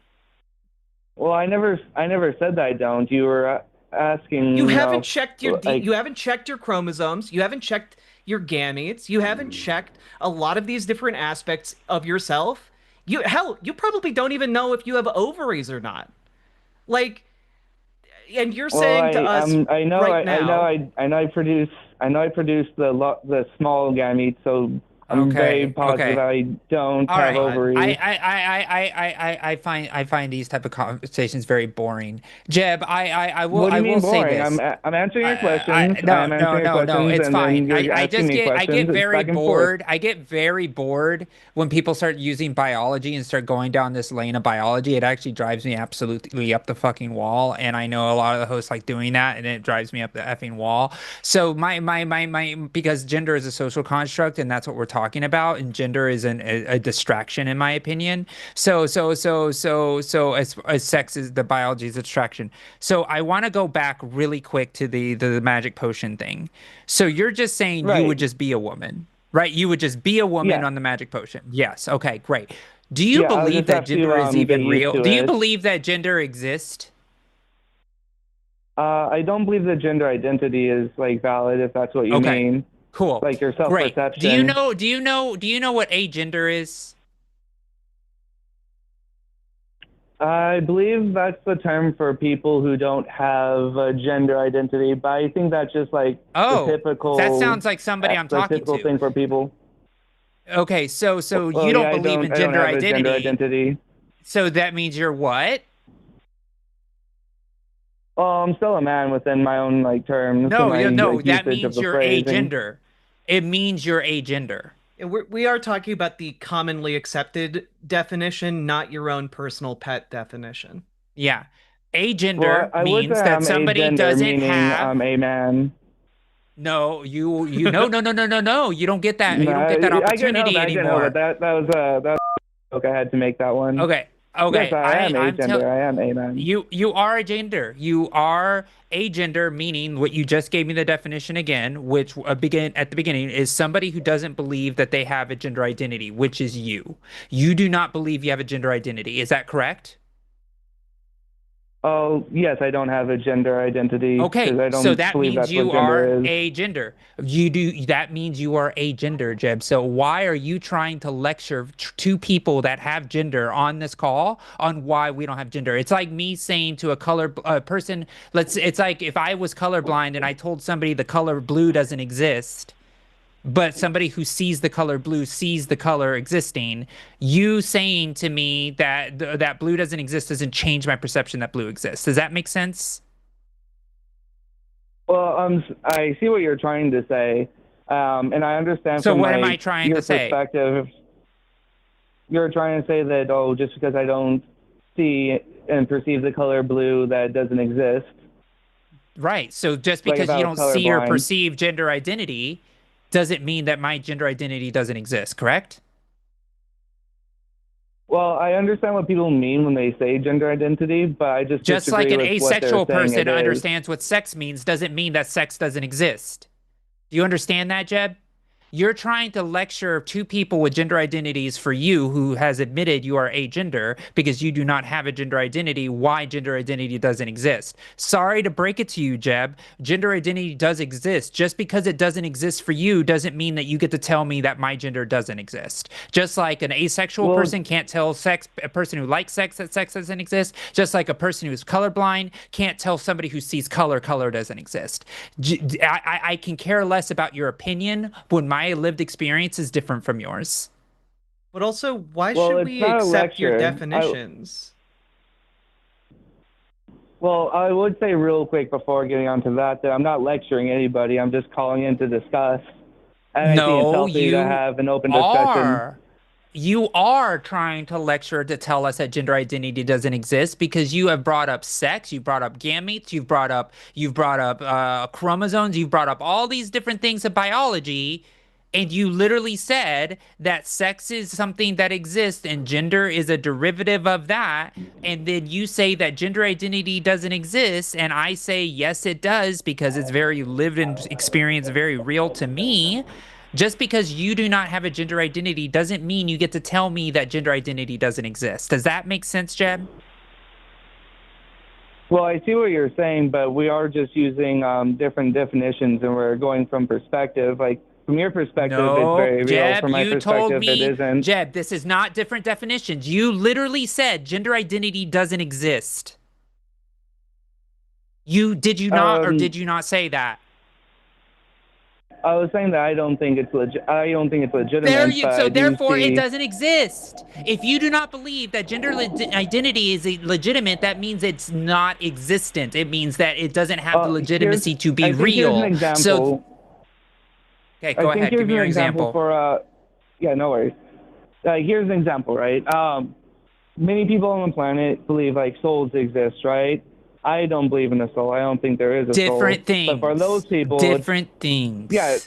Well, I never said that I don't. You were asking. You haven't checked your like, you haven't checked your chromosomes. You haven't checked your gametes. You haven't checked a lot of these different aspects of yourself. You probably don't even know if you have ovaries or not. Like, and you're saying to us I know right now. I know I produce the small gametes, so I'm very positive I don't All have right. ovaries. I find these type of conversations very boring. Jeb, I will What do you mean will say boring? this. I'm answering your questions. No, it's and fine. then you're I asking just me get questions. It's very back and forth. bored. I get very bored when people start using biology and start going down this lane of biology. It actually drives me absolutely up the fucking wall. And I know a lot of the hosts like doing that, and it drives me up the effing wall. So because gender is a social construct, and that's what we're talking about, and gender is a distraction in my opinion. So as sex is the biology is a distraction. So I want to go back really quick to the magic potion thing. So you're just saying you would just be a woman, right? You would just be a woman on the magic potion. Yes. Okay, great. Do you believe that gender is even real? Do you believe that gender exists? I don't believe that gender identity is like valid if that's what you mean. Cool. Like your self-perception. Do you know what agender is? I believe that's the term for people who don't have a gender identity, but I think that's just like the typical. That sounds like somebody I'm talking typical to. thing for people. Okay, so you don't believe in gender identity. Gender identity. So that means you're what? Oh, I'm still a man within my own like terms. No, like, that means you're agender. It means you're agender. We are talking about the commonly accepted definition, not your own personal pet definition. Yeah. Agender means that somebody doesn't have... I'm a man. No, you no. You don't get that. You don't get that opportunity anymore. That was okay. I had to make that one. Okay. Yes, I am agender. I am a man. You are a gender. You are a gender, meaning what you just gave me the definition again, which at the beginning is somebody who doesn't believe that they have a gender identity, which is you. You do not believe you have a gender identity. Is that correct? Oh, yes, I don't have a gender identity. Okay, I don't so that believe means that's you what gender are is. a gender. That means you are a gender, Jeb. So why are you trying to lecture to people that have gender on this call on why we don't have gender? It's like me saying to a person, it's like if I was colorblind and I told somebody the color blue doesn't exist, but somebody who sees the color blue sees the color existing. You saying to me that that blue doesn't exist doesn't change my perception that blue exists. Does that make sense? Well, I see what you're trying to say, and I understand. So from what am I trying to say? Perspective, you're trying to say that just because I don't see and perceive the color blue, that doesn't exist. Right. So just because you don't see or perceive gender identity doesn't mean that my gender identity doesn't exist, correct? Well, I understand what people mean when they say gender identity, but I just Just like disagree an with what they're asexual saying person it is. understands what sex means doesn't mean that sex doesn't exist. Do you understand that, Jeb? You're trying to lecture two people with gender identities for you who has admitted you are agender because you do not have a gender identity, why gender identity doesn't exist. Sorry to break it to you, Jeb. Gender identity does exist. Just because it doesn't exist for you doesn't mean that you get to tell me that my gender doesn't exist. Just like an asexual Well, person can't tell a person who likes sex that sex doesn't exist. Just like a person who's colorblind can't tell somebody who sees color doesn't exist. I can care less about your opinion when my lived experience is different from yours. But also, why well, should it's we not a accept your lecture. definitions? Well, I would say real quick before getting onto that I'm not lecturing anybody. I'm just calling in to discuss. And I think it's No, healthy to you have an open discussion. are. You are trying to lecture to tell us that gender identity doesn't exist because you have brought up sex, you've brought up gametes, you've brought up chromosomes, you've brought up all these different things of biology, and you literally said that sex is something that exists and gender is a derivative of that. And then you say that gender identity doesn't exist, and I say yes, it does because it's very lived and experience, very real to me. Just because you do not have a gender identity doesn't mean you get to tell me that gender identity doesn't exist. Does that make sense, Jeb? Well, I see what you're saying, but we are just using different definitions, and we're going from perspective. Like, from your perspective, it's No, very real. Jeb, From my you told perspective, it me, isn't. Jeb, this is not different definitions. You literally said gender identity doesn't exist. Did you not, or did you not say that? I was saying that I don't think it's legitimate, but So I do therefore it see. doesn't exist. If you do not believe that gender identity is legitimate, that means it's not existent. It means that it doesn't have the legitimacy to be I think here's an real. So, example. okay, I go think ahead. Give here's me an your example example. for yeah, no worries. Here's an example, right? Many people on the planet believe like souls exist, right? I don't believe in a soul. I don't think there is a Different soul. things. But for those people, Different things. yeah,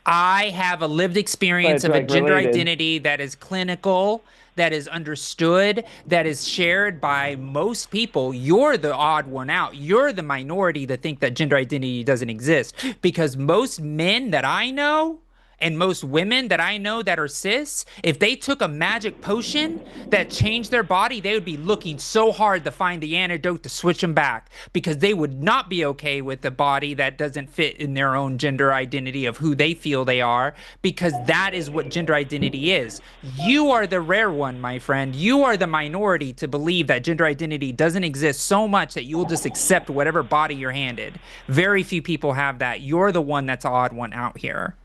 I have a lived but experience it's of a like gender related. identity that is clinical, that is understood, that is shared by most people. You're the odd one out. You're the minority that think that gender identity doesn't exist because most men that I know and most women that I know that are cis, if they took a magic potion that changed their body, they would be looking so hard to find the antidote to switch them back because they would not be okay with a body that doesn't fit in their own gender identity of who they feel they are, because that is what gender identity is. You are the rare one, my friend. You are the minority to believe that gender identity doesn't exist so much that you will just accept whatever body you're handed. Very few people have that. You're the one that's the odd one out here.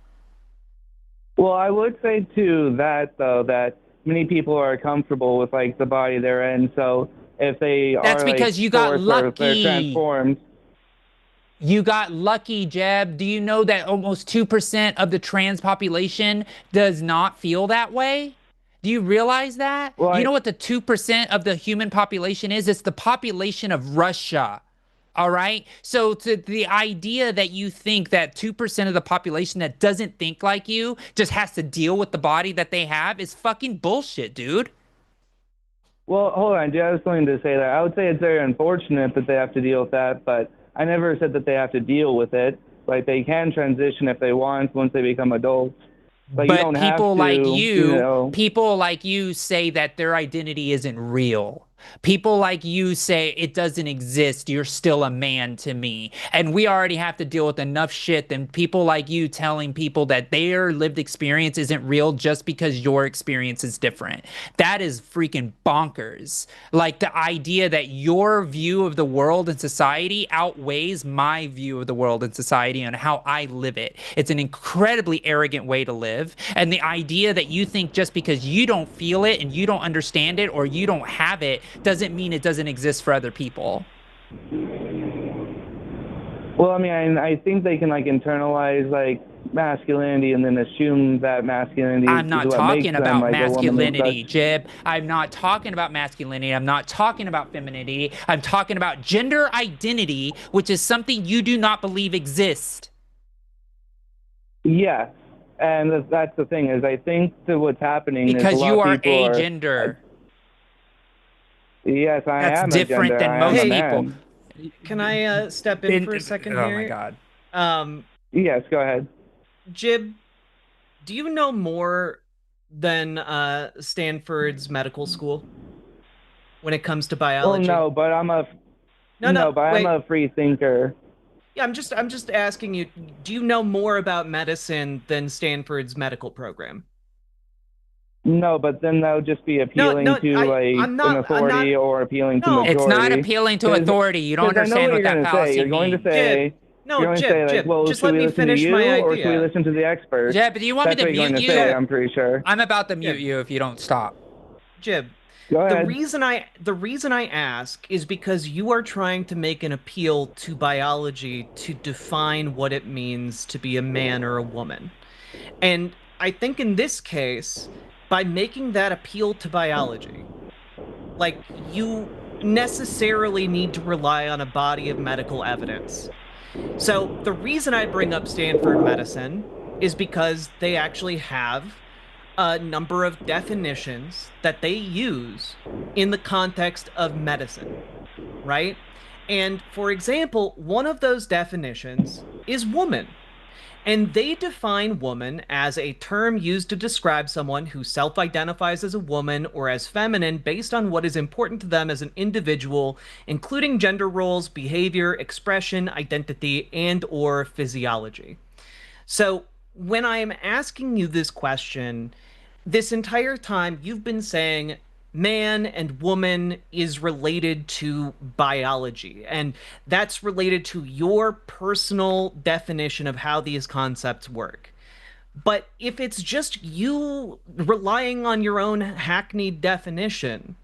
Well, I would say to that though that many people are comfortable with like the body they're in. So if they That's are because like you got forced or if they're lucky. transformed. You got lucky, Jeb. Do you know that almost 2% of the trans population does not feel that way? Do you realize that? Well, You know what the 2% of the human population is? It's the population of Russia. All right. So to the idea that you think that 2% of the population that doesn't think like you just has to deal with the body that they have is fucking bullshit, dude. Well, hold on. I have something to say there. I would say it's very unfortunate that they have to deal with that, but I never said that they have to deal with it. Like they can transition if they want once they become adults. But you don't have to, people like you say that their identity isn't real. People like you say it doesn't exist. You're still a man to me. And we already have to deal with enough shit than people like you telling people that their lived experience isn't real just because your experience is different. That is freaking bonkers. Like the idea that your view of the world and society outweighs my view of the world and society and how I live it. It's an incredibly arrogant way to live. And the idea that you think just because you don't feel it and you don't understand it or you don't have it doesn't mean it doesn't exist for other people. Well, I mean, I think they can like internalize like masculinity and then assume that masculinity I'm not is what talking makes them about like masculinity, Jib. I'm not talking about masculinity. I'm not talking about femininity. I'm talking about gender identity, which is something you do not believe exists. Yeah, and that's the thing is I think that what's happening is because a lot you of are people agender. Yes, I That's am a different gender. than I am a most people. man. Can I step in Ben, for a second oh my here? God. Yes, go ahead. Jib, do you know more than Stanford's medical school when it comes to Well, biology? no, but I'm a No, but I'm wait. a free thinker. Yeah, I'm just asking you, do you know more about medicine than Stanford's medical program? No, but then that would just be No, appealing to like an I'm not, authority or appealing to no. It's not majority. appealing to Because authority. You don't I know understand what what you're that going to say. fallacy means. Jib, no, You're going to say like, Jib, well, just should let we me listen to finish you my or should we idea. listen to the experts? Jeb, do you want me That's to what you're mute going to you? say, I'm pretty sure. I'm about to mute Jib, you if you don't stop. Jib, Go the ahead. reason I ask is because you are trying to make an appeal to biology to define what it means to be a man or a woman. And I think in this case, by making that appeal to biology, like you necessarily need to rely on a body of medical evidence. So the reason I bring up Stanford medicine is because they actually have a number of definitions that they use in the context of medicine, right? And for example, one of those definitions is woman. And they define woman as a term used to describe someone who self-identifies as a woman or as feminine based on what is important to them as an individual, including gender roles, behavior, expression, identity, and or physiology. So when I'm asking you this question, this entire time you've been saying man and woman is related to biology, and that's related to your personal definition of how these concepts work. But if it's just you relying on your own hackneyed definition,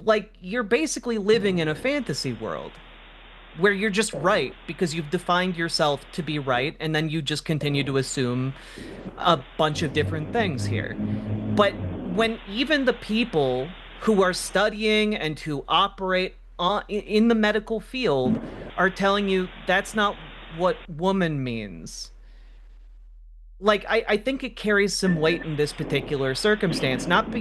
like you're basically living in a fantasy world where you're just right because you've defined yourself to be right, and then you just continue to assume a bunch of different things here. But when even the people who are studying and who operate in the medical field are telling you that's not what woman means, like I think it carries some weight in this particular circumstance, not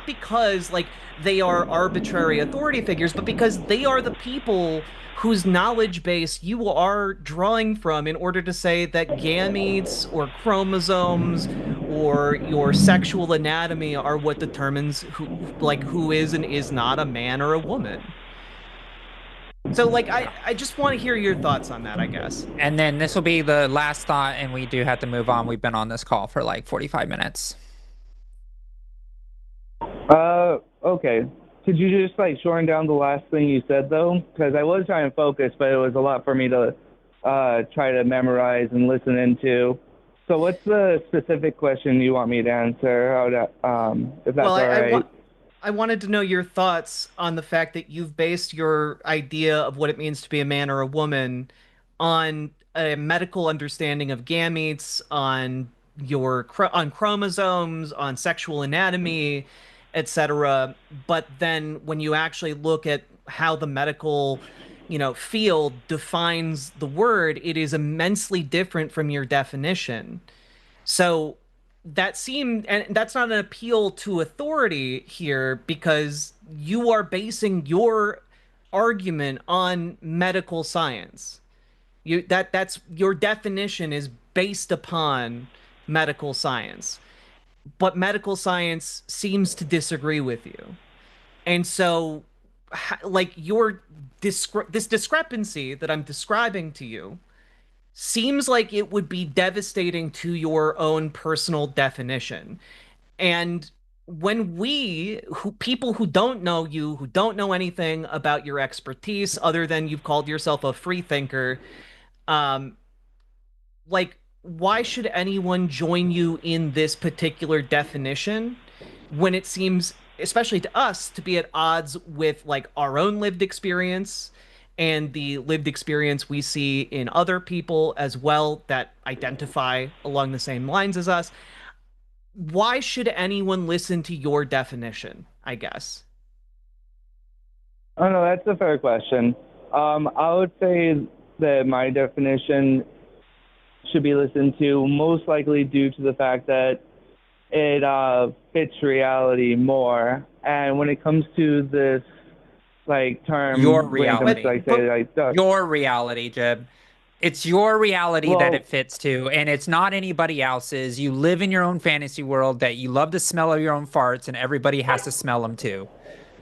because like they are arbitrary authority figures, but because they are the people whose knowledge base you are drawing from in order to say that gametes or chromosomes or your sexual anatomy are what determines who is and is not a man or a woman. So like I just want to hear your thoughts on that, I guess. And then this will be the last thought, and we do have to move on. We've been on this call for like 45 minutes. Okay. Could you just like shorten down the last thing you said though? Because I was trying to focus, but it was a lot for me to try to memorize and listen into. So what's the specific question you want me to answer? If that's Well, all right. I wanted to know your thoughts on the fact that you've based your idea of what it means to be a man or a woman on a medical understanding of gametes, on on chromosomes, on sexual anatomy, etc. But then when you actually look at how the medical, field defines the word, it is immensely different from your definition. So and that's not an appeal to authority here because you are basing your argument on medical science. That's your definition is based upon medical science. But medical science seems to disagree with you. And so like this discrepancy that I'm describing to you seems like it would be devastating to your own personal definition. And when people who don't know you, who don't know anything about your expertise other than you've called yourself a free thinker, um, like, why should anyone join you in this particular definition when it seems, especially to us, to be at odds with like our own lived experience and the lived experience we see in other people as well that identify along the same lines as us? Why should anyone listen to your definition, I guess? Oh no, that's a fair question. I would say that my definition should be listened to most likely due to the fact that it fits reality more. And when it comes to this like Your term random, But reality. like say but like duck. Your reality, Jib. It's your reality that it Well, fits to, and it's not anybody else's. You live in your own fantasy world that you love the smell of your own farts, and everybody has to smell them too.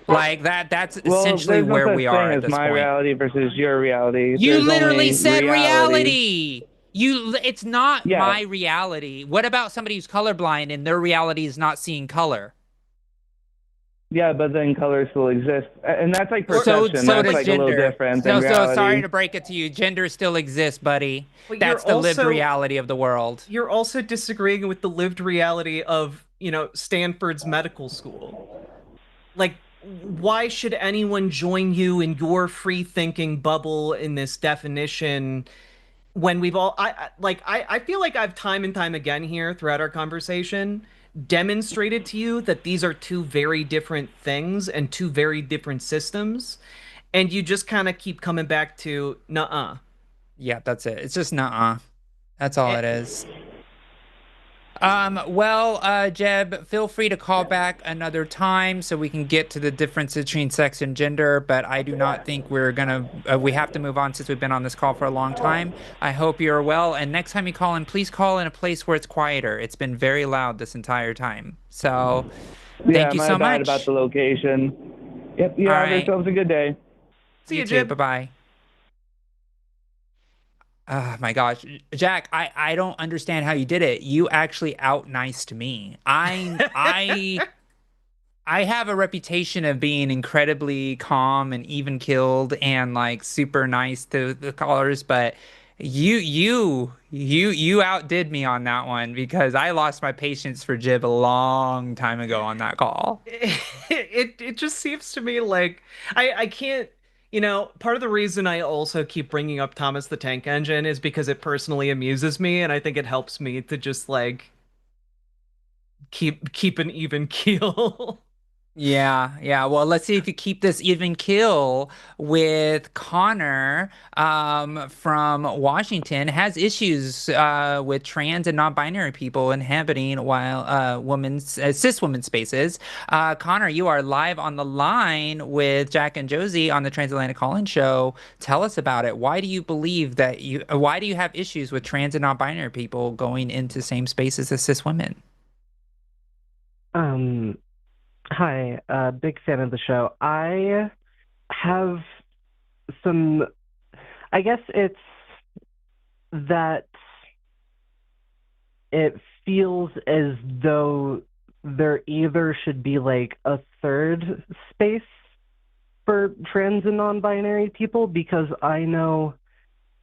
Like that's essentially there's no where such we are thing at as this my point. reality versus your reality. You There's literally only said reality. reality. It's not Yes, my reality. What about somebody who's colorblind and their reality is not seeing color? yeah, but then color still exists, and that's like So perception. so That's does but like a little gender. different than So sorry reality. to break it to you. Gender still exists, buddy. but That's the lived reality of the world. you're also disagreeing with the lived reality of, Stanford's medical school. Like, why should anyone join you in your free thinking bubble in this definition when we've all I feel like I've time and time again here throughout our conversation demonstrated to you that these are two very different things and two very different systems, and you just kind of keep coming back to nuh-uh. Yeah, that's it. It's just nuh-uh. That's all Eh, it is. Well, Jeb, feel free to call back another time so we can get to the difference between sex and gender, but I do not think we have to move on since we've been on this call for a long time. I hope you're well, and next time you call in, please call in a place where it's quieter. It's been very loud this entire time. So, Yeah, thank you my so bad about much. the location. Yep, you All have right. yourselves a good day. See You you, too. Jib. Bye-bye. Oh my gosh, Jack, I don't understand how you did it. You actually out niced me. I have a reputation of being incredibly calm and even keeled and like super nice to the callers, but you outdid me on that one because I lost my patience for Jib a long time ago on that call. It just seems to me like I can't, part of the reason I also keep bringing up Thomas the Tank Engine is because it personally amuses me, and I think it helps me to just like keep an even keel. Yeah, yeah. Well, let's see if you keep this even kill with Connor from Washington has issues with trans and non-binary people inhabiting while cis women spaces. Connor, you are live on the line with Jack and Josie on the Transatlantic Call-In Show. Tell us about it. Why do you have issues with trans and non-binary people going into same spaces as cis women? Um, Hi, big fan of the show. I have some, I guess it's that it feels as though there either should be like a third space for trans and non-binary people because I know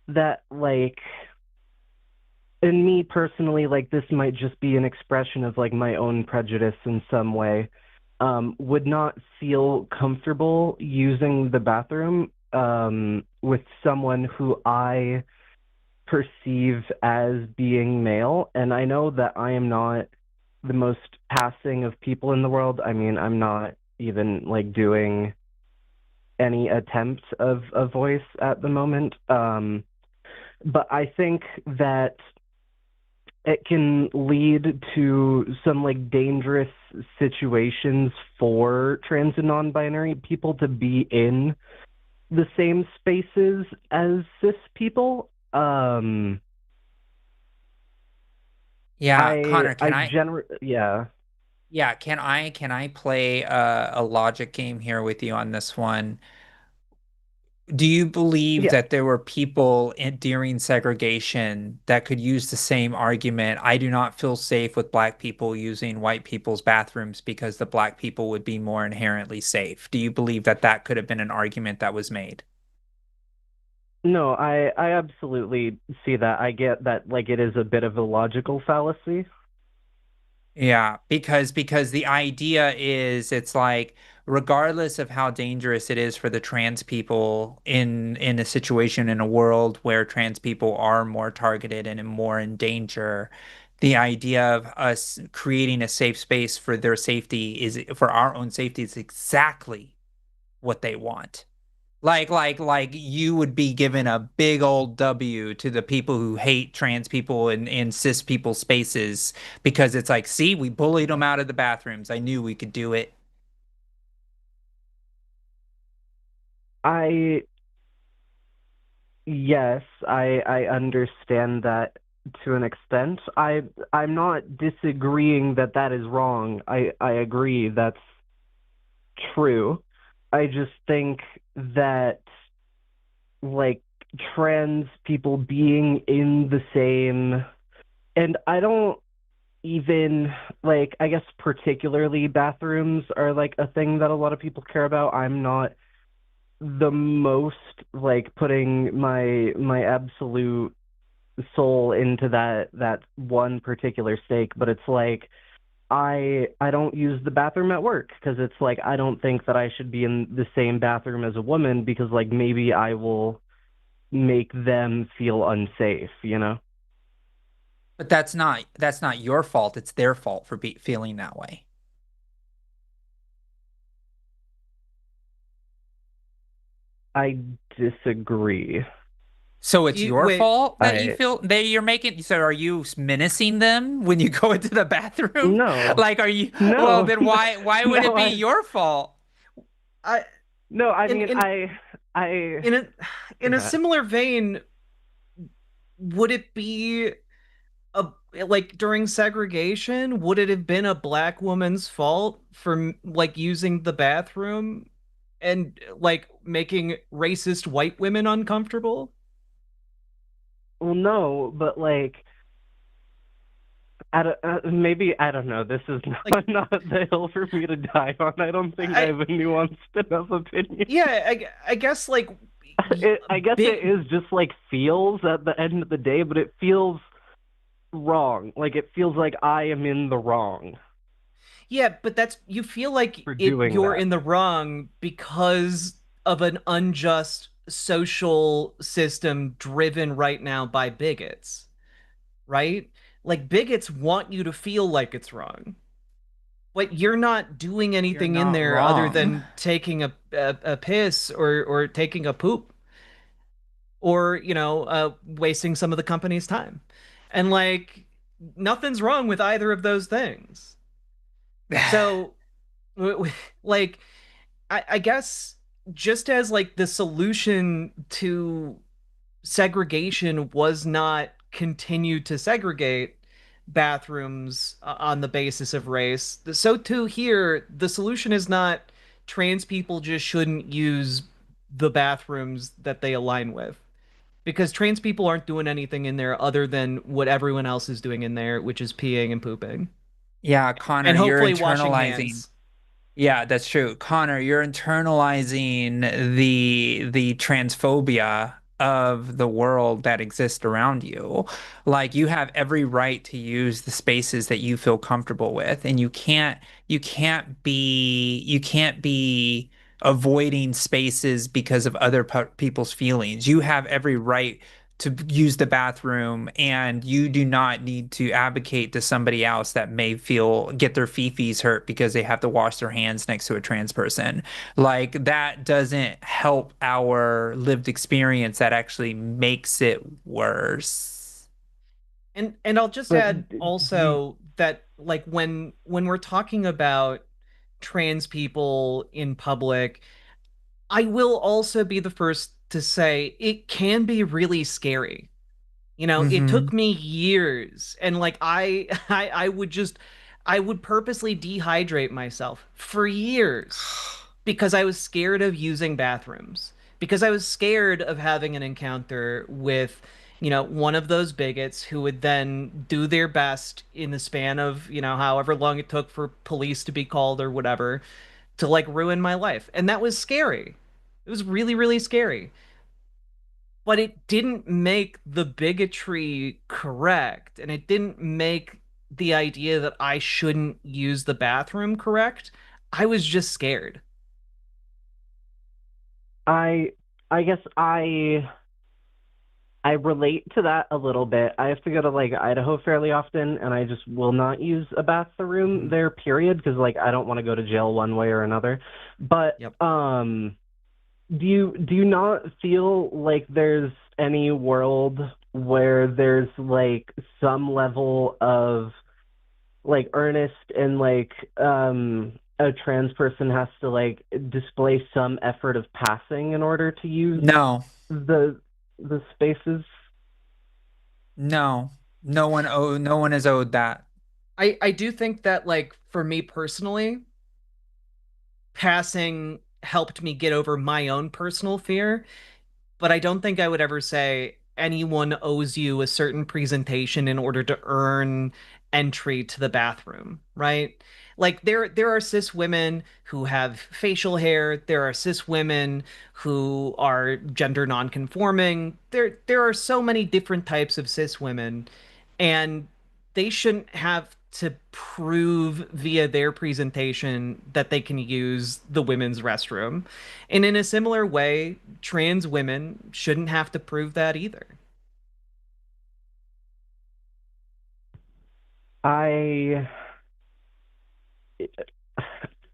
that like in me personally, like this might just be an expression of like my own prejudice in some way. Would not feel comfortable using the bathroom with someone who I perceive as being male. And I know that I am not the most passing of people in the world. I mean, I'm not even like doing any attempt of a voice at the moment. But I think that it can lead to some like dangerous situations for trans and non-binary people to be in the same spaces as cis people. Yeah, Connor, I generally, yeah, yeah, can I play a logic game here with you on this one? Do you believe yeah. that there were people during segregation that could use the same argument? I do not feel safe with black people using white people's bathrooms because the black people would be more inherently safe. Do you believe that that could have been an argument that was made? No, I absolutely see that. I get that like it is a bit of a logical fallacy. Yeah, because the idea is it's like regardless of how dangerous it is for the trans people in a situation in a world where trans people are more targeted and more in danger, the idea of us creating a safe space for their safety is for our own safety is exactly what they want. Like you would be given a big old W to the people who hate trans people and cis people spaces because it's like, see, we bullied them out of the bathrooms. I knew we could do it. I Yes, I understand that to an extent. I'm not disagreeing that that is wrong. I agree that's true. I just think that like trans people being in the same, and I don't even like, I guess particularly bathrooms are like a thing that a lot of people care about. I'm not the most like putting my absolute soul into that one particular stake, but it's like I don't use the bathroom at work because it's like I don't think that I should be in the same bathroom as a woman because like maybe I will make them feel unsafe, you know? But that's not your fault. It's their fault for feeling that way. I disagree. So it's your Wait, fault that you I feel that you're making. So are you menacing them when you go into the bathroom? No. Like, are you? Well, No. then why would it No, be your fault? I no, I in mean in I in a in a yeah. similar vein, would it be a like during segregation, would it have been a black woman's fault for like using the bathroom and like making racist white women uncomfortable? Well, no, but like maybe I don't know. This is Like not the hill for me to die on. I don't think I I have a nuanced enough opinion. yeah, I guess like I guess it big is just like feels at the end of the day, but it feels wrong. Like it feels like I am in the wrong yeah, but that's you feel like for it doing you're that. in the wrong because of an unjust social system driven right now by bigots, right? Like bigots want you to feel like it's wrong. But you're not doing You're anything in not there other wrong. than taking a piss or taking a poop or, wasting some of the company's time. And like nothing's wrong with either of those things. So like I guess just as like the solution to segregation was not continue to segregate bathrooms on the basis of race, so too here the solution is not trans people just shouldn't use the bathrooms that they align with because trans people aren't doing anything in there other than what everyone else is doing in there, which is peeing and pooping Yeah, Connor, and you're hopefully washing internalizing. hands. Yeah, that's true. Connor, you're internalizing the transphobia of the world that exists around you. Like you have every right to use the spaces that you feel comfortable with, and you can't be avoiding spaces because of other people's feelings. You have every right to use the bathroom, and you do not need to advocate to somebody else that may get their fifis hurt because they have to wash their hands next to a trans person. Like that doesn't help our lived experience. That actually makes it worse. And I'll just But add do you, also that like when we're talking about trans people in public, I will also be the first to say it can be really scary. It Hmm. took me years and like I would purposely dehydrate myself for years because I was scared of using bathrooms, because I was scared of having an encounter with, one of those bigots who would then do their best in the span of, however long it took for police to be called or whatever to like ruin my life. And that was scary. It was really, really scary, but it didn't make the bigotry correct, and it didn't make the idea that I shouldn't use the bathroom correct. I was just scared. I I guess I relate to that a little bit. I have to go to like Idaho fairly often, and I just will not use a bathroom Mhm. there, period, because like I don't want to go to jail one way or another. But Yep. do you not feel like there's any world where there's like some level of like earnest and like a trans person has to like display some effort of passing in order to use No, the the spaces? no, no one is owed that. I do think that, like, for me personally, passing helped me get over my own personal fear, but I don't think I would ever say anyone owes you a certain presentation in order to earn entry to the bathroom, right? Like, there are cis women who have facial hair, there are cis women who are gender nonconforming. There are so many different types of cis women, and they shouldn't have to prove via their presentation that they can use the women's restroom. And in a similar way, trans women shouldn't have to prove that either. I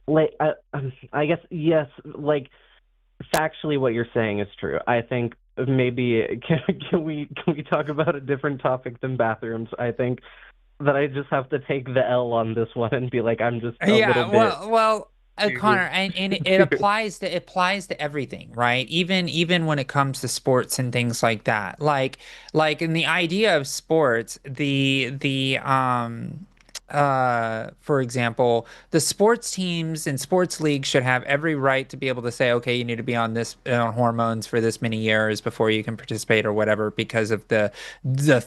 like I guess yes, like factually what you're saying is true. I think maybe can we talk about a different topic than bathrooms? I think that I just have to take the L on this one and be like I'm just a little Yeah, bit Connor, too and it it applies to everything, right? Even when it comes to sports and things like that. Like in the idea of sports, the for example, the sports teams and sports leagues should have every right to be able to say, okay, you need to be on this hormones for this many years before you can participate or whatever because of the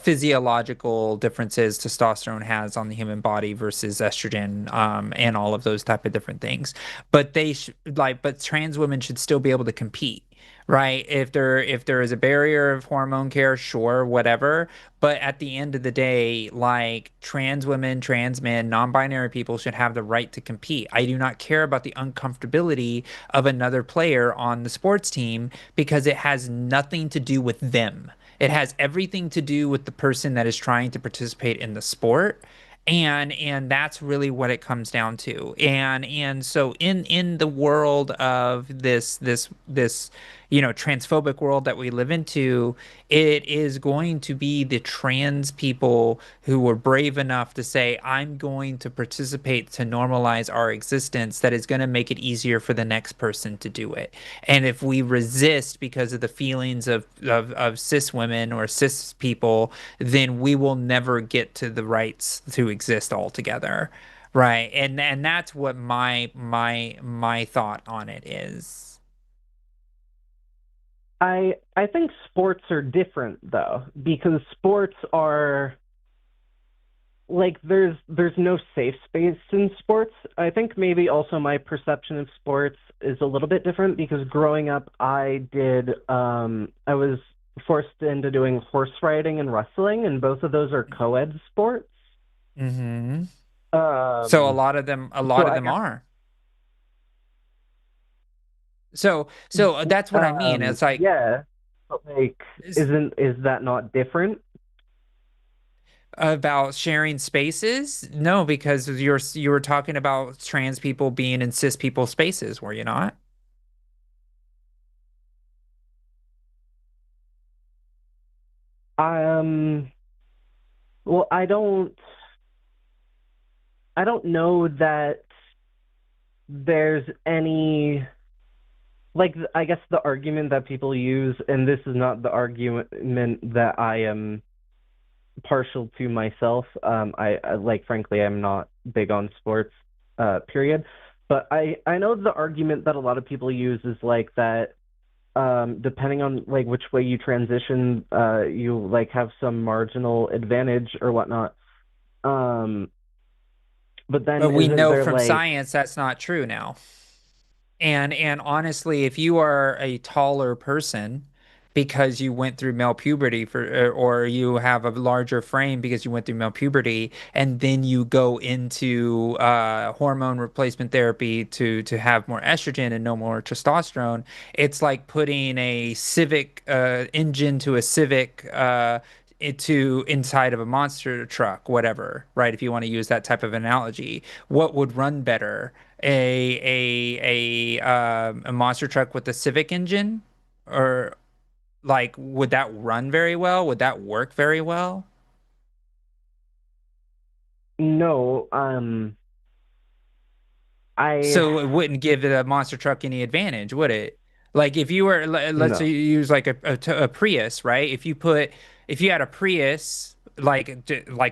physiological differences testosterone has on the human body versus estrogen, and all of those type of different things. But but trans women should still be able to compete. Right. If there is a barrier of hormone care, sure, whatever. But at the end of the day, like trans women, trans men, non-binary people should have the right to compete. I do not care about the uncomfortability of another player on the sports team because it has nothing to do with them. It has everything to do with the person that is trying to participate in the sport. And that's really what it comes down to. And so in the world of this transphobic world that we live into, it is going to be the trans people who were brave enough to say, I'm going to participate to normalize our existence, that is going to make it easier for the next person to do it. And if we resist because of the feelings of cis women or cis people, then we will never get to the rights to exist altogether. Right. And that's what my thought on it is. I think sports are different though, because sports are like there's no safe space in sports. I think maybe also my perception of sports is a little bit different because growing up I was forced into doing horse riding and wrestling, and both of those are co-ed sports. Hmm. So Um a so lot of I them guess are. So that's what I mean. It's like yeah, but like is that not different? about sharing spaces. No, because you were talking about trans people being in cis people spaces, were you not? Um well, I don't know that there's any like I guess the argument that people use, and this is not the argument that I am partial to myself. I like frankly I'm not big on sports, period. But I know the argument that a lot of people use is like that depending on like which way you transition, you like have some marginal advantage or whatnot. Um, but then But we isn't know there from like science that's not true now. And honestly, if you are a taller person because you went through male puberty or you have a larger frame because you went through male puberty, and then you go into hormone replacement therapy to have more estrogen and no more testosterone, it's like putting a Civic engine to a Civic into inside of a monster truck, whatever, right? If you want to use that type of analogy, what would run better? a monster truck with a Civic engine, or like would that run very well? Would that work very well? No, I So it wouldn't give the monster truck any advantage, would it? Like if you were, let's say no. you use like a Prius, right? If you had a Prius, like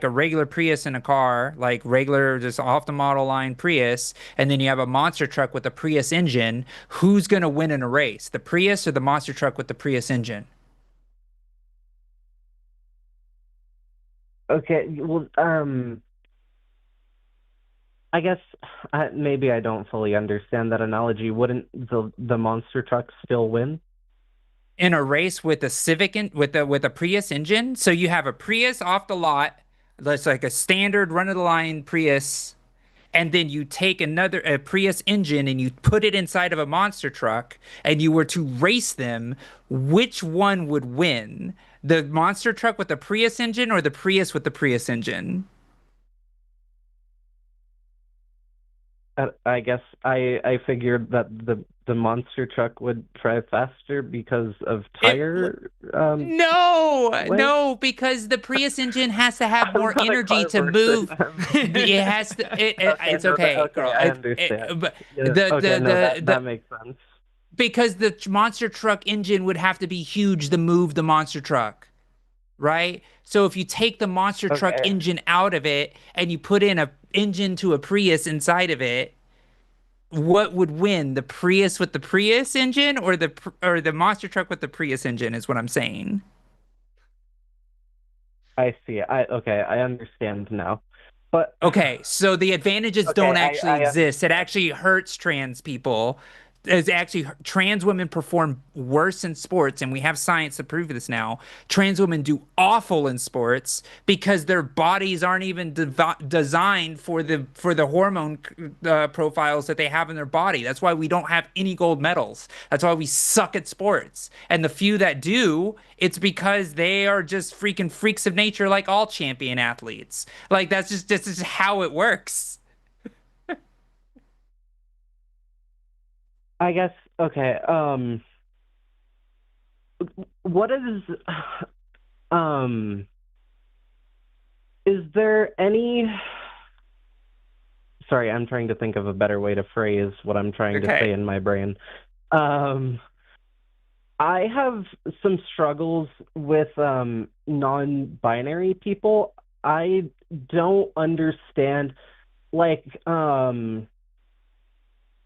a regular Prius in a car, like regular just off the model line Prius, and then you have a monster truck with a Prius engine, who's gonna win in a race? The Prius or the monster truck with the Prius engine? Okay, well, I guess maybe I don't fully understand that analogy. Wouldn't the monster truck still win? In a race with a Civic with a Prius engine. So you have a Prius off the lot, that's like a standard run of the line Prius, and then you take another a Prius engine and you put it inside of a monster truck and you were to race them, which one would win? The monster truck with the Prius engine or the Prius with the Prius engine? I guess I figured that the monster truck would drive faster because of It tire No, length. no, because the Prius engine has to have I'm more not a energy car to person. move. It has to. Okay, It's no, okay, okay, girl. I understand. But Yeah, okay, no, that makes sense. because the monster truck engine would have to be huge to move the monster truck, right? So if you take the monster truck Okay, engine out of it and you put in a engine to a Prius inside of it, what would win? The Prius with the Prius engine or the monster truck with the Prius engine is what I'm saying. I see. I understand now. But Okay, so the advantages okay, don't actually I exist. It understand. actually hurts trans people. It's actually trans women perform worse in sports, and we have science to prove this now. Trans women do awful in sports because their bodies aren't even designed for the hormone profiles that they have in their body. That's why we don't have any gold medals. That's why we suck at sports. And the few that do, it's because they are just freaking freaks of nature, like all champion athletes. Like that's just this is how it works. I guess okay. What is um is there any sorry, I'm trying to think of a better way to phrase what I'm trying to say Okay. in my brain. Um I have some struggles with non-binary people. I don't understand like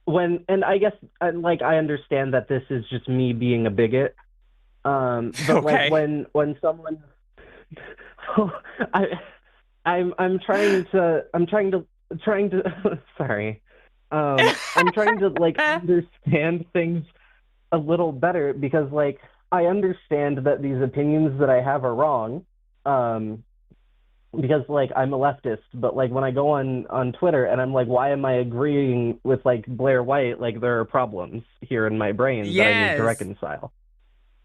when and I guess like I understand that this is just me being a bigot. But like Okay. when someone I I'm trying to sorry. I'm trying to like understand things a little better because like I understand that these opinions that I have are wrong. Um because like I'm a leftist, but like when I go on Twitter and I'm like, why am I agreeing with like Blair White? Like there are problems here in my brain that I need to Yes. reconcile.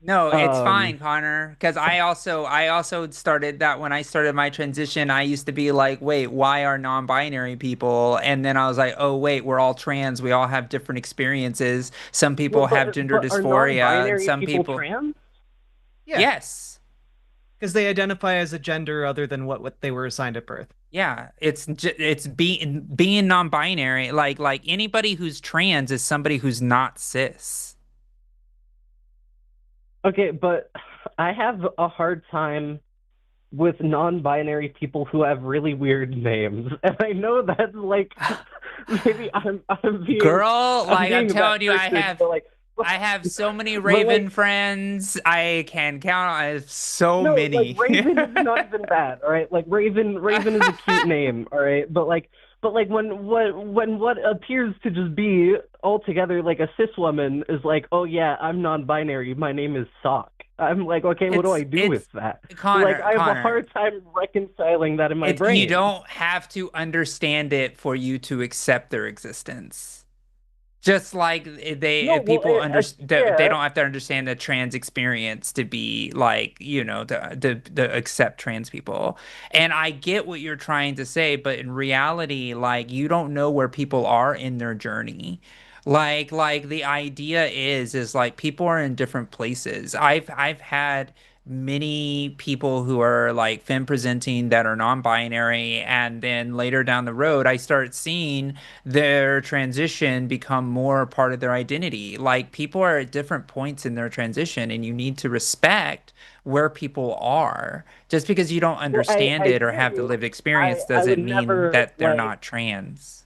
No, it's Um, fine, Connor, because I also started that when I started my transition. I used to be like, wait, why are non-binary people? And then I was like, oh, wait, we're all trans. We all have different experiences. Some well, people have gender but are dysphoria, and non-binary some people people, trans? Yeah, yes. because they identify as a gender other than what they were assigned at birth. Yeah, it's being non-binary. Like anybody who's trans is somebody who's not cis. Okay, but I have a hard time with non-binary people who have really weird names, and I know that's like maybe Girl, I'm like I'm being that telling you, person, but like I have so many but Raven like friends. I can count. I have so no, like many. Raven is not even bad, all right? Like Raven is a cute name, all right? But like when what appears to just be altogether like a cis woman is like, oh yeah, I'm non-binary. My name is Sock. I'm like, okay, what do I do with It's that? Like Connor, I have a Connor. hard time reconciling that in my You brain. don't have to understand it for you to accept their existence. Just like they, No, if well, people they yeah. don't have to understand the trans experience to be like, to accept trans people. And I get what you're trying to say, but in reality, like you don't know where people are in their journey. Like the idea is like people are in different places. I've had many people who are like femme presenting that are non-binary, and then later down the road I start seeing their transition become more part of their identity. Like people are at different points in their transition, and you need to respect where people are. Just because you don't Well, understand I it or hear have the you. lived experience I would doesn't mean never that they're like. not trans.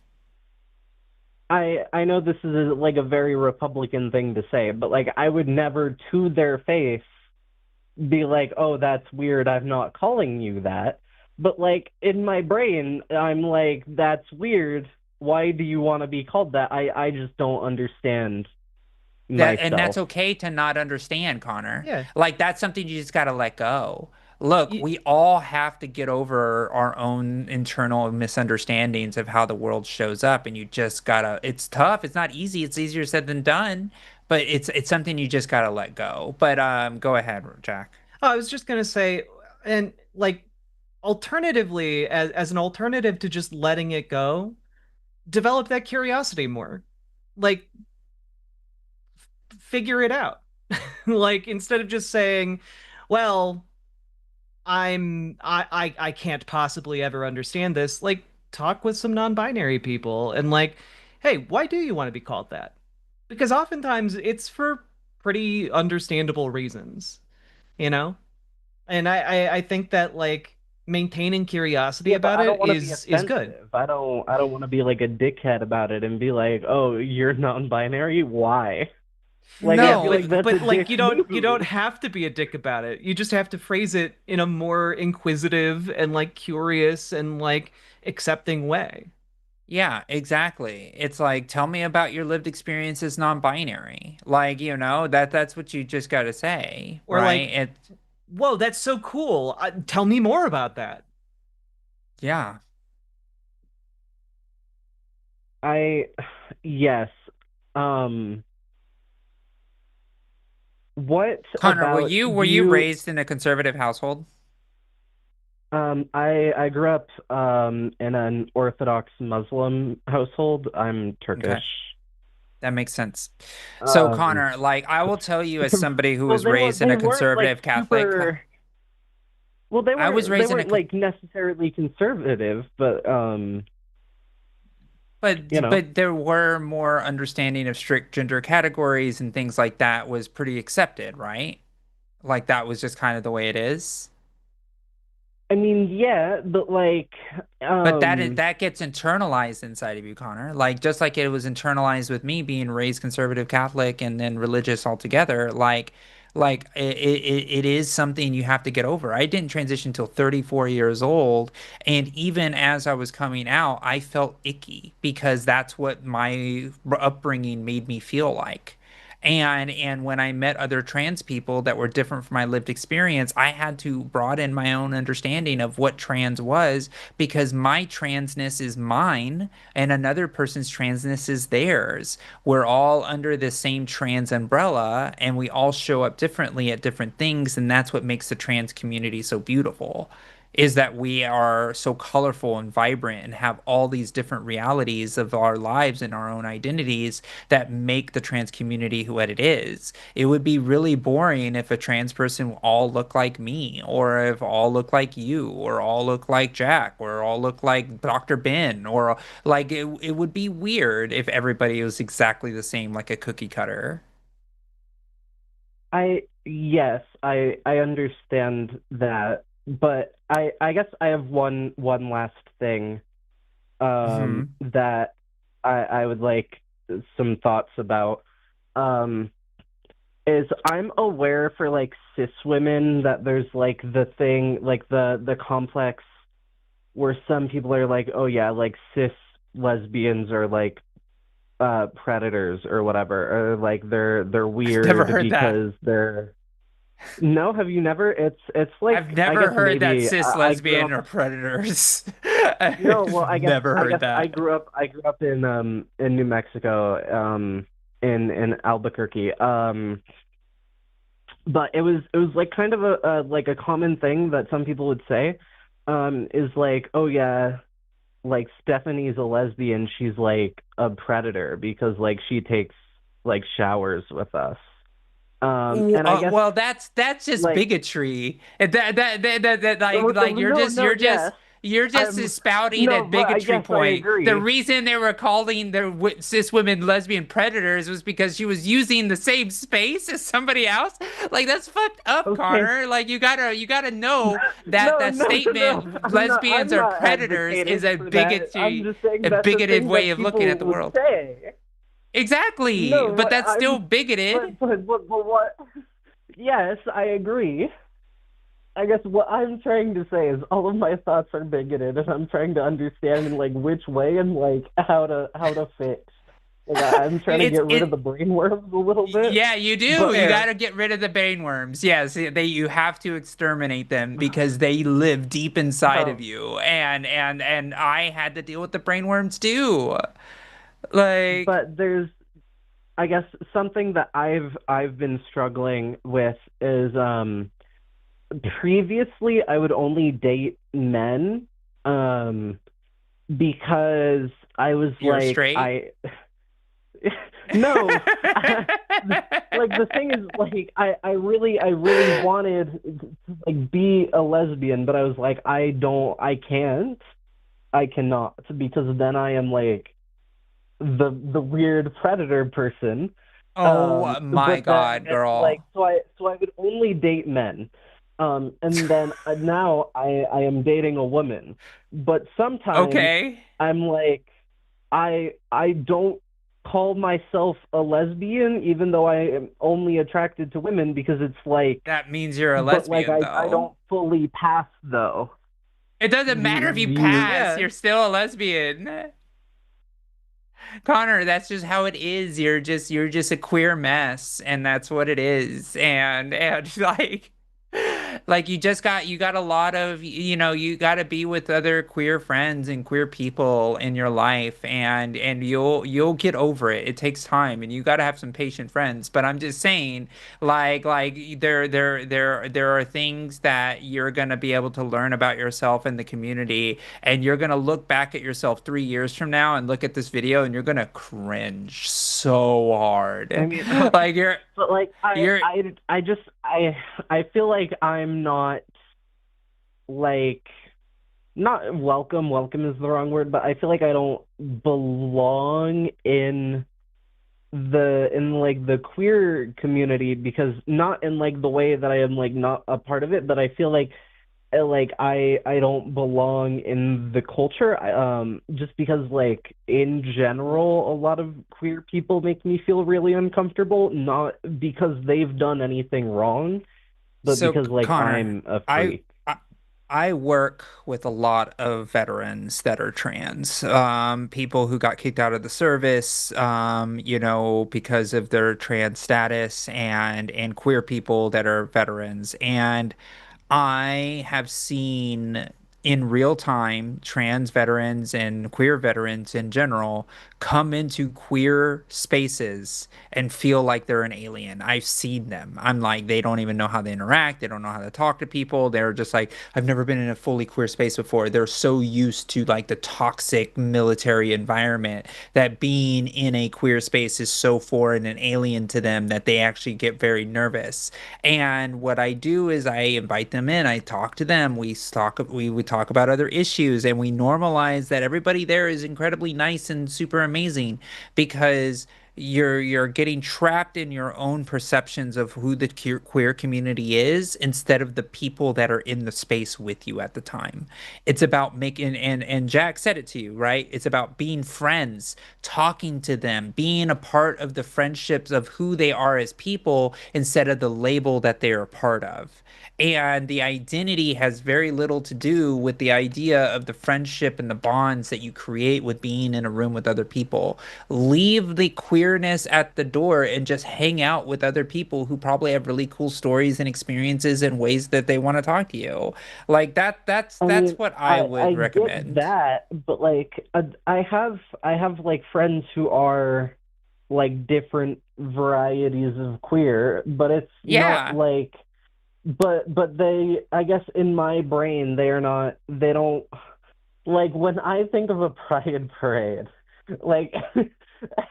I know this is like a very Republican thing to say, but like I would never to their face be like, "Oh, that's weird. I'm not calling you that." But like in my brain, I'm like, "That's weird. Why do you want to be called that?" I just don't understand And that's myself. okay to not understand, Connor. Yeah. Like that's something you just got to let go. Look, You, we all have to get over our own internal misunderstandings of how the world shows up, and you just gotta, it's tough, it's not easy, it's easier said than done, but it's something you just gotta let go. But go ahead, Jack. I was just gonna say, and like alternatively, as an alternative to just letting it go, develop that curiosity more. Like figure it out. Like instead of just saying, well, I can't possibly ever understand this, like talk with some non-binary people and like, hey, why do you want to be called that? Because oftentimes it's for pretty understandable reasons, you know? And I think that like maintaining curiosity Yeah, but about I don't it want to be is good. offensive. I don't want to be like a dickhead about it and be like, "Oh, you're non-binary? Why?" Like I Yeah, feel No, like that's a but like dick you don't move. have to be a dick about it. You just have to phrase it in a more inquisitive and like curious and like accepting way. yeah, exactly. It's like, tell me about your lived experience as non-binary. Like, that's what you just gotta say, Or right? like, whoa, that's so cool. Tell me more about that. Yeah. I yes. Um what Connor, were about you do were you you raised in a conservative household? I grew up in an Orthodox Muslim household. I'm Turkish. Okay, that makes sense. So, Um Connor, like I will tell you as somebody who well was raised in they a weren't like conservative Catholic, super I was they raised in a weren't like necessarily conservative, but you know. but there were more understanding of strict gender categories and things like that was pretty accepted, right? Like that was just kind of the way it is. I mean, yeah, but like But um that gets internalized inside of you, Connor. Like just like it was internalized with me being raised conservative Catholic and then religious altogether. Like it is something you have to get over. I didn't transition until 34 years old, and even as I was coming out, I felt icky because that's what my upbringing made me feel like. And when I met other trans people that were different from my lived experience, I had to broaden my own understanding of what trans was, because my transness is mine and another person's transness is theirs. We're all under the same trans umbrella and we all show up differently at different things. And that's what makes the trans community so beautiful. Is that we are so colorful and vibrant and have all these different realities of our lives and our own identities that make the trans community what it is. It would be really boring if a trans person all looked like me, or if all look like you, or all look like Jack, or all look like Dr. Ben, or like it would be weird if everybody was exactly the same, like a cookie cutter. I understand that, but I guess I have one last thing Hmm. that I would like some thoughts about. Um is I'm aware for like cis women that there's like the thing like the complex where some people are like, oh yeah, like cis lesbians are like predators or whatever, or like they're Never weird heard that. because they're No, have you never? It's I've like I never guess heard that maybe cis I grew lesbian up. are predators. No, well, I've never I heard guess that. I grew up in New Mexico, in Albuquerque. But it was like kind of a like a common thing that some people would say, is like, oh yeah, like Stephanie's a lesbian, she's like a predator because like she takes like showers with us. And I guess Well, that's just like bigotry. That like no, no, yes. you're just I'm spouting no, that but I bigotry guess I point. The agree. reason they were calling the cis women lesbian predators was because she was using the same space as somebody else. Like that's fucked up, Okay. Connor. Like you gotta know that No, that no, no, no. statement lesbians I'm are not predators is advocating for that. I'm just saying a that's a bigoted thing way that of looking people at the would world. say. Exactly, No, but but that's still I'm bigoted. but what? Yes, I agree. I guess what I'm trying to say is all of my thoughts are bigoted, and I'm trying to understand in like which way and like how to fix. Like I'm trying to It's get rid of it the brain worms a little bit, Yeah, you do. but You got Fair. to get rid of the bane worms. Yes, you have to exterminate them because they live deep inside of um, you. And I had to deal with the brain worms too. Like, but there's I guess something that I've been struggling with is previously I would only date men um because I was you're like straight. no like the thing is like I really wanted to like be a lesbian, but I was like I cannot because then I am like the weird predator person. Oh my But then God, it's like girl. so I would only date men. And then now I am dating a woman. But sometimes Okay. I'm like I don't call myself a lesbian even though I am only attracted to women because it's like That means you're a but like lesbian, I though. don't fully pass though. It doesn't matter if you Do you pass, Yeah. you're still a lesbian. Connor, that's just how it is. You're just a queer mess, and that's what it is. And like you got a lot of you got to be with other queer friends and queer people in your life, and you'll get over it. It takes time, and you got to have some patient friends. But I'm just saying, there are things that you're gonna be able to learn about yourself and the community, and you're gonna look back at yourself 3 years from now and look at this video and you're gonna cringe so I hard. mean, Like but like you're I just I feel like I'm not like not welcome. Welcome is the wrong word, but I feel like I don't belong in like the queer community because not in like the way that I am like not a part of it, but I feel like I don't belong in the culture just because like in general a lot of queer people make me feel really uncomfortable, not because they've done anything wrong but so because like Connor, I'm a I, freak. I I work with a lot of veterans that are trans, people who got kicked out of the service, because of their trans status, and queer people that are veterans. And I have seen in real time trans veterans and queer veterans in general come into queer spaces and feel like they're an alien. I've seen them. I'm like, they don't even know how to interact. They don't know how to talk to people. They're just like, I've never been in a fully queer space before. They're so used to like the toxic military environment that being in a queer space is so foreign and alien to them that they actually get very nervous. And what I do is I invite them in, I talk to them, we talk about other issues, and we normalize that everybody there is incredibly nice and super amazing because you're getting trapped in your own perceptions of who the queer community is instead of the people that are in the space with you at the time. It's about making and Jack said it to you, right? It's about being friends, talking to them, being a part of the friendships of who they are as people instead of the label that they are a part of. And the identity has very little to do with the idea of the friendship and the bonds that you create with being in a room with other people. Leave the queer queerness at the door and just hang out with other people who probably have really cool stories and experiences and ways that they want to talk to you. Like I that's mean, what I I would get recommend. that, but like I have like friends who are like different varieties of queer, but it's not Yeah. like but they, I guess in my brain they are not, they don't, like when I think of a pride parade, like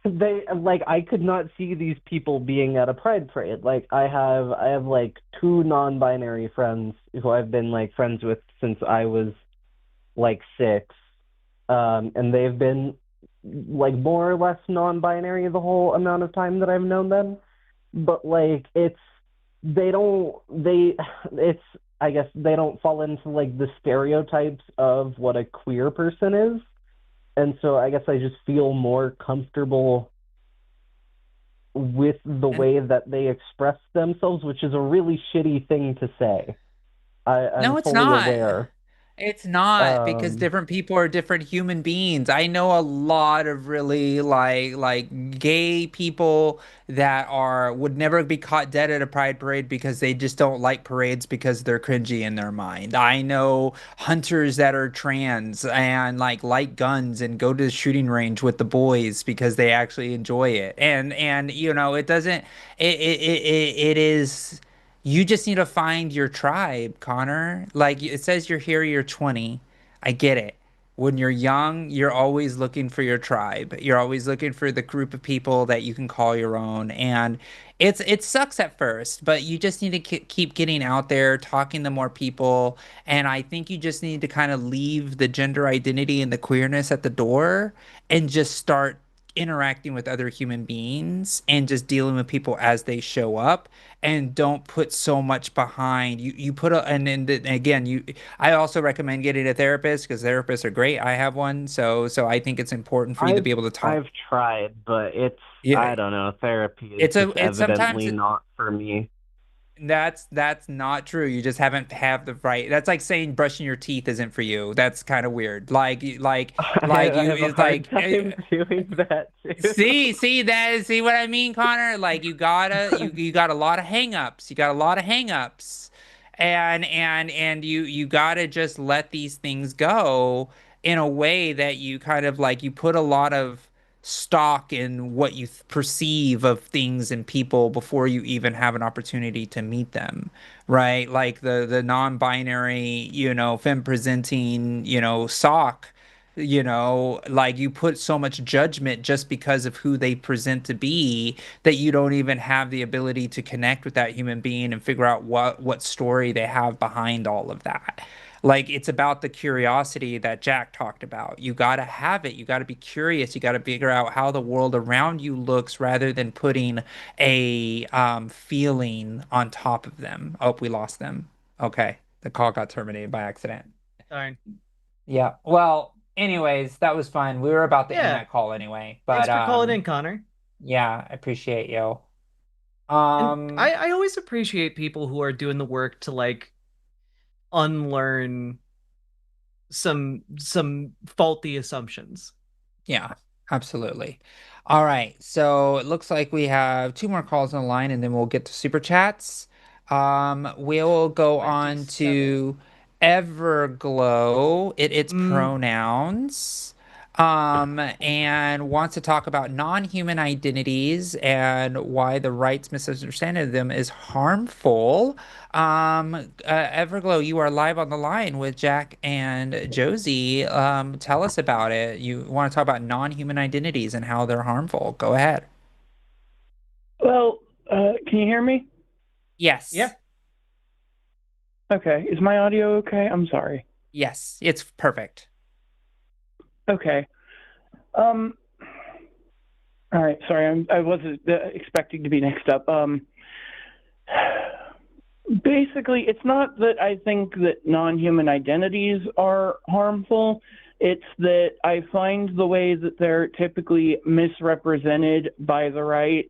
they, like I could not see these people being at a pride parade. Like I have like two non-binary friends who I've been like friends with since I was like 6. And they've been like more or less non-binary the whole amount of time that I've known them. But like they don't they it's I guess they don't fall into like the stereotypes of what a queer person is. And so I guess I just feel more comfortable with the And way that they express themselves, which is a really shitty thing to say. I'm no, it's fully not. aware. It's not because Um, different people are different human beings. I know a lot of really like gay people that are would never be caught dead at a pride parade because they just don't like parades because they're cringy in their mind. I know hunters that are trans and like guns and go to the shooting range with the boys because they actually enjoy it. And you know, it doesn't it is you just need to find your tribe, Connor. Like it says you're here, you're 20. I get it. When you're young, you're always looking for your tribe. You're always looking for the group of people that you can call your own. And it sucks at first, but you just need to keep getting out there, talking to more people. And I think you just need to kind of leave the gender identity and the queerness at the door and just start interacting with other human beings and just dealing with people as they show up and don't put so much behind you put a and then again you I also recommend getting a therapist because therapists are great. I have one, so I think it's important for you to I've be able to talk. I've tried, but Yeah, I don't know, therapy is just it's sometimes evidently not for me. that's not true. You just haven't have the right. That's like saying brushing your teeth isn't for you. That's kind of weird. Like I you have a it's hard like time doing that too. see what I mean, Connor? Like you got a lot of hangups. You got a lot of hangups. And you gotta just let these things go in a way that you kind of like you put a lot of stock in what you perceive of things and people before you even have an opportunity to meet them, right? Like the non-binary, you know, femme presenting, you know, sock, you know, like you put so much judgment just because of who they present to be that you don't even have the ability to connect with that human being and figure out what story they have behind all of that. Like it's about the curiosity that Jack talked about. You got to have it. You got to be curious. You got to figure out how the world around you looks rather than putting a feeling on top of them. Oh, we lost them. Okay. The call got terminated by accident. Darn. Yeah. Well, anyways, that was fun. We were about to end Yeah. that call anyway, Thanks but for calling in, Connor. yeah, I appreciate you. And Um, I always appreciate people who are doing the work to like unlearn some faulty assumptions. yeah, absolutely. All right, so it looks like we have two more calls on the line, and then we'll get to super chats. We'll go on 27. to Everglow. Its Mm, pronouns. And wants to talk about non-human identities and why the right's misunderstanding of them is harmful. Everglow, you are live on the line with Jack and Josie. Tell us about it. You want to talk about non-human identities and how they're harmful. Go ahead. Well, can you hear me? Yes. yeah. Okay. Is my audio okay? I'm sorry. Yes, it's perfect. Okay. All right. Sorry, I wasn't expecting to be next up. Basically, it's not that I think that non-human identities are harmful. It's that I find the way that they're typically misrepresented by the right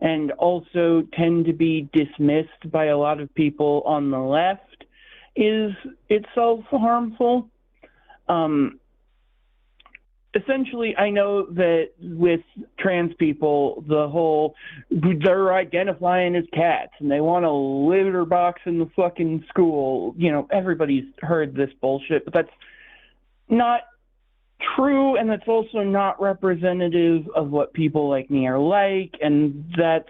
and also tend to be dismissed by a lot of people on the left is itself harmful. essentially, I know that with trans people, they're identifying as cats and they want a litter box in the fucking school. You know, everybody's heard this bullshit, but that's not true, and that's also not representative of what people like me are like, and that's.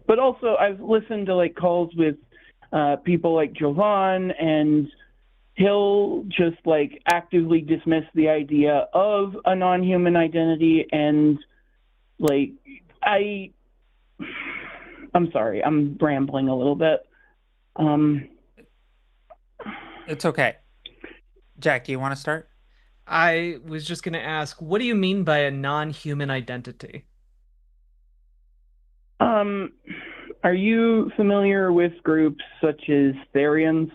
But also, I've listened to like calls with people like Jovan, and he'll just like actively dismiss the idea of a non-human identity, and like I'm sorry, I'm rambling a little bit. It's okay. Jack, do you want to start? I was just going to ask, what do you mean by a non-human identity? Are you familiar with groups such as Therians?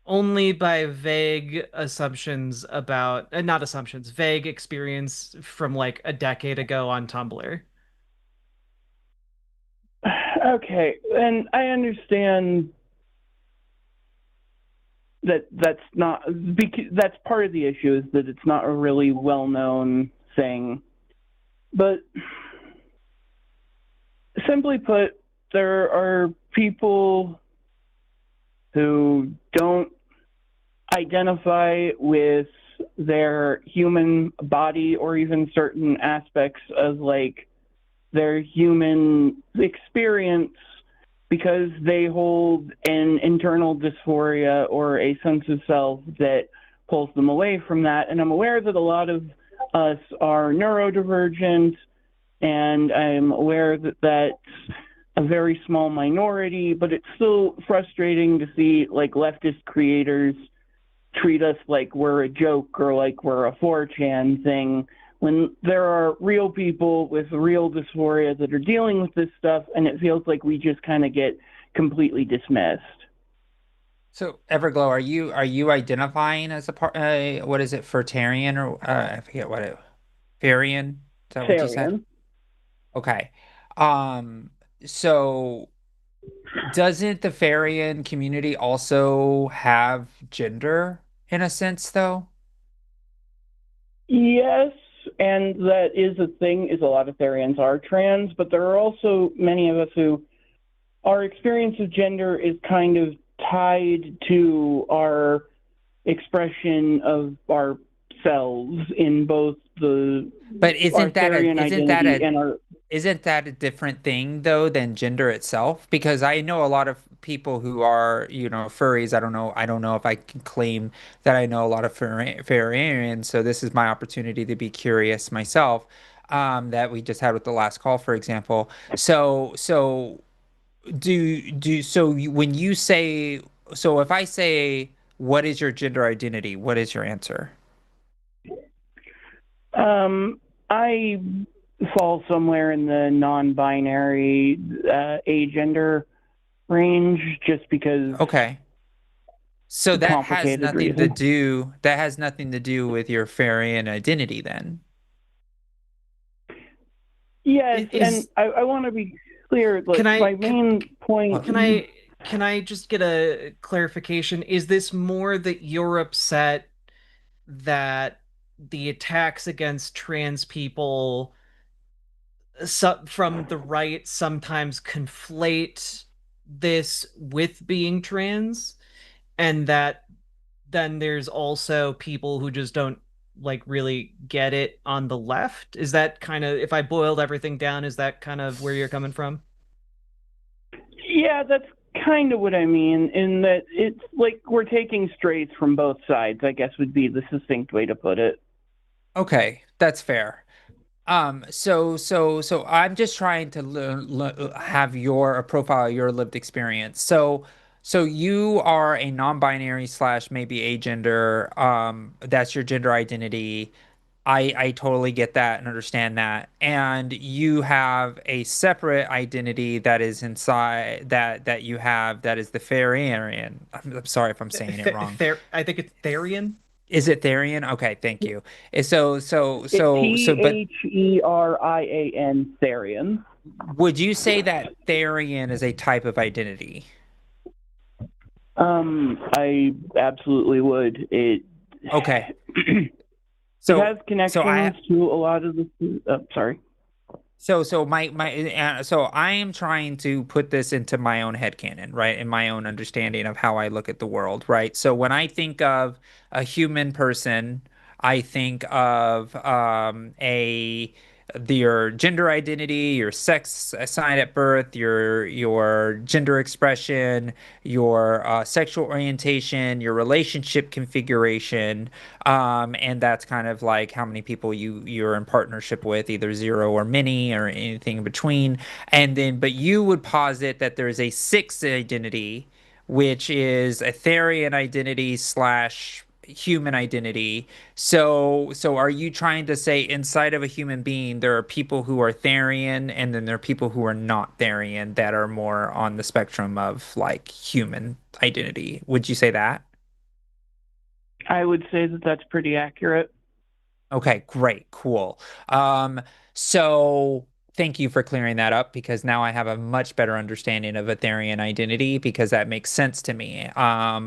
Only by vague assumptions about, not assumptions, vague experience from like a decade ago on Tumblr. Okay, and I understand that's not, because that's part of the issue, is that it's not a really well-known thing. But simply put, there are people who don't identify with their human body or even certain aspects of like their human experience because they hold an internal dysphoria or a sense of self that pulls them away from that. And I'm aware that a lot of us are neurodivergent, and I'm aware that that's a very small minority, but it's still frustrating to see like leftist creators treat us like we're a joke or like we're a 4chan thing, when there are real people with real dysphoria that are dealing with this stuff, and it feels like we just kind of get completely dismissed. So, Everglow, are you identifying as a part? What is it, Fertarian or I forget what it. Farian? Is that what you said? Therian. Okay. So doesn't the Farian community also have gender in a sense, though? Yes, and that is a thing, is a lot of Therians are trans, but there are also many of us who our experience of gender is kind of tied to our expression of ourselves in both But our Therian identity and our. isn't that a different thing though than gender itself? Because I know a lot of people who are, furries. I don't know if I can claim that I know a lot of furrians, so this is my opportunity to be curious myself. That we just had with the last call, for example. So when you say, so if I say, what is your gender identity? What is your answer? I fall somewhere in the non-binary agender range, just because. Okay. So Complicated reason. that has nothing to do with your Farian identity then. Yes, and I want to be clear. Like, my main point. Can I just get a clarification? Is this more that you're upset that the attacks against trans people from the right sometimes conflate this with being trans, and that then there's also people who just don't like really get it on the left? Is that kind of, if I boiled everything down, is that kind of where you're coming from? Yeah, that's kind of what I mean, in that it's like we're taking strays from both sides, I guess would be the succinct way to put it. Okay, that's fair. So I'm just trying to have a profile of your lived experience. So you are a non-binary slash maybe agender. That's your gender identity. I totally get that and understand that. And you have a separate identity that is inside that you have, that is the Farian. I'm sorry if I'm saying it wrong. I think it's Therian. Is it Therian? Okay, thank you. But Therian, Therian. Would you say that Therian is a type of identity? I absolutely would. Okay. it So has connections to a lot of the. Sorry. so so I am trying to put this into my own headcanon, right? In my own understanding of how I look at the world, right? So when I think of a human person, I think of your gender identity, your sex assigned at birth, your gender expression, your sexual orientation, your relationship configuration, and that's kind of like how many people you're in partnership with, either zero or many or anything in between. And then, but you would posit that there's a sixth identity, which is a Therian identity slash human identity. So are you trying to say inside of a human being, there are people who are Therian, and then there are people who are not Therian that are more on the spectrum of like human identity? Would you say that? I would say that that's pretty accurate. Okay, great, cool. So thank you for clearing that up because now I have a much better understanding of Ethereum identity because that makes sense to me.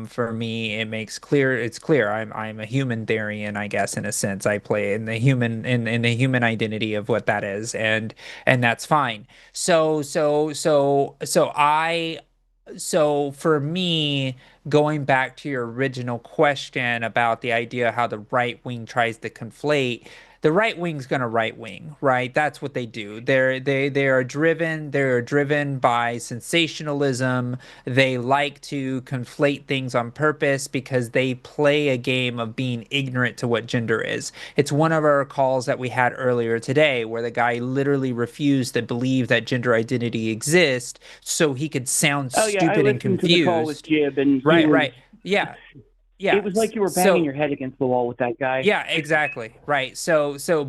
For me, it's clear. I'm a human Therian, I guess, in a sense. I play in the human identity of what that is, and that's fine. So for me, going back to your original question about the idea how the right wing tries to conflate, the right wing's gonna right wing, right? That's what they do. They're driven by sensationalism. They like to conflate things on purpose because they play a game of being ignorant to what gender is. It's one of our calls that we had earlier today where the guy literally refused to believe that gender identity exists so he could sound Oh yeah, I stupid and listened to the call with confused. Jib, and he Right, was. right. Yeah. Yeah. It was like you were banging So your head against the wall with that guy. yeah, exactly. Right.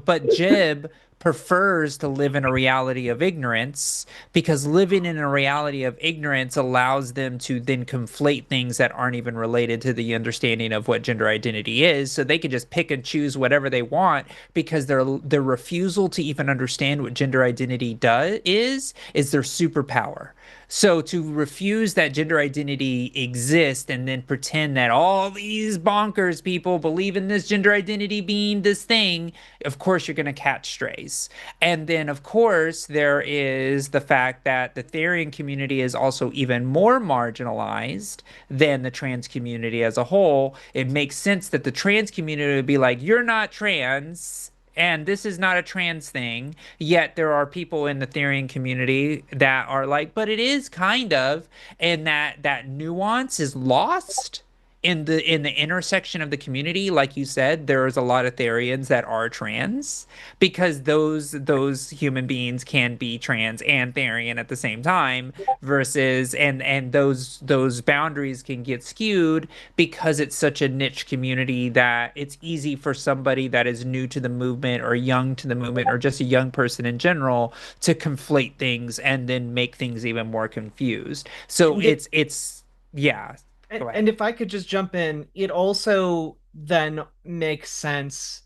But Jib prefers to live in a reality of ignorance because living in a reality of ignorance allows them to then conflate things that aren't even related to the understanding of what gender identity is. So they can just pick and choose whatever they want because their refusal to even understand what gender identity is their superpower. So to refuse that gender identity exists and then pretend that all these bonkers people believe in this gender identity being this thing, of course you're going to catch strays. And then of course there is the fact that the Therian community is also even more marginalized than the trans community as a whole. It makes sense that the trans community would be like, you're not trans and this is not a trans thing. Yet there are people in the Therian community that are like, but it is kind of, and that nuance is lost in the intersection of the community. Like you said, there's a lot of Therians that are trans because those human beings can be trans and Therian at the same time versus and those boundaries can get skewed because it's such a niche community that it's easy for somebody that is new to the movement or young to the movement or just a young person in general to conflate things and then make things even more confused. So it's yeah. Go ahead. And if I could just jump in, it also then makes sense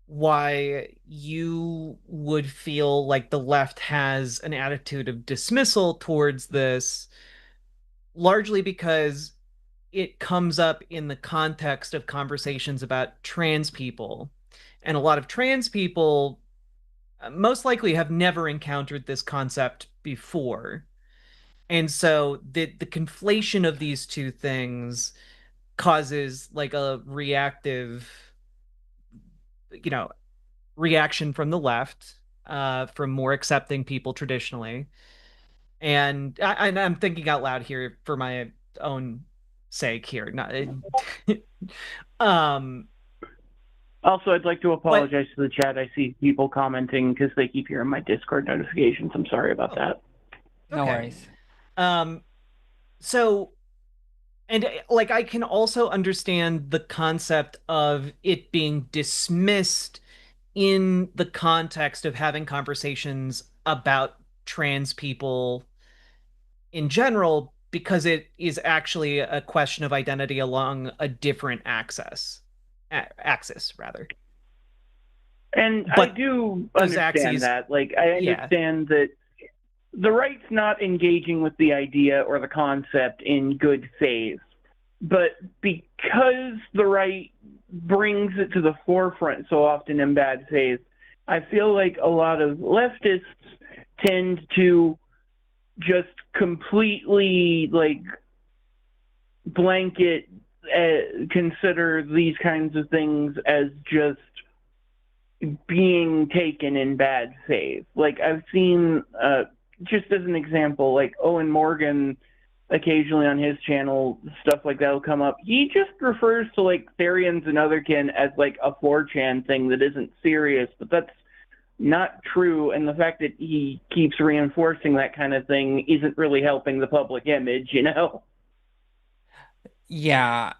why you would feel like the left has an attitude of dismissal towards this, largely because it comes up in the context of conversations about trans people. And a lot of trans people most likely have never encountered this concept before. And so the conflation of these two things causes like a reactive, you know, reaction from the left, from more accepting people traditionally. And I'm thinking out loud here for my own sake here. Not, um, Also, I'd like to apologize to the chat. I see people commenting because they keep hearing my Discord notifications. I'm sorry about that. No worries. So, and like I can also understand the concept of it being dismissed in the context of having conversations about trans people in general because it is actually a question of identity along a different axis rather. And But I do those understand axes- that. Like, I understand that the right's not engaging with the idea or the concept in good faith. But because the right brings it to the forefront so often in bad faith. I feel like a lot of leftists tend to just completely like blanket consider these kinds of things as just being taken in bad faith. Like I've seen, just as an example, like Owen Morgan occasionally on his channel, stuff like that will come up. He just refers to like Therians and Otherkin as like a 4chan thing that isn't serious, but that's not true. And the fact that he keeps reinforcing that kind of thing isn't really helping the public image, you know? Yeah.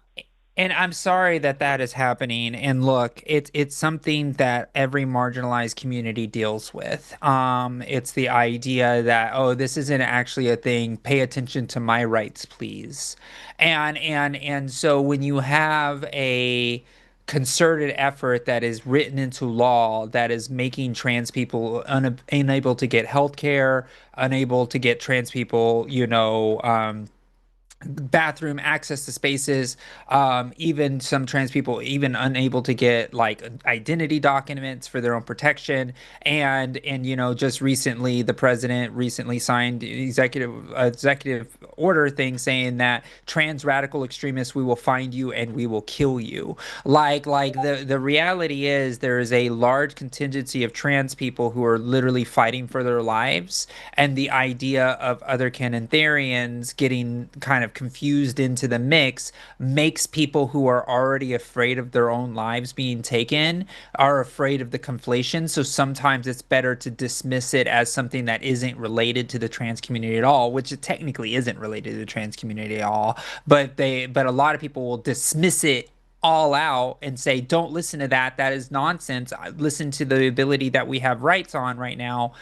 And I'm sorry that that is happening. And look, it's something that every marginalized community deals with. It's the idea that, oh, this isn't actually a thing. Pay attention to my rights, please. And so when you have a concerted effort that is written into law that is making trans people unable to get health care, unable to get trans people, bathroom access to spaces, even some trans people even unable to get like identity documents for their own protection. And just recently the president recently signed executive order thing saying that trans radical extremists, we will find you and we will kill you. Like the reality is there is a large contingency of trans people who are literally fighting for their lives, and the idea of other Canantherians getting kind of confused into the mix makes people who are already afraid of their own lives being taken are afraid of the conflation. So sometimes it's better to dismiss it as something that isn't related to the trans community at all, which it technically isn't related to the trans community at all. But a lot of people will dismiss it all out and say, don't listen to that. That is nonsense. Listen to the ability that we have rights on right now.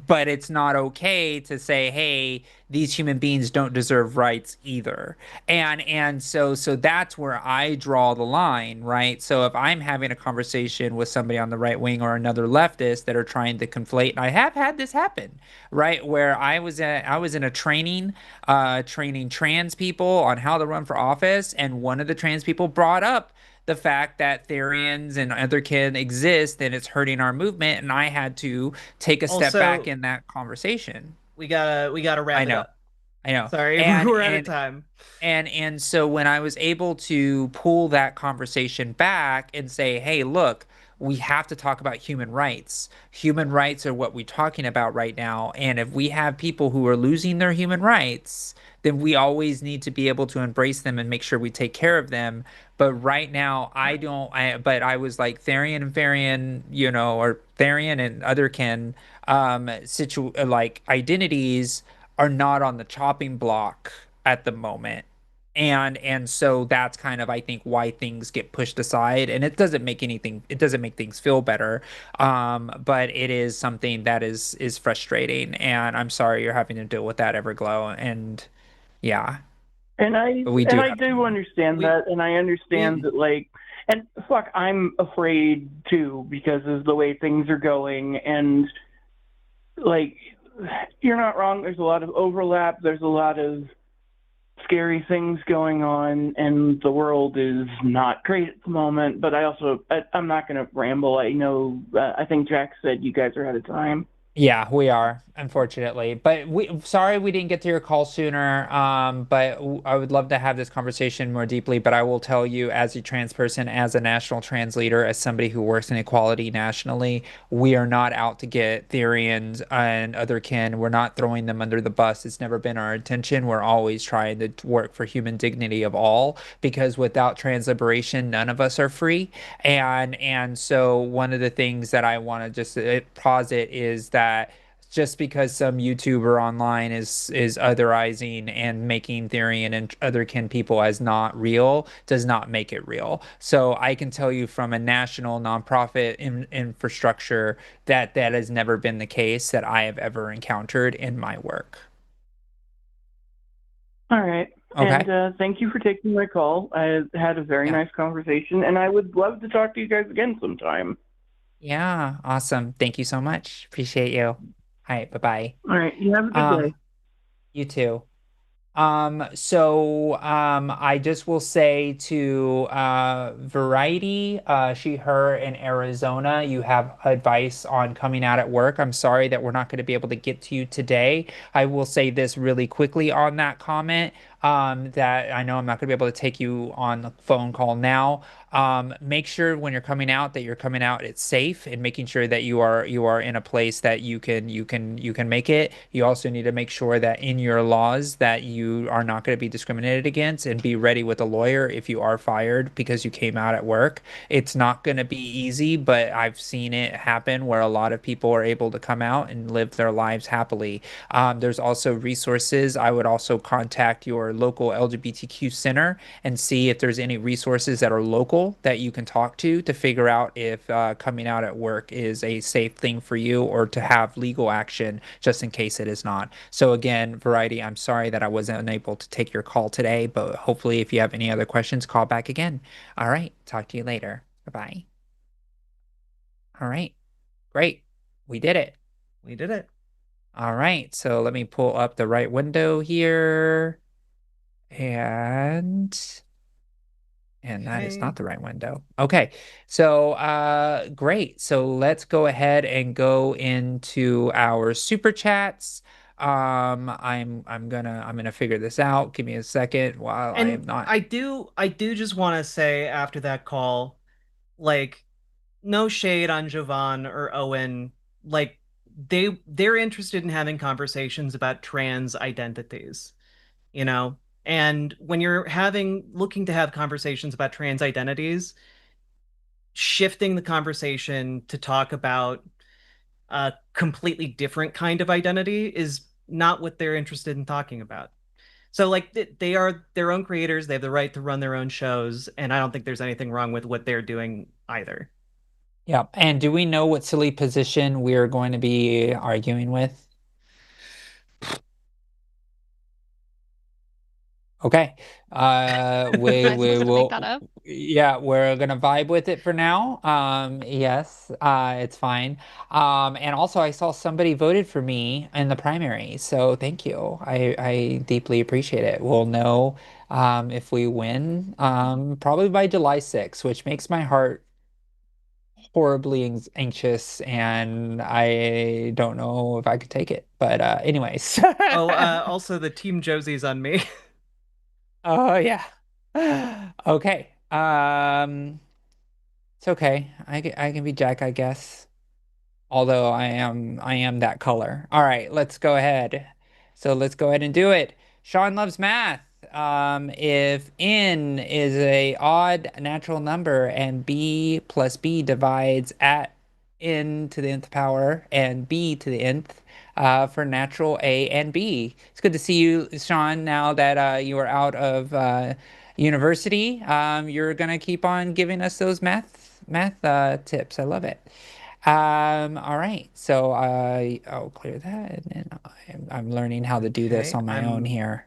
But it's not okay to say, hey, these human beings don't deserve rights either. And so that's where I draw the line, right? So if I'm having a conversation with somebody on the right wing or another leftist that are trying to conflate, and I have had this happen, right? Where I was in a training training trans people on how to run for office, and one of the trans people brought up the fact that Therians and other kin exist and it's hurting our movement, and I had to take a step back Also, in that conversation. we gotta I wrap it know, up. I know. Sorry, And we're out of and time. and so when I was able to pull that conversation back and say, hey, look, we have to talk about human rights. Human rights are what we're talking about right now. And if we have people who are losing their human rights, then we always need to be able to embrace them and make sure we take care of them. But right now, but I was like Therian and Farian, or Therian and other kin, like identities are not on the chopping block at the moment. And so that's kind of, I think, why things get pushed aside, and it doesn't make things feel better. But it is something that is frustrating, and I'm sorry you're having to deal with that, Everglow. And yeah, And I but we and do I have to do move. understand We that, and I understand we that and fuck, I'm afraid too because of the way things are going, and like you're not wrong. There's a lot of overlap. There's a lot of scary things going on, and the world is not great at the moment. But I'm not going to ramble. I know. I think Jack said you guys are out of time. Yeah, we are, unfortunately. But sorry we didn't get to your call sooner. But I would love to have this conversation more deeply. But I will tell you, as a trans person, as a national trans leader, as somebody who works in equality nationally, we are not out to get Therians and other kin. We're not throwing them under the bus. It's never been our intention. We're always trying to work for human dignity of all, because without trans liberation, none of us are free. And so one of the things that I want to just posit is that just because some YouTuber online is otherizing and making Therian and other kin people as not real does not make it real. So I can tell you from a national nonprofit infrastructure that that has never been the case that I have ever encountered in my work. All right. Okay. And thank you for taking my call. I had a very Yeah. nice conversation, and I would love to talk to you guys again sometime. Yeah. Awesome. Thank you so much. Appreciate you. All right. Bye-bye. All right. You have a good day. You too. I just will say to Variety, she, her in Arizona, you have advice on coming out at work. I'm sorry that we're not going to be able to get to you today. I will say this really quickly on that comment. That I know I'm not going to be able to take you on the phone call now. Make sure when you're coming out that you're coming out it's safe and making sure that you are in a place that you can make it. You also need to make sure that in your laws that you are not going to be discriminated against and be ready with a lawyer if you are fired because you came out at work. It's not going to be easy, but I've seen it happen where a lot of people are able to come out and live their lives happily. There's also resources. I would also contact your local LGBTQ center and see if there's any resources that are local that you can talk to figure out if coming out at work is a safe thing for you or to have legal action just in case it is not. So again, Variety, I'm sorry that I wasn't able to take your call today, but hopefully if you have any other questions, call back again. All right, talk to you later. Bye-bye. All right, great. We did it. We did it. All right, so let me pull up the right window here. And that is Okay. not the right window. Okay. So great. So let's go ahead and go into our super chats. I'm gonna figure this out. Give me a second while I am And not. I do just want to say after that call, like, no shade on Jovan or Owen. Like, they're interested in having conversations about trans identities, you know? And when you're looking to have conversations about trans identities, shifting the conversation to talk about a completely different kind of identity is not what they're interested in talking about. So, like, they are their own creators, they have the right to run their own shows, and I don't think there's anything wrong with what they're doing either. Yeah. And do we know what silly position we're going to be arguing with? Okay. Am I We supposed to make will, that up? yeah, we're gonna vibe with it for now. Yes, it's fine. And also I saw somebody voted for me in the primary, so thank you. I deeply appreciate it. We'll know if we win probably by July 6th, which makes my heart horribly anxious, and I don't know if I could take it. But anyways. Oh, also the Team Josie's on me. Oh yeah. Okay. It's okay. I can be Jack, I guess. Although I am that color. All right, let's go ahead. So let's go ahead and do it. Sean loves math. If n is a odd natural number and b plus b divides at n to the nth power and b to the nth for natural a and b. It's good to see you, Sean. Now that you are out of university, you're gonna keep on giving us those math tips. I love it. All right. So I'll clear that, and then I'm learning how to do this Okay, on my own here.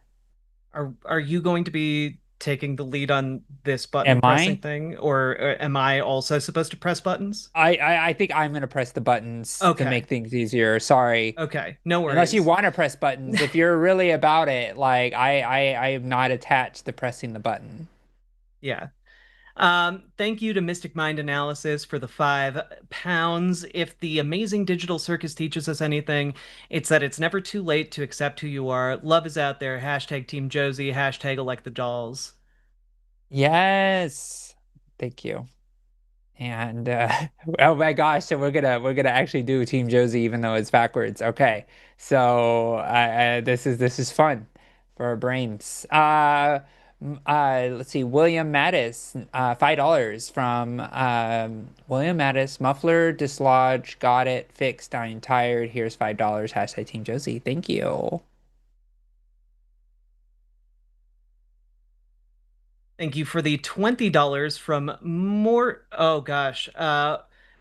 are you going to be taking the lead on this button Am pressing I? thing, or am I also supposed to press buttons? I think I'm gonna press the buttons to Okay. make things easier. Sorry. Okay, no Unless you worries. want to press buttons. If you're really about it, like I am not attached to pressing the button. Yeah. Thank you to Mystic Mind Analysis for the £5. If the amazing digital circus teaches us anything, it's that it's never too late to accept who you are. Love is out there. Hashtag Team Josie. Hashtag elect the dolls. Yes. Thank you. And oh my gosh, so we're gonna actually do Team Josie even though it's backwards. Okay. So this is fun for our brains. Let's see, William Mattis, $5 from William Mattis, muffler dislodge, got it, fixed, I'm tired. Here's $5. Hashtag Team Josie. Thank you. Thank you for the $20 from more. Oh gosh.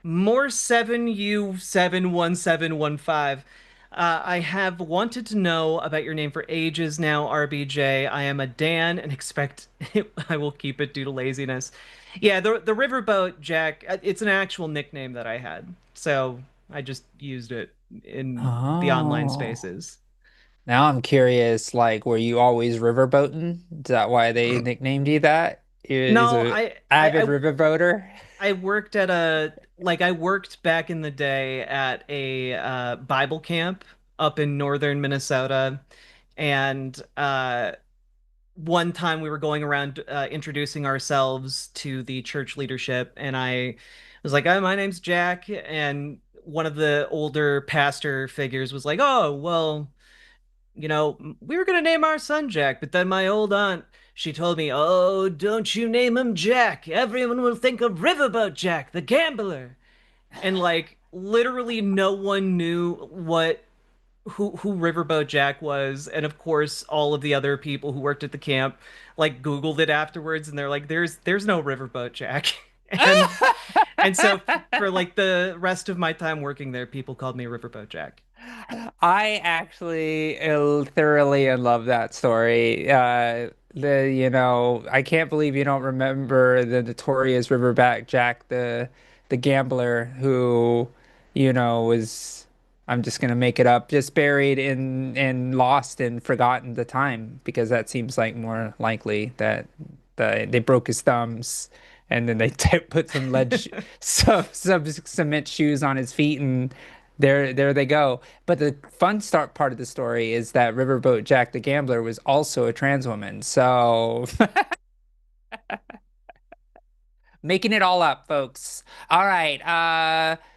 More 7U71715. I have wanted to know about your name for ages now, RBJ. I am a Dan and expect I will keep it due to laziness. Yeah, the Riverboat Jack, it's an actual nickname that I had. So I just used it in the online Oh. spaces. Now I'm curious, like, were you always riverboating? Is that why they nicknamed you that? Is No, a I I avid I riverboater? I worked at a like I worked back in the day at a Bible camp up in northern Minnesota, and one time we were going around introducing ourselves to the church leadership, and I was like, "Oh, my name's Jack," and one of the older pastor figures was like, "Oh, well, we were gonna name our son Jack, but then my old aunt, she told me, oh, don't you name him Jack. Everyone will think of Riverboat Jack, the gambler." And like literally no one knew who Riverboat Jack was. And of course, all of the other people who worked at the camp like Googled it afterwards and they're like, there's no Riverboat Jack. And and so for like the rest of my time working there, people called me Riverboat Jack. I actually thoroughly love that story. I can't believe you don't remember the notorious Riverback Jack, the gambler who, was, I'm just gonna make it up, just buried in and lost and forgotten the time because that seems like more likely that they broke his thumbs and then they put some some cement shoes on his feet and there they go. But the fun start part of the story is that Riverboat Jack the Gambler was also a trans woman. So making it all up, folks. All right.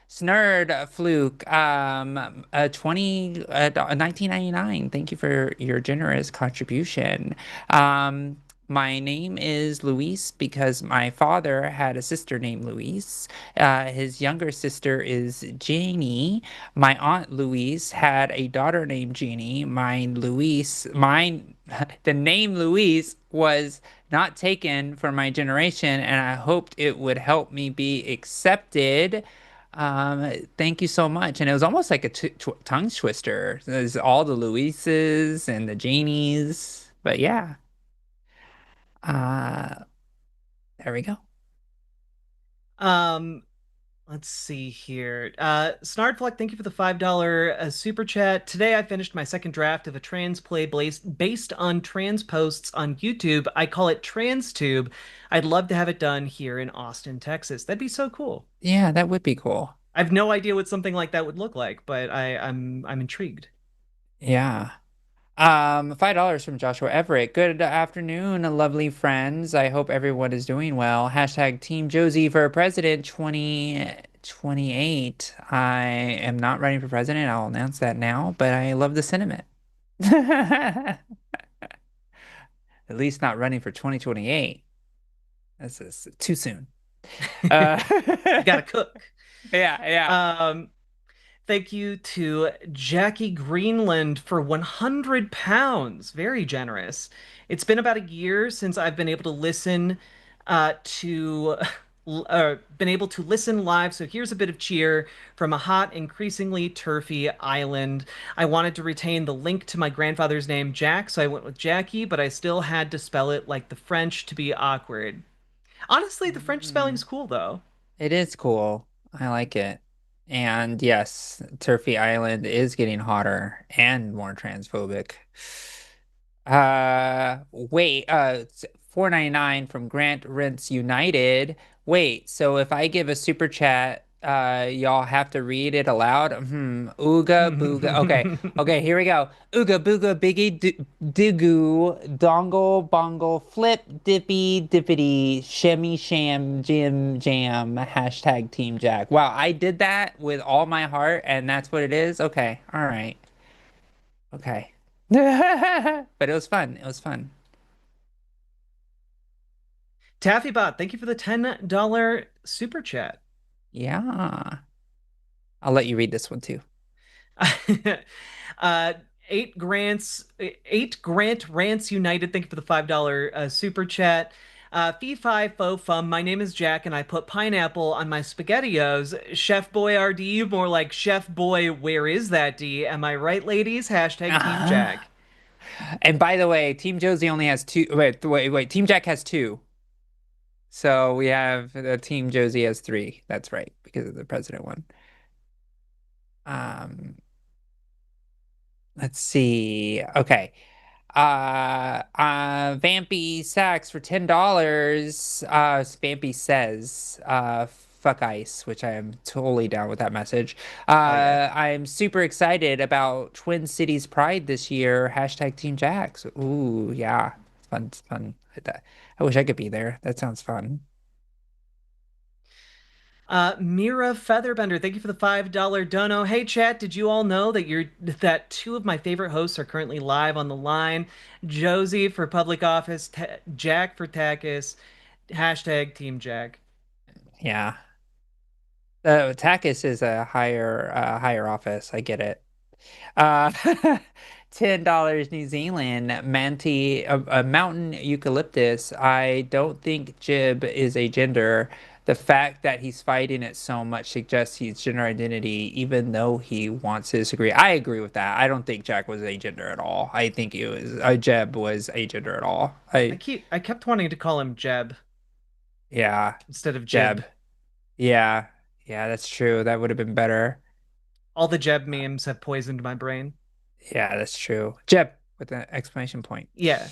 Snurd Fluke, 1999. Thank you for your generous contribution. Um, my name is Luis because my father had a sister named Louise. His younger sister is Janie. My aunt Louise had a daughter named Jeannie. The name Louise was not taken for my generation, and I hoped it would help me be accepted. Thank you so much. And it was almost like a tongue twister. There's all the Louises and the Janies. But yeah, uh, there we go. Um, let's see here. Snardfleck, thank you for the $5 super chat. Today I finished my second draft of a trans play based on trans posts on YouTube. I call it TransTube. I'd love to have it done here in Austin, Texas. That'd be so cool. Yeah, that would be cool. I have no idea what something like that would look like, but I'm intrigued. Yeah. $5 from Joshua Everett. Good afternoon, lovely friends. I hope everyone is doing well. Hashtag Team Josie for President 2028. I am not running for president. I'll announce that now, but I love the sentiment. At least not running for 2028. That's too soon. You gotta cook. Yeah, yeah. Thank you to Jackie Greenland for 100 pounds. Very generous. It's been about a year since I've been able to listen to been able to listen live. So here's a bit of cheer from a hot, increasingly turfy island. I wanted to retain the link to my grandfather's name, Jack, so I went with Jackie, but I still had to spell it like the French to be awkward. Honestly, the French spelling's cool though. It is cool. I like it. And yes, Turfy Island is getting hotter and more transphobic. Wait, 4.99 from Grant Rents United. Wait, so if I give a super chat, y'all have to read it aloud? Ooga booga. Okay, okay, here we go. Ooga booga biggie digoo dongle bongle flip dippy dippity shimmy sham jim jam hashtag Team Jack. Wow, I did that with all my heart, and that's what it is. Okay, all right, okay. But it was fun. It was fun. Taffybot, thank you for the $10 super chat. Yeah. I'll let you read this one too. uh, eight Grant Rants United. Thank you for the $5 super chat. Fee fi fo fum. My name is Jack, and I put pineapple on my spaghettios. Chef Boy RD, more like Chef Boy. Where is that D? Am I right, ladies? Hashtag Team Jack. And by the way, Team Josie only has two. Wait. Team Jack has two. So we have Team Josie has three. That's right, because of the president one. Um, Let's see. Okay. Vampy Sacks for $10. Vampy says, fuck ice, which I am totally down with that message. Oh yeah. I'm super excited about Twin Cities Pride this year. Hashtag Team Jacks. Ooh, yeah. Fun, fun. I wish I could be there. That sounds fun. Mira Featherbender, thank you for the $5 dono. Hey chat, did you all know that two of my favorite hosts are currently live on the line? Josie for public office, Jack for TACIS, hashtag Team Jack. Yeah. TACIS is a higher office. I get it. Uh, $10 New Zealand, a mountain eucalyptus. I don't think Jib is a gender. The fact that he's fighting it so much suggests he's gender identity, even though he wants to disagree. I agree with that. I don't think Jack was a gender at all. I think Jeb was a gender at all. I kept wanting to call him Jeb Yeah, instead of Jib. Jeb. Yeah, yeah, that's true. That would have been better. All the Jeb memes have poisoned my brain. Yeah, that's true. Jeb with an exclamation point. Yeah.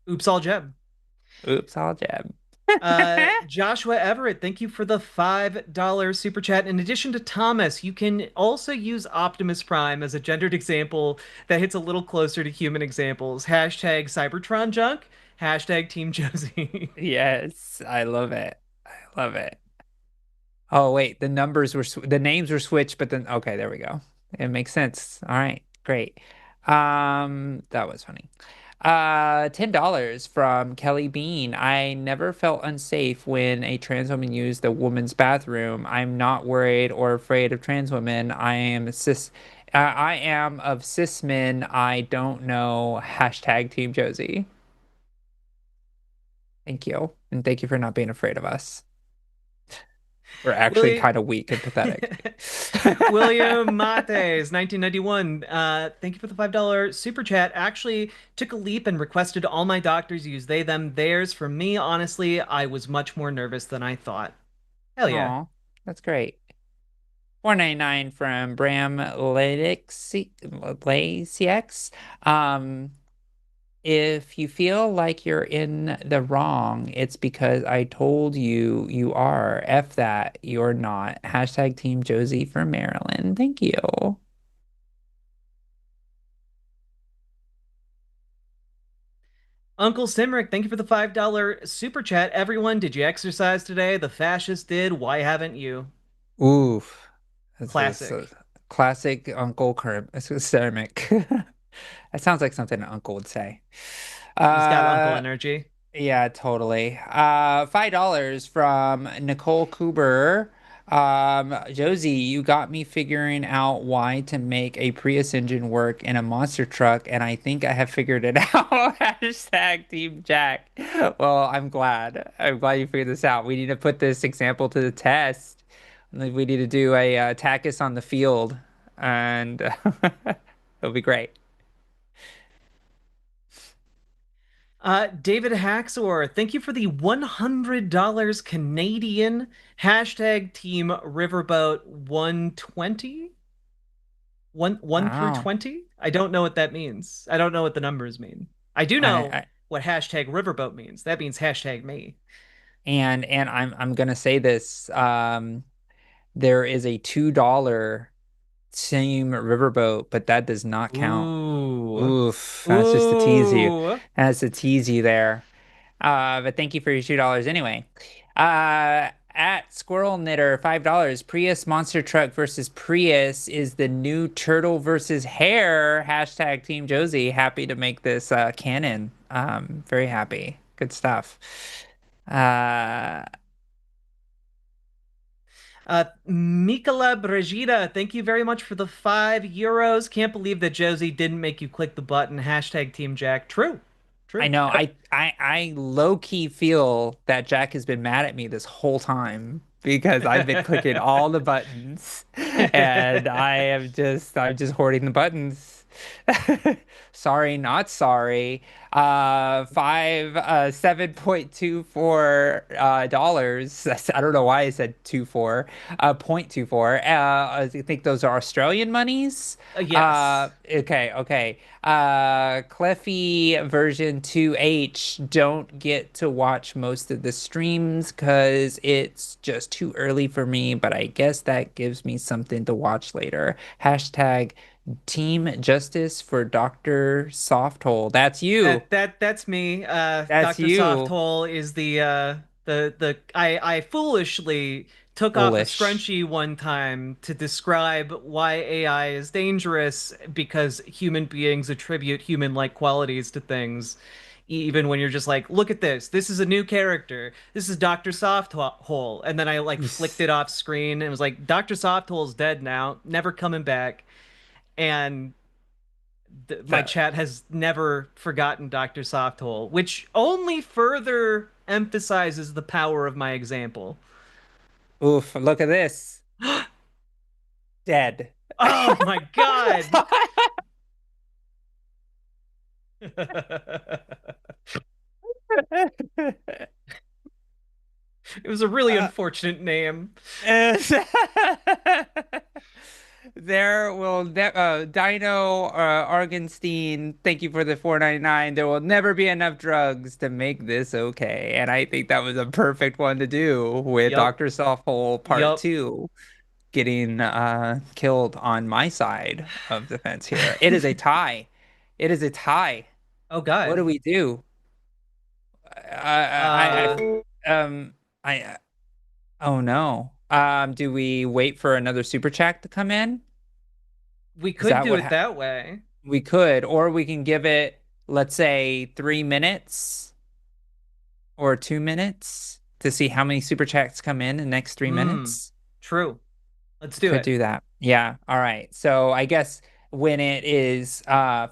Oops, all Jeb. Oops, all Jeb. Joshua Everett, thank you for the $5 super chat. In addition to Thomas, you can also use Optimus Prime as a gendered example that hits a little closer to human examples. Hashtag Cybertron junk, hashtag Team Josie. Yes, I love it. I love it. Oh, wait, the names were switched, but then okay, there we go. It makes sense. All right, great. That was funny. $10 from Kelly Bean. I never felt unsafe when a trans woman used the woman's bathroom. I'm not worried or afraid of trans women. I am of cis men. I don't know. Hashtag Team Josie. Thank you. And thank you for not being afraid of us. We're actually kind of weak and pathetic. William Mates, 1991. Thank you for the $5 super chat. Actually took a leap and requested all my doctors use they, them, theirs. For me, honestly, I was much more nervous than I thought. Hell yeah. Aw, that's great. 499 from Bram Lasix. If you feel like you're in the wrong, it's because I told you you are. F that, you're not. Hashtag Team Josie for Maryland. Thank you. Uncle Simric, thank you for the $5 super chat. Everyone, did you exercise today? The fascists did. Why haven't you? Oof. That's a Classic. classic Uncle ceramic. That sounds like something an uncle would say. He's got uncle Uh, energy. yeah, totally. $5 from Nicole Cooper. Josie, you got me figuring out why to make a Prius engine work in a monster truck, and I think I have figured it out. Hashtag Team Jack. Well, I'm glad. I'm glad you figured this out. We need to put this example to the test. We need to do a TACIS on the field, and it'll be great. David Haxor, thank you for the $100 Canadian. Hashtag Team Riverboat 120? One through Wow. 20? I don't know what that means. I don't know what the numbers mean. I do know I what hashtag Riverboat means. That means hashtag me. and I'm gonna say this. There is a $2 Team Riverboat, but that does not count. Ooh. Oof, that's just to tease you. Ooh. That's to tease you there. But thank you for your $2 anyway. At Squirrel Knitter, $5. Prius monster truck versus Prius is the new turtle versus hare. Hashtag Team Josie. Happy to make this canon. Very happy. Good stuff. Uh, Mikola Brigida, thank you very much for the €5. Can't believe that Josie didn't make you click the button. Hashtag Team Jack. True. I True. know. I low key feel that Jack has been mad at me this whole time because I've been clicking all the buttons, and I'm just hoarding the buttons. Sorry, not sorry. 7.24 dollars. I don't know why I said 24. 0.24. I think those are Australian monies. Yes. Okay. Cleffy version 2H don't get to watch most of the streams because it's just too early for me, but I guess that gives me something to watch later. Hashtag Team Justice for Dr. Softhole. That's you. That's me. That's Dr. you. Softhole is the I foolishly took off a Foolish. scrunchie one time to describe why AI is dangerous because human beings attribute human-like qualities to things. Even when you're just like, look at this. This is a new character. This is Dr. Softhole. And then I like flicked it off screen and was like, Dr. Softhole's dead now, never coming back. And my That, chat has never forgotten Dr. Softhole, which only further emphasizes the power of my example. oof, look at this. Dead. Oh my god. It was a really Uh, unfortunate name. there will Dino Argenstein, thank you for the 4.99. There will never be enough drugs to make this okay. And I think that was a perfect one to do with Yup. Dr. Softhole Part Yup. 2 getting killed on my side of the fence here. It is a tie. It is a tie. Oh What do god. we do? Uh I oh no. Do we wait for another super chat to come in? we Is could that do what it that way. we could, or we can give it, let's say, 3 minutes or 2 minutes to see how many super chats come in the next three Hmm. minutes. True. Let's do Could it. do that. Yeah. All right. So I guess when it is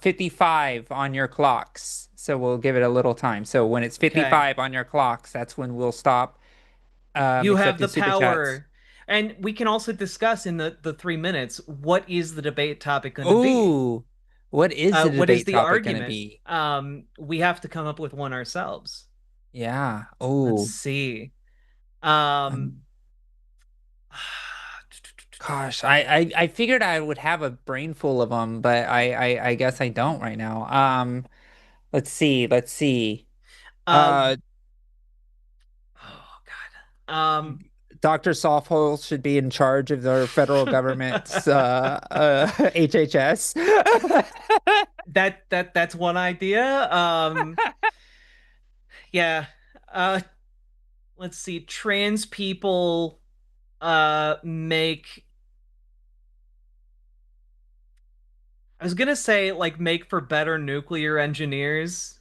55 on your clocks, so we'll give it a little time. So when it's Okay. 55 on your clocks, that's when we'll stop You have accepting the super chats. power. And we can also discuss in the 3 minutes what is the debate topic going to be? Ooh, what is the What is debate the topic going to argument? be? We have to come up with one ourselves. Yeah. Let's Oh, see. Um, um, gosh, I figured I would have a brain full of them, but I guess I don't right now. Let's see. Let's see. uh, Uh, oh God. Dr. Softhole should be in charge of the federal government's HHS. That's one idea. Yeah. Uh, let's see. Trans people make I was gonna say like make for better nuclear engineers.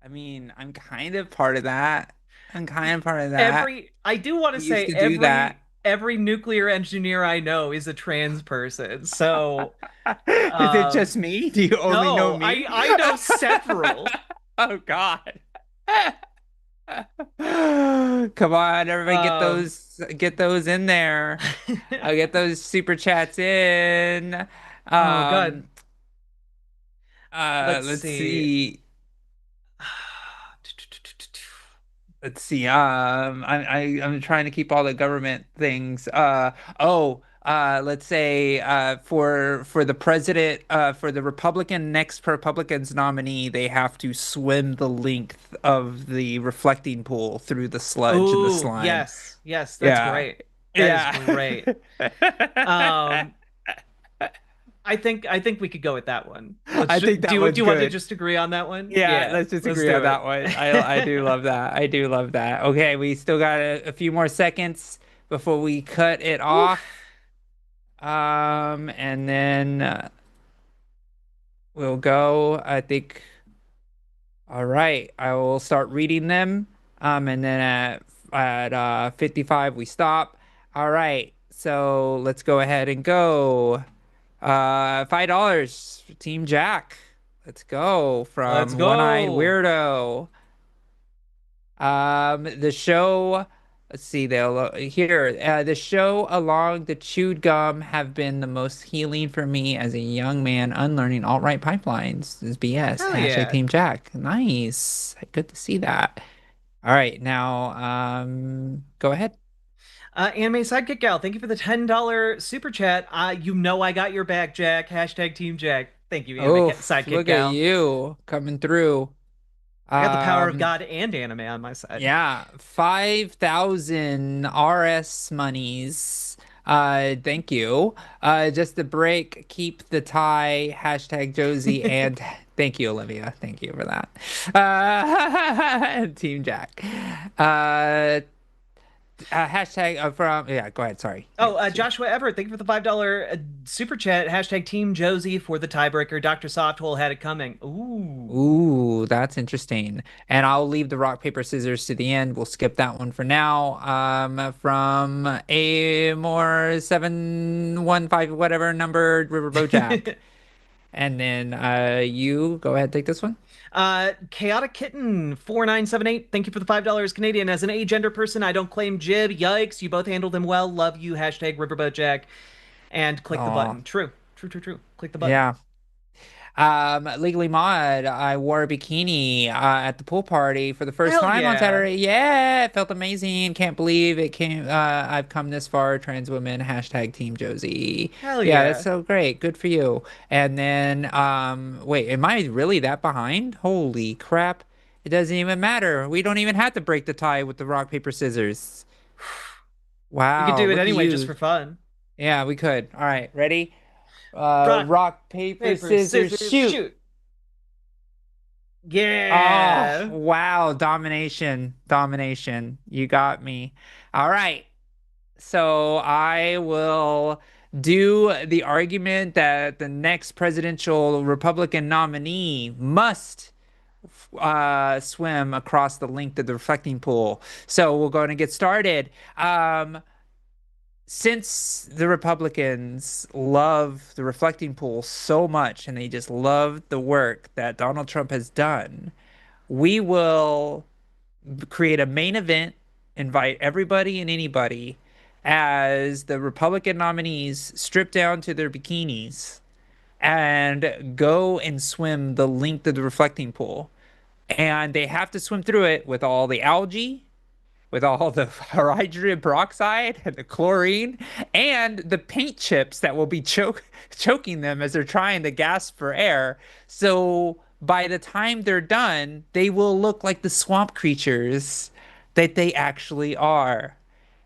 I mean, I'm kind of part of that. I'm kind of part of that. Every I do want to We used say to do that. every nuclear engineer I know is a trans person. So Is it just me? Do you only know no, me? I know several. Oh God. Come on, everybody Um get those in there. I'll get those super chats in. oh God. Um Let's let's see. see. Let's see. I'm trying to keep all the government things. Let's say for the president, for the next Republicans nominee, they have to swim the length of the reflecting pool through the sludge and the Oh, slime. yes. Yes, that's Yeah. great. That is Yeah. great. Um I think we could go with that one. I think that Do one's you want to good. just agree on that one? Yeah, Yeah, let's just let's agree do on it. that one. I do love that. I do love that. Okay, we still got a few more seconds before we cut it Whew. off. And then we'll go. I think. All right, I will start reading them. And then at 55 we stop. All right, so let's go ahead and go. $5 for Team Jack. Let's go Let's from One-Eyed go. Weirdo. The show Let's see, they'll here. The show along the chewed gum have been the most healing for me as a young man unlearning alt-right pipelines. This is BS. Hell Hashtag yeah. Team Jack. Nice. Good to see that. All right, now go ahead. Anime Sidekick Gal, thank you for the $10 super chat. You know I got your back, Jack. Hashtag Team Jack. Thank you, Anime Oh, Sidekick look at Gal. you coming through. I got the power of Um, God and anime on my side. yeah, 5,000 RS monies. Thank you. Just to break, keep the tie, hashtag Josie, and thank you, Olivia. Thank you for that. Team Jack. Uh, hashtag from, yeah, go ahead. Sorry. Oh, Joshua Everett, thank you for the $5 super chat. Hashtag Team Josie for the tiebreaker. Dr. Softhole had it coming. Ooh. Ooh, that's interesting. And I'll leave the rock, paper, scissors to the end. We'll skip that one for now. From a more 715 whatever numbered Riverboat Jack. And then you go ahead, take this one. Chaotic Kitten 4978. Thank you for the $5 Canadian. As an agender person, I don't claim jib. Yikes, you both handled them well. Love you. Hashtag Riverboat Jack. And click the Aw, button. True. True, true, true. Click the button. yeah. Legally Mod, I wore a bikini at the pool party for the first Hell time on yeah. Saturday. Yeah, it felt amazing. Can't believe it came. I've come this far. Trans women. Hashtag Team Josie. Hell Yeah, that's yeah. so great. Good for you. And then, wait, am I really that behind? Holy crap! It doesn't even matter. We don't even have to break the tie with the rock paper scissors. We could Wow, do it look at anyway just you. for fun. Yeah, we could. All right, ready? Rock, Rock paper paper, scissors scissors, shoot. shoot. Oh, Yeah. wow. Domination. Domination. You got me. All right. So I will do the argument that the next presidential Republican nominee must swim across the length of the reflecting pool. So we're going to get started. Since the Republicans love the reflecting pool so much and they just love the work that Donald Trump has done, we will create a main event, invite everybody and anybody as the Republican nominees strip down to their bikinis and go and swim the length of the reflecting pool. And they have to swim through it with all the algae, with all the hydrogen peroxide and the chlorine and the paint chips that will be choking them as they're trying to gasp for air. So by the time they're done, they will look like the swamp creatures that they actually are.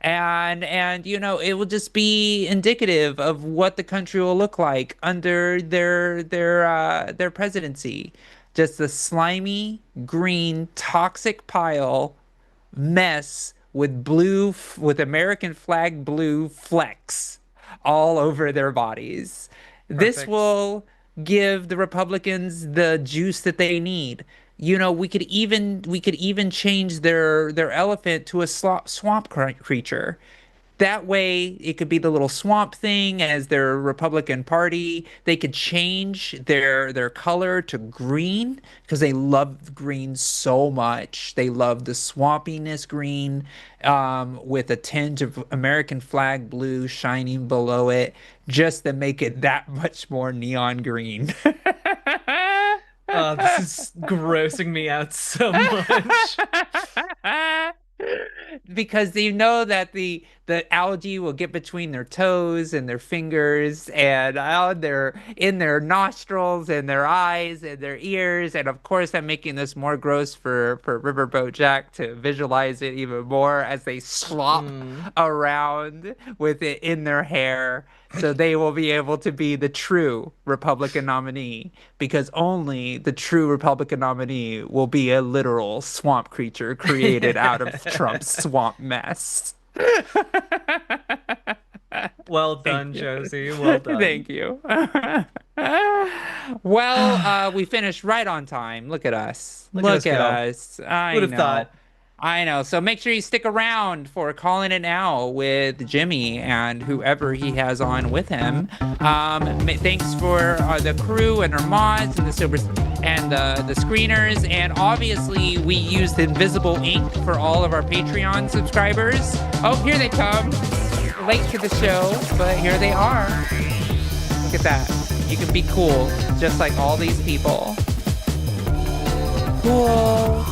And you know, it will just be indicative of what the country will look like under their presidency. Just a slimy, green, toxic pile mess with American flag blue flecks all over their bodies. This Perfect. will give the Republicans the juice that they need. You know, we could even change their elephant to a swamp creature. That way, it could be the little swamp thing as their Republican Party. They could change their color to green because they love green so much. They love the swampiness green with a tinge of American flag blue shining below it, just to make it that much more neon green. This is grossing me out so much. Because you know that the algae will get between their toes and their fingers and on their in their nostrils and their eyes and their ears, and of course I'm making this more gross for Riverboat Jack to visualize it even more as they slop around with it in their hair. So they will be able to be the true Republican nominee because only the true Republican nominee will be a literal swamp creature created out of Trump's swamp mess. Well done, Josie. Well done. Thank you. Well, we finished right on time. Look at us. Look at us Look at go. us. I Would have know. thought. I know. So make sure you stick around for Calling It Now with Jimmy and whoever he has on with him. Thanks for the crew and our mods and the screeners. And obviously, we used invisible ink for all of our Patreon subscribers. Oh, here they come. Late to the show, but here they are. Look at that. You can be cool, just like all these people. Cool.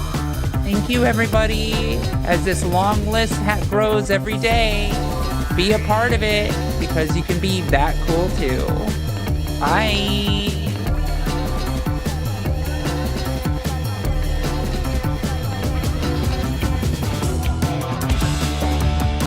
Thank you, everybody. As this long list grows every day, be a part of it because you can be that cool too. Bye.